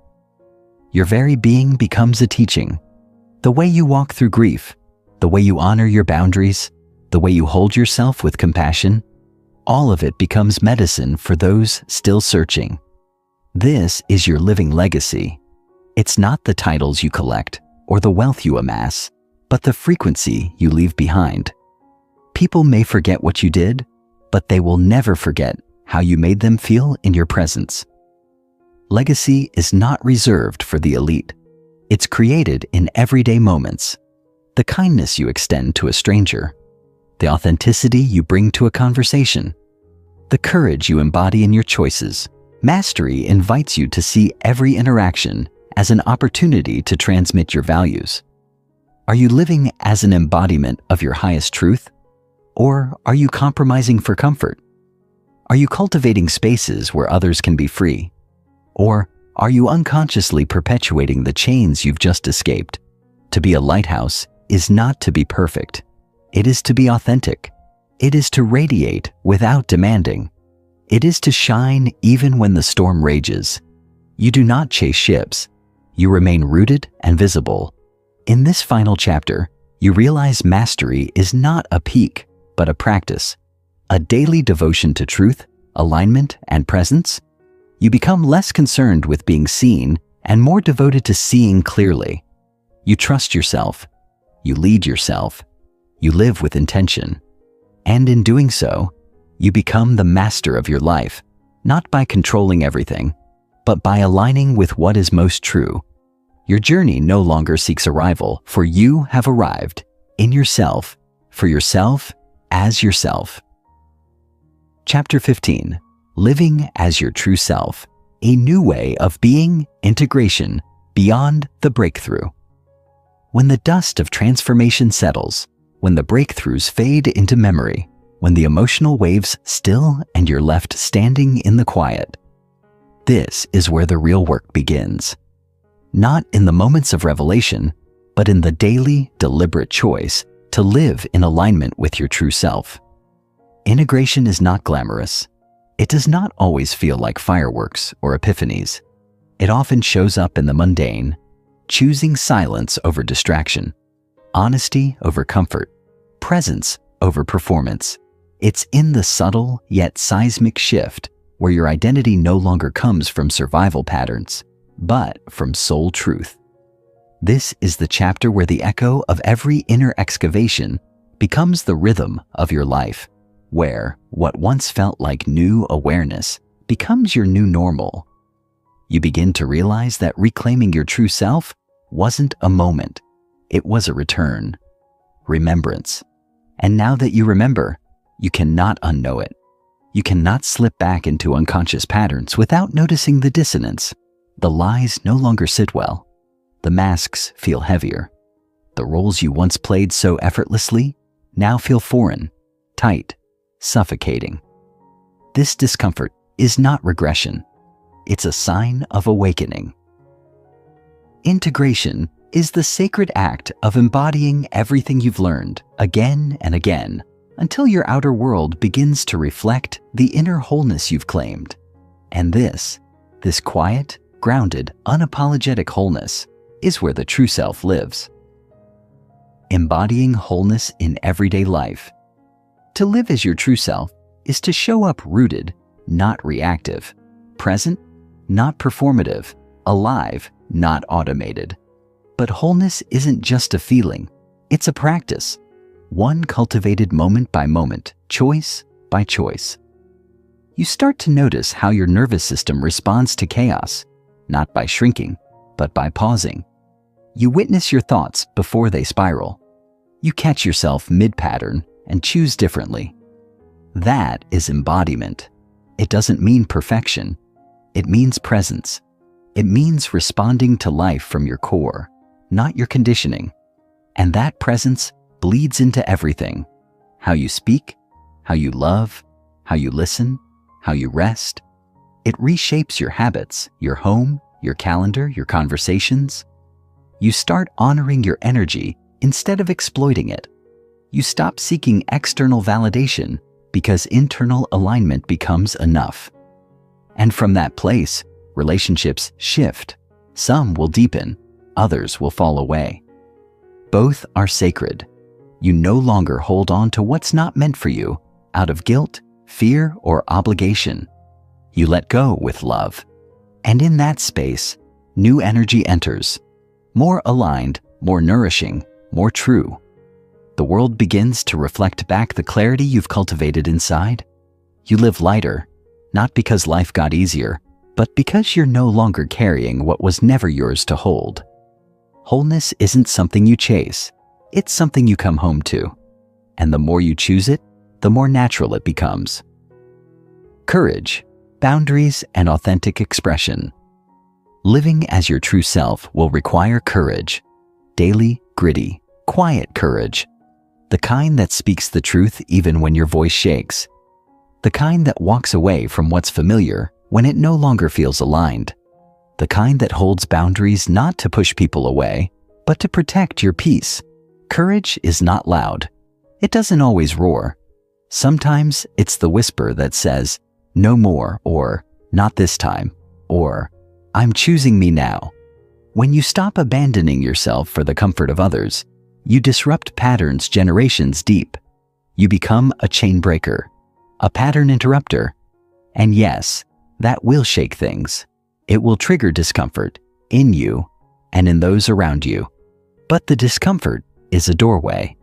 Your very being becomes a teaching. The way you walk through grief, the way you honor your boundaries, the way you hold yourself with compassion, all of it becomes medicine for those still searching. This is your living legacy. It's not the titles you collect or the wealth you amass, but the frequency you leave behind. People may forget what you did, but they will never forget how you made them feel in your presence. Legacy is not reserved for the elite. It's created in everyday moments. The kindness you extend to a stranger, the authenticity you bring to a conversation, the courage you embody in your choices. Mastery invites you to see every interaction as an opportunity to transmit your values. Are you living as an embodiment of your highest truth? Or are you compromising for comfort? Are you cultivating spaces where others can be free? Or are you unconsciously perpetuating the chains you've just escaped? To be a lighthouse is not to be perfect. It is to be authentic. It is to radiate without demanding. It is to shine even when the storm rages. You do not chase ships. You remain rooted and visible. In this final chapter, you realize mastery is not a peak, but a practice, a daily devotion to truth, alignment, and presence. You become less concerned with being seen and more devoted to seeing clearly. You trust yourself. You lead yourself. You live with intention. And in doing so, you become the master of your life, not by controlling everything, but by aligning with what is most true. Your journey no longer seeks arrival, for you have arrived in yourself, for yourself, as yourself. Chapter 15. Living as your true self. A new way of being, integration, beyond the breakthrough. When the dust of transformation settles, when the breakthroughs fade into memory, when the emotional waves still and you're left standing in the quiet, this is where the real work begins. Not in the moments of revelation, but in the daily, deliberate choice to live in alignment with your true self. Integration is not glamorous. It does not always feel like fireworks or epiphanies. It often shows up in the mundane, choosing silence over distraction, honesty over comfort, presence over performance. It's in the subtle yet seismic shift where your identity no longer comes from survival patterns, but from soul truth. This is the chapter where the echo of every inner excavation becomes the rhythm of your life, where what once felt like new awareness becomes your new normal. You begin to realize that reclaiming your true self wasn't a moment. It was a return, remembrance. And now that you remember, you cannot unknow it. You cannot slip back into unconscious patterns without noticing the dissonance. The lies no longer sit well. The masks feel heavier. The roles you once played so effortlessly now feel foreign, tight, suffocating. This discomfort is not regression. It's a sign of awakening. Integration is the sacred act of embodying everything you've learned again and again until your outer world begins to reflect the inner wholeness you've claimed. And this quiet, grounded, unapologetic wholeness is where the true self lives. Embodying wholeness in everyday life. To live as your true self is to show up rooted, not reactive, present, not performative, alive, not automated. But wholeness isn't just a feeling, it's a practice. One cultivated moment by moment, choice by choice. You start to notice how your nervous system responds to chaos, not by shrinking, but by pausing. You witness your thoughts before they spiral. You catch yourself mid-pattern and choose differently. That is embodiment. It doesn't mean perfection. It means presence. It means responding to life from your core, not your conditioning. And that presence bleeds into everything. How you speak, how you love, how you listen, how you rest. It reshapes your habits, your home, your calendar, your conversations. You start honoring your energy instead of exploiting it. You stop seeking external validation because internal alignment becomes enough. And from that place, relationships shift. Some will deepen, others will fall away. Both are sacred. You no longer hold on to what's not meant for you out of guilt, fear, or obligation. You let go with love. And in that space, new energy enters. More aligned, more nourishing, more true. The world begins to reflect back the clarity you've cultivated inside. You live lighter, not because life got easier, but because you're no longer carrying what was never yours to hold. Wholeness isn't something you chase, it's something you come home to. And the more you choose it, the more natural it becomes. Courage, boundaries, and authentic expression. Living as your true self will require courage. Daily, gritty, quiet courage. The kind that speaks the truth even when your voice shakes. The kind that walks away from what's familiar when it no longer feels aligned. The kind that holds boundaries not to push people away, but to protect your peace. Courage is not loud. It doesn't always roar. Sometimes it's the whisper that says, "No more," or "Not this time," or "I'm choosing me now." When you stop abandoning yourself for the comfort of others, you disrupt patterns generations deep. You become a chain breaker, a pattern interrupter. And yes, that will shake things. It will trigger discomfort in you and in those around you. But the discomfort is a doorway.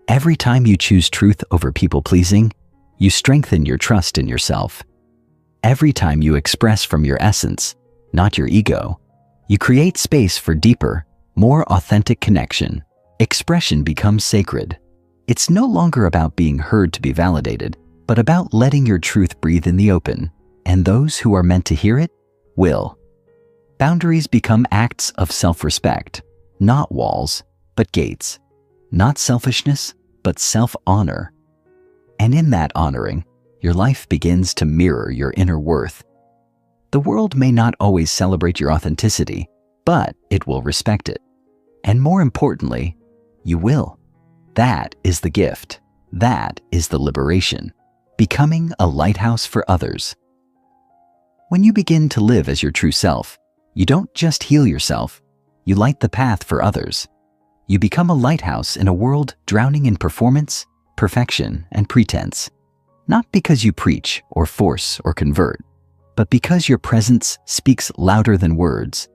Every time you choose truth over people-pleasing, you strengthen your trust in yourself. Every time you express from your essence, not your ego, you create space for deeper, more authentic connection. Expression becomes sacred. It's no longer about being heard to be validated, but about letting your truth breathe in the open, and those who are meant to hear it will. Boundaries become acts of self-respect, not walls, but gates. Not selfishness, but self-honor. And in that honoring, your life begins to mirror your inner worth. The world may not always celebrate your authenticity, but it will respect it. And more importantly, you will. That is the gift. That is the liberation. Becoming a lighthouse for others. When you begin to live as your true self, you don't just heal yourself, you light the path for others. You become a lighthouse in a world drowning in performance, perfection, and pretense. Not because you preach or force or convert, but because your presence speaks louder than words.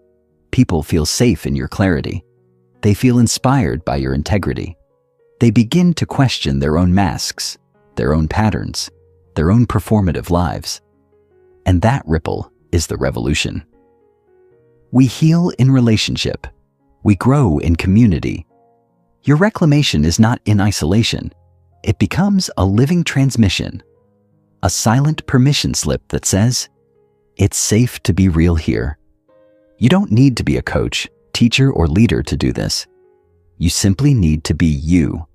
People feel safe in your clarity. They feel inspired by your integrity. They begin to question their own masks, their own patterns, their own performative lives. And that ripple is the revolution. We heal in relationship. We grow in community. Your reclamation is not in isolation. It becomes a living transmission, a silent permission slip that says, "It's safe to be real here." You don't need to be a coach, teacher, or leader to do this. You simply need to be you,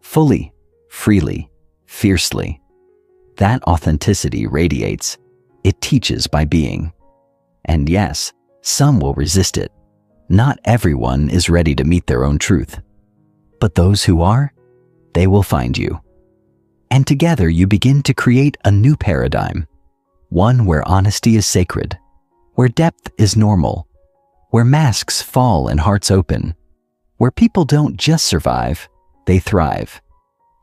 fully, freely, fiercely. That authenticity radiates. It teaches by being. And yes, some will resist it. Not everyone is ready to meet their own truth. But those who are, they will find you. And together you begin to create a new paradigm. One where honesty is sacred, where depth is normal, where masks fall and hearts open, where people don't just survive, they thrive.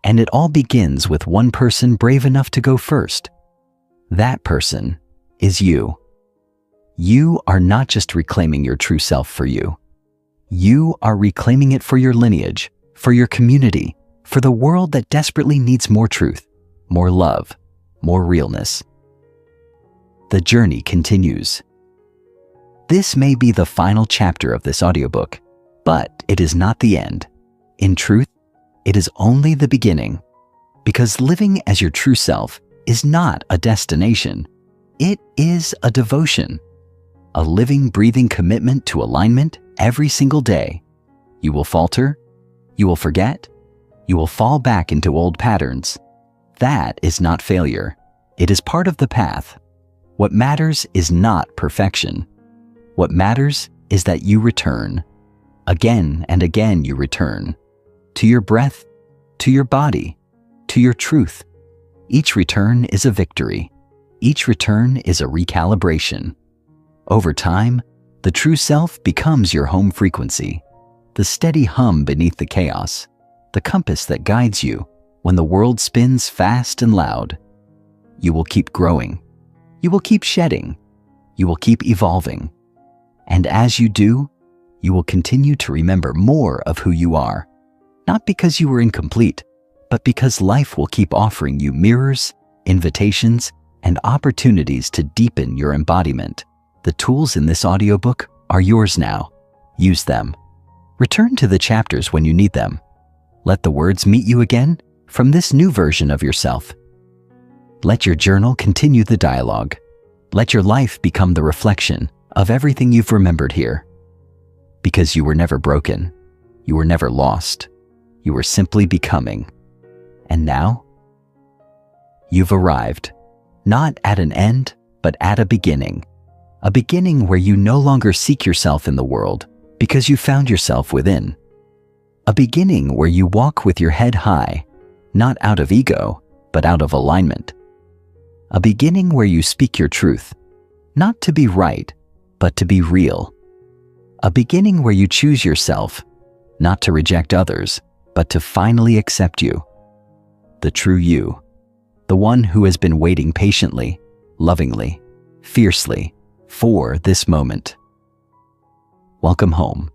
And it all begins with one person brave enough to go first. That person is you. You are not just reclaiming your true self for you. You are reclaiming it for your lineage, for your community, for the world that desperately needs more truth, more love, more realness. The journey continues. This may be the final chapter of this audiobook, but it is not the end. In truth, it is only the beginning, because living as your true self is not a destination. It is a devotion, a living, breathing commitment to alignment every single day. You will falter, you will forget, you will fall back into old patterns. That is not failure. It is part of the path. What matters is not perfection. What matters is that you return. Again and again you return. To your breath, to your body, to your truth. Each return is a victory. Each return is a recalibration. Over time, the true self becomes your home frequency, the steady hum beneath the chaos, the compass that guides you when the world spins fast and loud. You will keep growing. You will keep shedding. You will keep evolving. And as you do, you will continue to remember more of who you are, not because you were incomplete, but because life will keep offering you mirrors, invitations, and opportunities to deepen your embodiment. The tools in this audiobook are yours now. Use them. Return to the chapters when you need them. Let the words meet you again from this new version of yourself. Let your journal continue the dialogue. Let your life become the reflection of everything you've remembered here. Because you were never broken. You were never lost. You were simply becoming. And now, you've arrived, not at an end, but at a beginning. A beginning where you no longer seek yourself in the world because you found yourself within. A beginning where you walk with your head high, not out of ego, but out of alignment. A beginning where you speak your truth, not to be right, but to be real. A beginning where you choose yourself, not to reject others, but to finally accept you. The true you, the one who has been waiting patiently, lovingly, fiercely, for this moment. Welcome home.